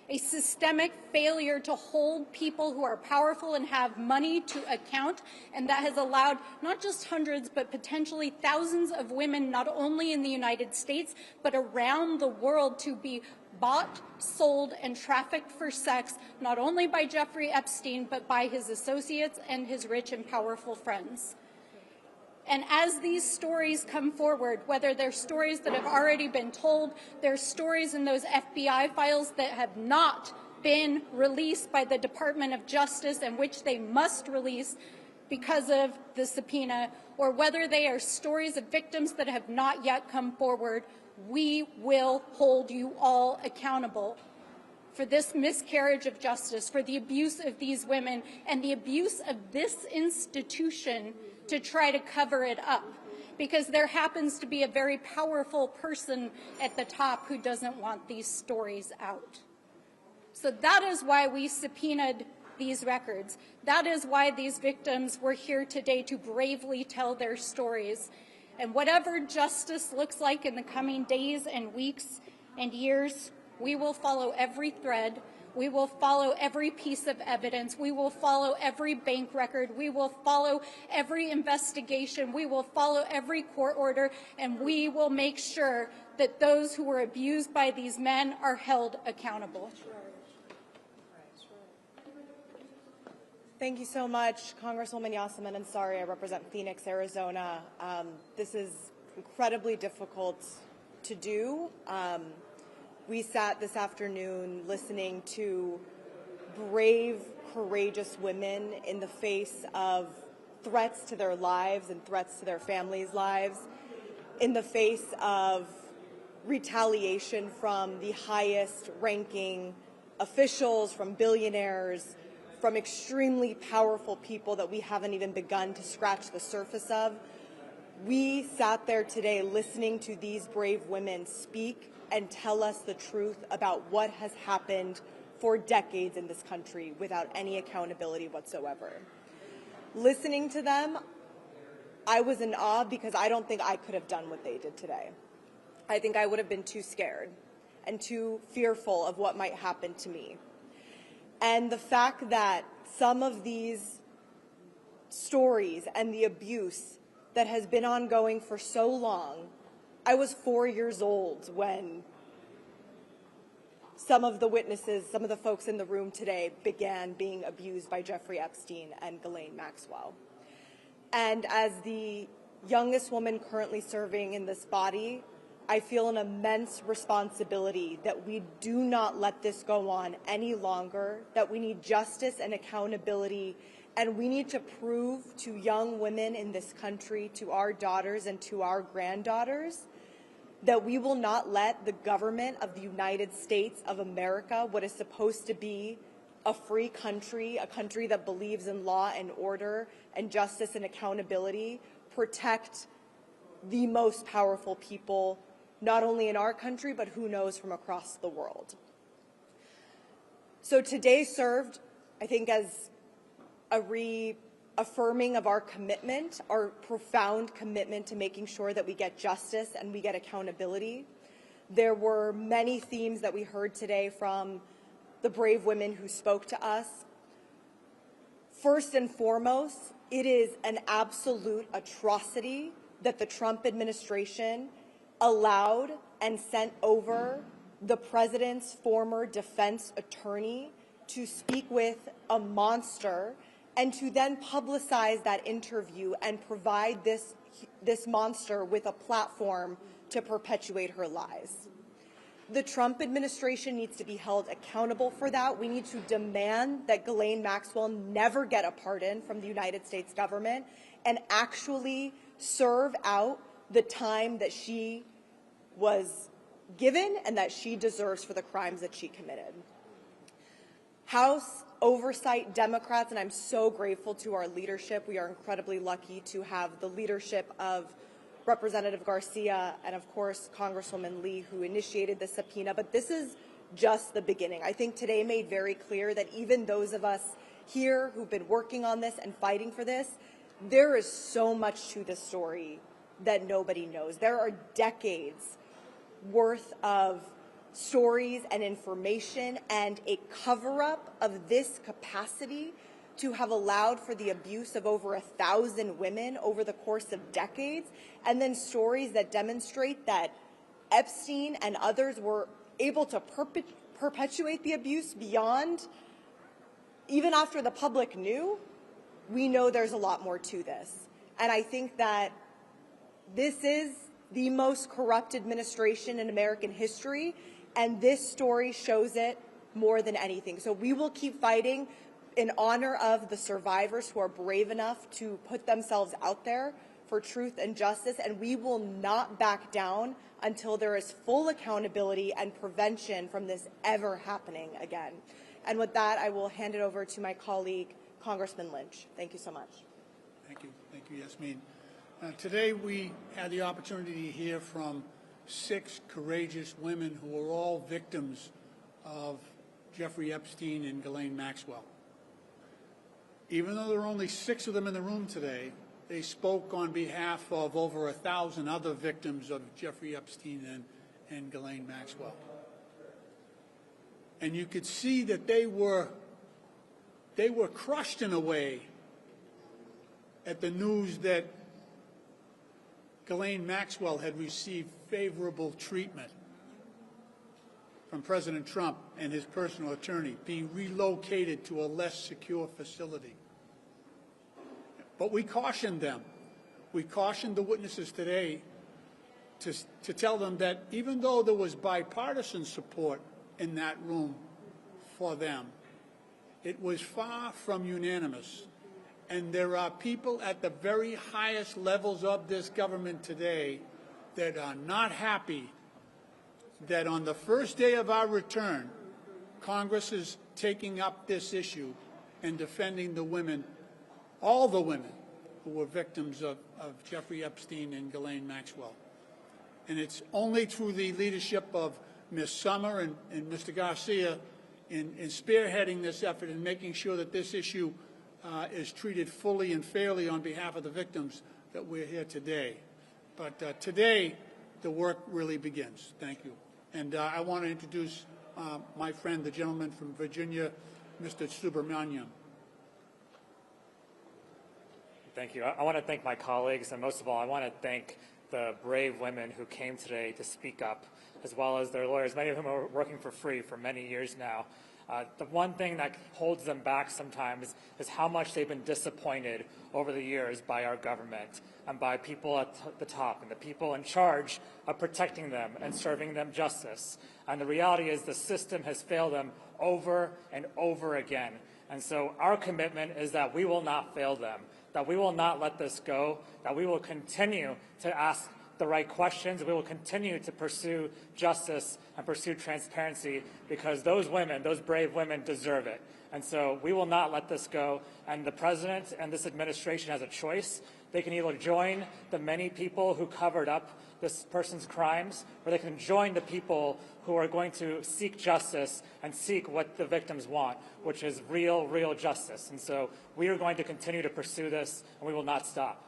A systemic failure to hold people who are powerful and have money to account, and that has allowed not just hundreds but potentially thousands of women, not only in the United States but around the world, to be bought, sold, and trafficked for sex, not only by Jeffrey Epstein but by his associates and his rich and powerful friends. And as these stories come forward, whether they're stories that have already been told, there's stories in those FBI files that have not been released by the Department of Justice and which they must release because of the subpoena, or whether they are stories of victims that have not yet come forward, we will hold you all accountable for this miscarriage of justice, for the abuse of these women, and the abuse of this institution to try to cover it up. because there happens to be a very powerful person at the top who doesn't want these stories out. So that is why we subpoenaed these records. That is why these victims were here today to bravely tell their stories. And whatever justice looks like in the coming days and weeks and years, we will follow every thread. We will follow every piece of evidence. We will follow every bank record. We will follow every investigation. We will follow every court order, and we will make sure that those who were abused by these men are held accountable. Thank you so much, Congresswoman Yasmin Ansari. I represent Phoenix, Arizona. This is incredibly difficult to do. We sat this afternoon listening to brave, courageous women in the face of threats to their lives and threats to their families' lives, in the face of retaliation from the highest ranking officials, from billionaires, from extremely powerful people that we haven't even begun to scratch the surface of. We sat there today listening to these brave women speak and tell us the truth about what has happened for decades in this country without any accountability whatsoever. Listening to them, I was in awe because I don't think I could have done what they did today. I think I would have been too scared and too fearful of what might happen to me. And the fact that some of these stories and the abuse that has been ongoing for so long, I was 4 years old when some of the witnesses, some of the folks in the room today began being abused by Jeffrey Epstein and Ghislaine Maxwell. And as the youngest woman currently serving in this body, I feel an immense responsibility that we do not let this go on any longer, that we need justice and accountability, and we need to prove to young women in this country, to our daughters and to our granddaughters, that we will not let the government of the United States of America, what is supposed to be a free country, a country that believes in law and order and justice and accountability, protect the most powerful people, not only in our country, but who knows, from across the world. So today served, I think, as a reaffirming of our commitment, our profound commitment to making sure that we get justice and we get accountability. There were many themes that we heard today from the brave women who spoke to us. First and foremost, it is an absolute atrocity that the Trump administration allowed and sent over the president's former defense attorney to speak with a monster and to then publicize that interview and provide this monster with a platform to perpetuate her lies. The Trump administration needs to be held accountable for that. We need to demand that Ghislaine Maxwell never get a pardon from the United States government and actually serve out the time that she was given and that she deserves for the crimes that she committed. House Oversight Democrats, and I'm so grateful to our leadership. We are incredibly lucky to have the leadership of Representative Garcia and, of course, Congresswoman Lee, who initiated the subpoena. But this is just the beginning. I think today made very clear that even those of us here who've been working on this and fighting for this, there is so much to this story that nobody knows. There are decades worth of stories and information and a cover-up of this capacity to have allowed for the abuse of over 1,000 women over the course of decades, and then stories that demonstrate that Epstein and others were able to perpetuate the abuse beyond, even after the public knew. We know there's a lot more to this. And I think that this is the most corrupt administration in American history, and this story shows it more than anything. So we will keep fighting in honor of the survivors who are brave enough to put themselves out there for truth and justice, and we will not back down until there is full accountability and prevention from this ever happening again. And with that, I will hand it over to my colleague, Congressman Lynch. Thank you so much. Thank you. Thank you, Yasmin. Today we had the opportunity to hear from 6 courageous women who were all victims of Jeffrey Epstein and Ghislaine Maxwell. Even though there are only 6 of them in the room today, they spoke on behalf of over 1,000 other victims of Jeffrey Epstein and Ghislaine Maxwell. And you could see that they were crushed in a way at the news that Ghislaine Maxwell had received favorable treatment from President Trump and his personal attorney, being relocated to a less secure facility. But we cautioned them. We cautioned the witnesses today to tell them that even though there was bipartisan support in that room for them, it was far from unanimous. And there are people at the very highest levels of this government today that are not happy that on the first day of our return, Congress is taking up this issue and defending the women, all the women who were victims of Jeffrey Epstein and Ghislaine Maxwell. And it's only through the leadership of Ms. Summer and Mr. Garcia in spearheading this effort and making sure that this issue is treated fully and fairly on behalf of the victims that we're here today. But today, the work really begins. Thank you. And I want to introduce my friend, the gentleman from Virginia, Mr. Subramanian. Thank you. I want to thank my colleagues, and most of all, I want to thank the brave women who came today to speak up, as well as their lawyers, many of whom are working for free for many years now. The one thing that holds them back sometimes is how much they've been disappointed over the years by our government and by people at the top and the people in charge of protecting them and serving them justice. And the reality is the system has failed them over and over again. And so our commitment is that we will not fail them, that we will not let this go, that we will continue to ask the right questions. We will continue to pursue justice and pursue transparency because those women, those brave women, deserve it. And so we will not let this go. And the president and this administration has a choice. They can either join the many people who covered up this person's crimes, or they can join the people who are going to seek justice and seek what the victims want, which is real justice. And so we are going to continue to pursue this, and we will not stop.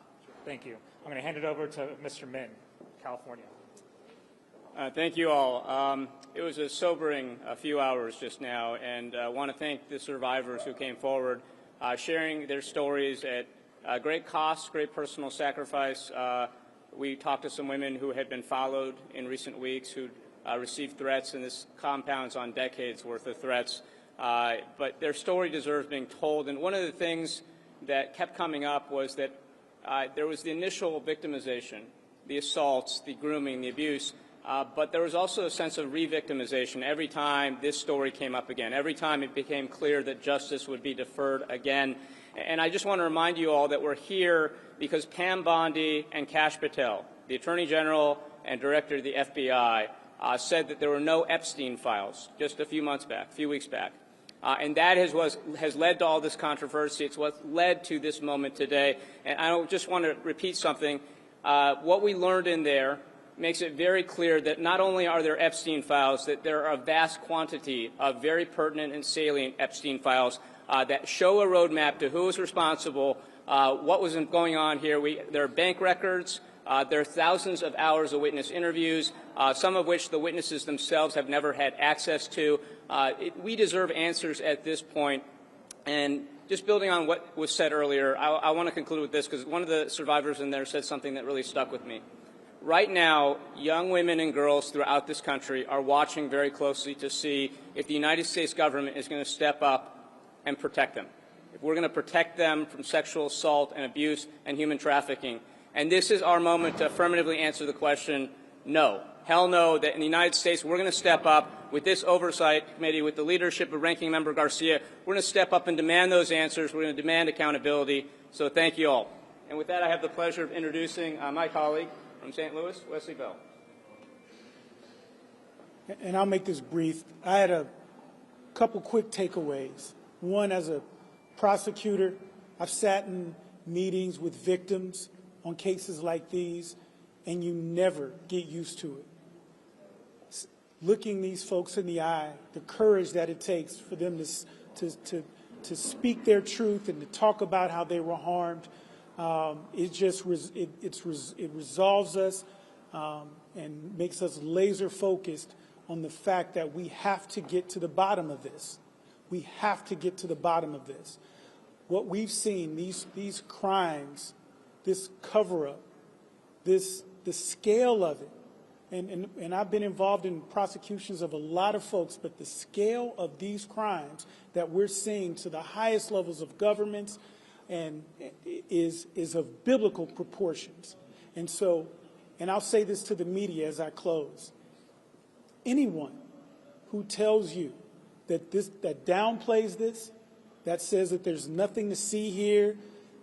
Thank you. I'm going to hand it over to Mr. Min, California. Thank you all. It was a sobering few hours just now, and I want to thank the survivors who came forward, sharing their stories at great cost, great personal sacrifice. We talked to some women who had been followed in recent weeks, who received threats, and this compounds on decades worth of threats. But their story deserves being told. And one of the things that kept coming up was that there was the initial victimization, the assaults, the grooming, the abuse, but there was also a sense of re-victimization every time this story came up again, every time it became clear that justice would be deferred again. And I just want to remind you all that we're here because Pam Bondi and Kash Patel, the Attorney General and Director of the FBI, said that there were no Epstein files just a few weeks back. And that has led to all this controversy. It's what led to this moment today. And I just want to repeat something. What we learned in there makes it very clear that not only are there Epstein files, that there are a vast quantity of very pertinent and salient Epstein files that show a roadmap to who is responsible, what was going on here. There are bank records. There are thousands of hours of witness interviews, some of which the witnesses themselves have never had access to. We deserve answers at this point. And just building on what was said earlier, I want to conclude with this because one of the survivors in there said something that really stuck with me. Right now, young women and girls throughout this country are watching very closely to see if the United States government is going to step up and protect them, if we're going to protect them from sexual assault and abuse and human trafficking. And this is our moment to affirmatively answer the question, no. Hell no, that in the United States we're going to step up with this Oversight Committee, with the leadership of Ranking Member Garcia. We're going to step up and demand those answers. We're going to demand accountability. So thank you all. And with that, I have the pleasure of introducing my colleague from St. Louis, Wesley Bell. And I'll make this brief. I had a couple quick takeaways. One, as a prosecutor, I've sat in meetings with victims on cases like these, and you never get used to it. Looking these folks in the eye, the courage that it takes for them to speak their truth and to talk about how they were harmed, it resolves us and makes us laser focused on the fact that we have to get to the bottom of this. We have to get to the bottom of this. What we've seen, these crimes, this cover-up, the scale of it, and I've been involved in prosecutions of a lot of folks, but the scale of these crimes that we're seeing to the highest levels of governments and is of biblical proportions. And so, and I'll say this to the media as I close. Anyone who tells you that downplays this, that says that there's nothing to see here,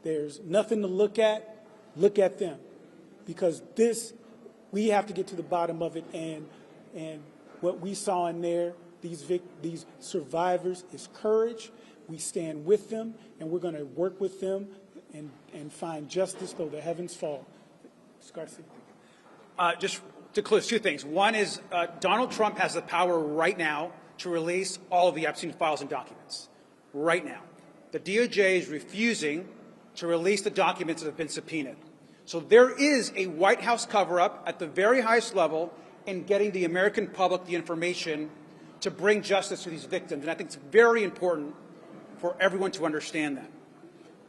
there's nothing to look at them. Because we have to get to the bottom of it, and what we saw in there, these survivors, is courage. We stand with them, and we're going to work with them and find justice though the heavens fall. Mr. Garcia. Just to close, two things. One is Donald Trump has the power right now to release all of the Epstein files and documents. Right now. The DOJ is refusing to release the documents that have been subpoenaed. So there is a White House cover-up at the very highest level in getting the American public the information to bring justice to these victims. And I think it's very important for everyone to understand that.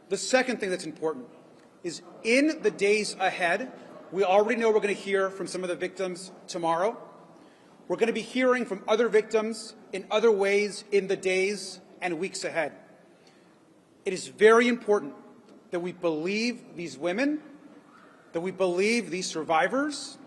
The second thing that's important is in the days ahead, we already know we're going to hear from some of the victims tomorrow. We're going to be hearing from other victims in other ways in the days and weeks ahead. It is very important that we believe these women, that we believe these survivors,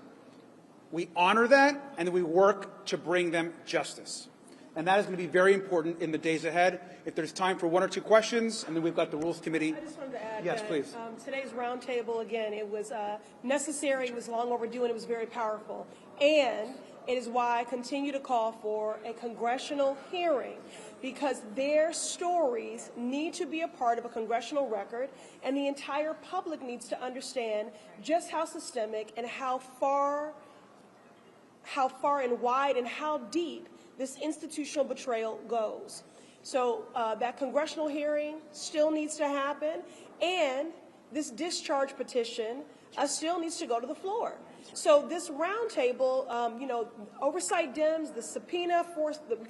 we honor that, and that we work to bring them justice. And that is going to be very important in the days ahead. If there's time for one or two questions, and then we've got the Rules Committee. I just wanted to add yes, that please. Today's roundtable, again, it was necessary, it was long overdue, and it was very powerful. And it is why I continue to call for a congressional hearing, because their stories need to be a part of a congressional record, and the entire public needs to understand just how systemic and how far and wide and how deep this institutional betrayal goes. So that congressional hearing still needs to happen, and this discharge petition still needs to go to the floor. So this roundtable, Oversight Dems, the subpoena,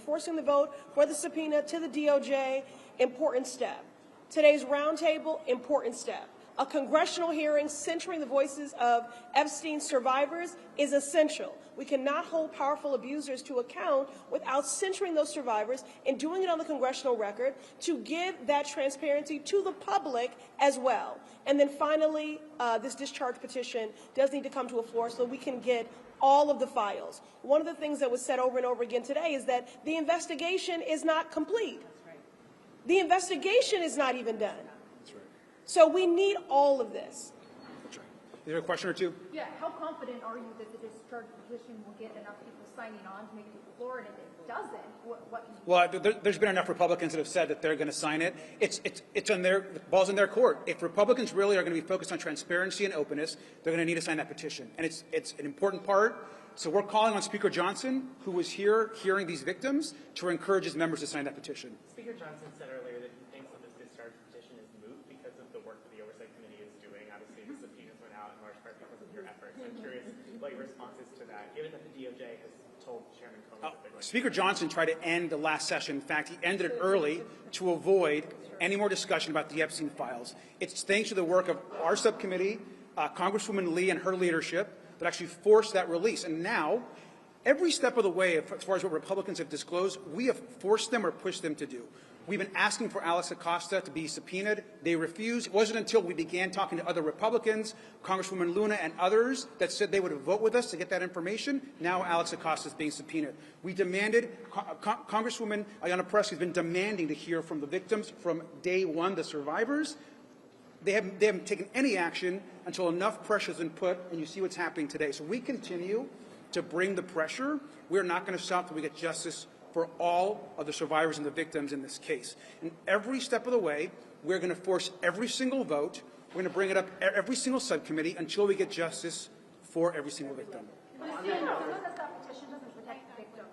forcing the vote for the subpoena to the DOJ, important step. Today's roundtable, important step. A congressional hearing centering the voices of Epstein survivors is essential. We cannot hold powerful abusers to account without centering those survivors and doing it on the congressional record to give that transparency to the public as well. And then finally, this discharge petition does need to come to a floor so we can get all of the files. One of the things that was said over and over again today is that the investigation is not complete. The investigation is not even done. So we need all of this. Is there a question or two? Yeah, how confident are you that the discharge petition will get enough people signing on to make it to the floor? And if it doesn't, what can you do? Well, there's been enough Republicans that have said that they're going to sign it. It's on the ball's in their court. If Republicans really are going to be focused on transparency and openness, they're going to need to sign that petition. And it's an important part. So we're calling on Speaker Johnson, who was here hearing these victims, to encourage his members to sign that petition. Speaker Johnson said earlier that he thinks that this discharge petition is moot because of the work that the Oversight Committee is doing. Obviously, the subpoenas went out in large part because of your efforts. I'm curious what your response is to that, given that the DOJ has told Chairman Comey that they're going to... Speaker Johnson tried to end the last session. In fact, he ended it early to avoid any more discussion about the Epstein files. It's thanks to the work of our subcommittee, Congresswoman Lee and her leadership, that actually forced that release. And now, every step of the way, as far as what Republicans have disclosed, we have forced them or pushed them to do. We've been asking for Alex Acosta to be subpoenaed. They refused. It wasn't until we began talking to other Republicans, Congresswoman Luna and others, that said they would vote with us to get that information. Now Alex Acosta is being subpoenaed. We demanded, Congresswoman Ayanna Pressley has been demanding to hear from the victims from day one, the survivors. They haven't taken any action until enough pressure has been put, and you see what's happening today. So we continue to bring the pressure. We're not going to stop until we get justice for all of the survivors and the victims in this case. And every step of the way, we're going to force every single vote We're going to bring it up every single subcommittee until we get justice for every single victim. That petition doesn't protect victims.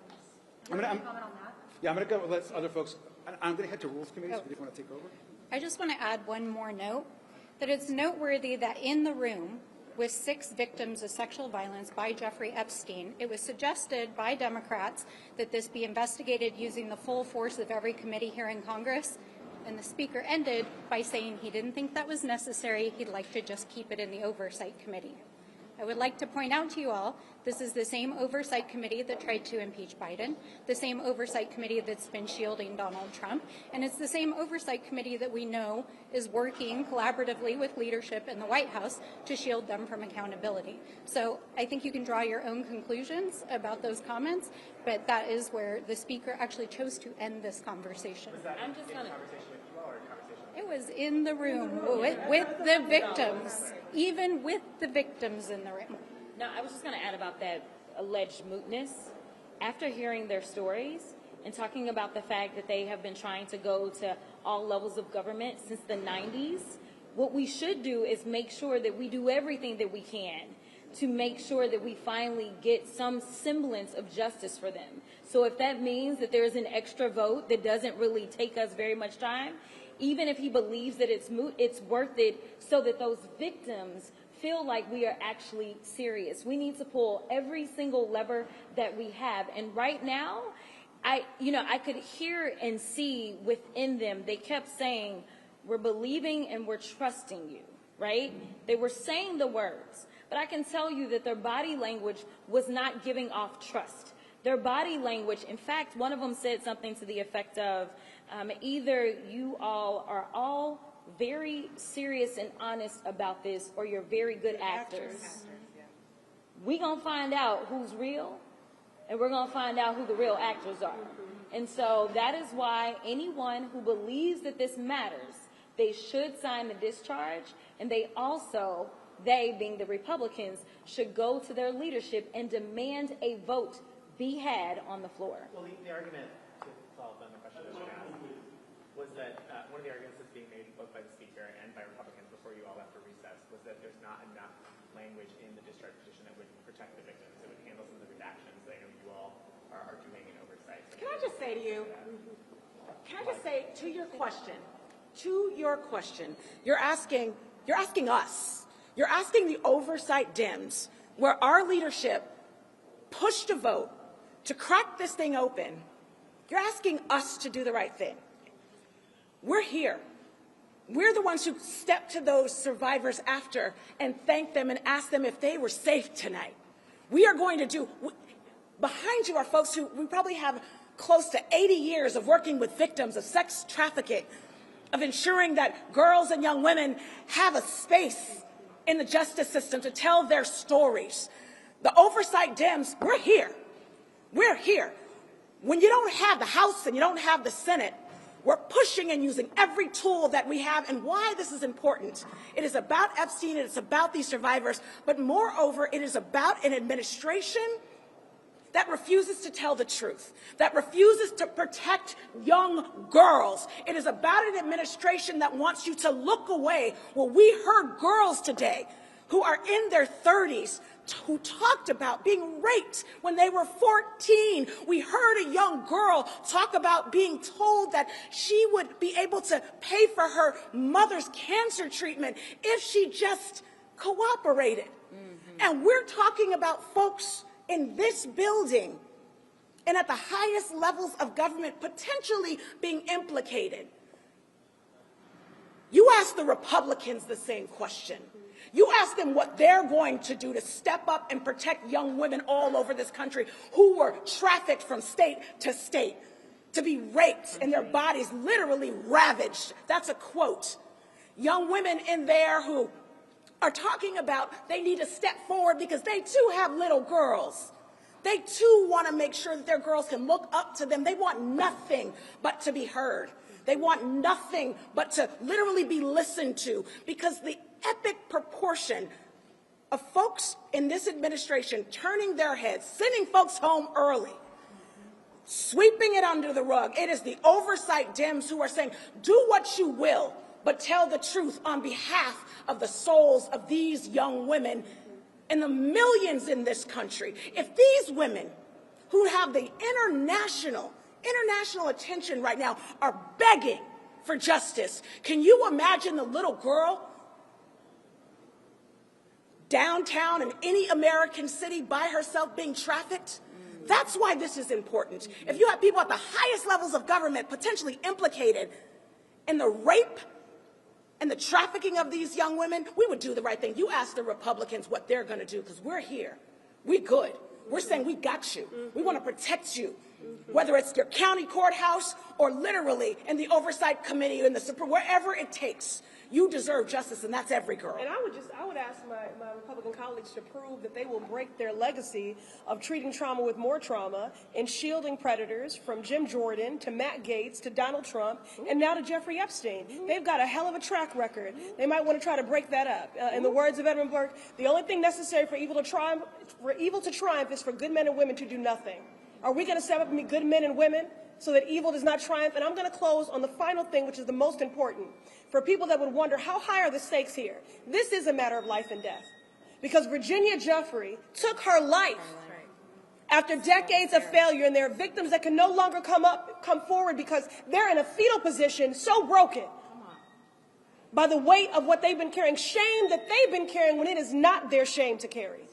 I'm going to comment on that? Yeah, I'm going to go let other folks. I'm going to head to Rules Committee, so if you want to take over. I just want to add one more note, that it's noteworthy that in the room with 6 victims of sexual violence by Jeffrey Epstein, it was suggested by Democrats that this be investigated using the full force of every committee here in Congress. And the Speaker ended by saying he didn't think that was necessary. He'd like to just keep it in the Oversight Committee. I would like to point out to you all, this is the same Oversight Committee that tried to impeach Biden, the same Oversight Committee that's been shielding Donald Trump, and it's the same Oversight Committee that we know is working collaboratively with leadership in the White House to shield them from accountability. So I think you can draw your own conclusions about those comments, but that is where the Speaker actually chose to end this conversation. I'm just going to conversation with you all or conversation with It was in the room with the victims, even with the victims in the room. No, I was just going to add about that alleged mootness. After hearing their stories and talking about the fact that they have been trying to go to all levels of government since the 90s, what we should do is make sure that we do everything that we can to make sure that we finally get some semblance of justice for them. So if that means that there's an extra vote that doesn't really take us very much time, even if he believes that it's moot, it's worth it so that those victims feel like we are actually serious. We need to pull every single lever that we have. And right now, I could hear and see within them, they kept saying, we're believing and we're trusting you, right? They were saying the words, but I can tell you that their body language was not giving off trust. Their body language, in fact, one of them said something to the effect of, either you all are all very serious and honest about this, or you're very good actors. We're going to find out who's real, and we're going to find out who the real actors are. And so that is why anyone who believes that this matters, they should sign the discharge, and they being the Republicans, should go to their leadership and demand a vote be had on the floor. Well, the argument, to follow up on the question that you asked, was that one of the arguments that's being made both by the Speaker and by Republicans before you all left for recess was that there's not enough language in the discharge petition that would protect the victims. It would handle some of the redactions that I know you all are doing in oversight. Can I just say to you, to your question, you're asking us, you're asking the Oversight Dems, where our leadership pushed a vote to crack this thing open, you're asking us to do the right thing. We're here. We're the ones who stepped to those survivors after and thanked them and asked them if they were safe tonight. We are going to do, behind you are folks who we probably have close to 80 years of working with victims of sex trafficking, of ensuring that girls and young women have a space in the justice system to tell their stories. The Oversight Dems, we're here. We're here. When you don't have the House and you don't have the Senate, we're pushing and using every tool that we have. And why this is important, it is about Epstein, it's about these survivors, but moreover, it is about an administration that refuses to tell the truth, that refuses to protect young girls. It is about an administration that wants you to look away. Well, we heard girls today who are in their 30s who talked about being raped when they were 14. We heard a young girl talk about being told that she would be able to pay for her mother's cancer treatment if she just cooperated. And we're talking about folks in this building and at the highest levels of government potentially being implicated. You ask the Republicans the same question. You ask them what they're going to do to step up and protect young women all over this country who were trafficked from state to state, to be raped and their bodies literally ravaged. That's a quote. Young women in there who are talking about they need to step forward because they too have little girls. They too want to make sure that their girls can look up to them. They want nothing but to be heard. They want nothing but to literally be listened to, because the epic proportion of folks in this administration turning their heads, sending folks home early, sweeping it under the rug. It is the Oversight Dems who are saying, do what you will, but tell the truth on behalf of the souls of these young women and the millions in this country. If these women who have the international attention right now are begging for justice, can you imagine the little girl downtown in any American city by herself being trafficked? That's why this is important. If you have people at the highest levels of government potentially implicated in the rape and the trafficking of these young women, we would do the right thing. You ask the Republicans what they're going to do, because we're here. We good. We're saying we got you. We want to protect you, whether it's your county courthouse or literally in the Oversight Committee, in the Supreme, wherever it takes. You deserve justice, and that's every girl. And I would ask my Republican colleagues to prove that they will break their legacy of treating trauma with more trauma and shielding predators, from Jim Jordan to Matt Gaetz to Donald Trump and now to Jeffrey Epstein. They've got a hell of a track record. They might want to try to break that up. In the words of Edmund Burke, the only thing necessary for evil to triumph is for good men and women to do nothing. Are we going to step up and be good men and women so that evil does not triumph? And I'm going to close on the final thing, which is the most important. For people that would wonder, how high are the stakes here? This is a matter of life and death. Because Virginia Jeffrey took her life after decades of failure, and there are victims that can no longer come forward because they're in a fetal position, so broken by the weight of what they've been carrying, shame that they've been carrying when it is not their shame to carry.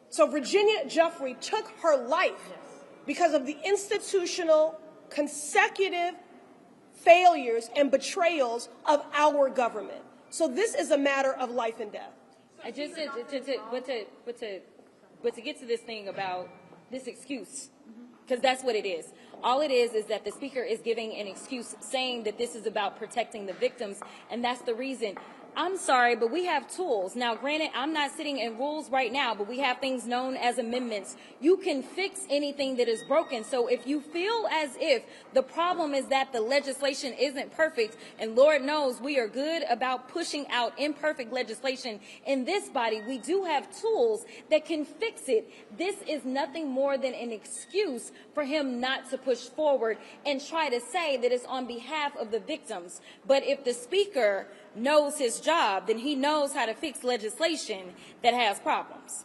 So Virginia Jeffrey took her life because of the institutional, consecutive failures and betrayals of our government. So this is a matter of life and death. But to get to this thing about this excuse, because that's what it is. All it is that the speaker is giving an excuse, saying that this is about protecting the victims, and that's the reason. I'm sorry, but we have tools. Now, granted, I'm not sitting in rules right now, but we have things known as amendments. You can fix anything that is broken. So if you feel as if the problem is that the legislation isn't perfect, and Lord knows we are good about pushing out imperfect legislation in this body, we do have tools that can fix it. This is nothing more than an excuse for him not to push forward and try to say that it's on behalf of the victims. But if the speaker knows his job, then he knows how to fix legislation that has problems.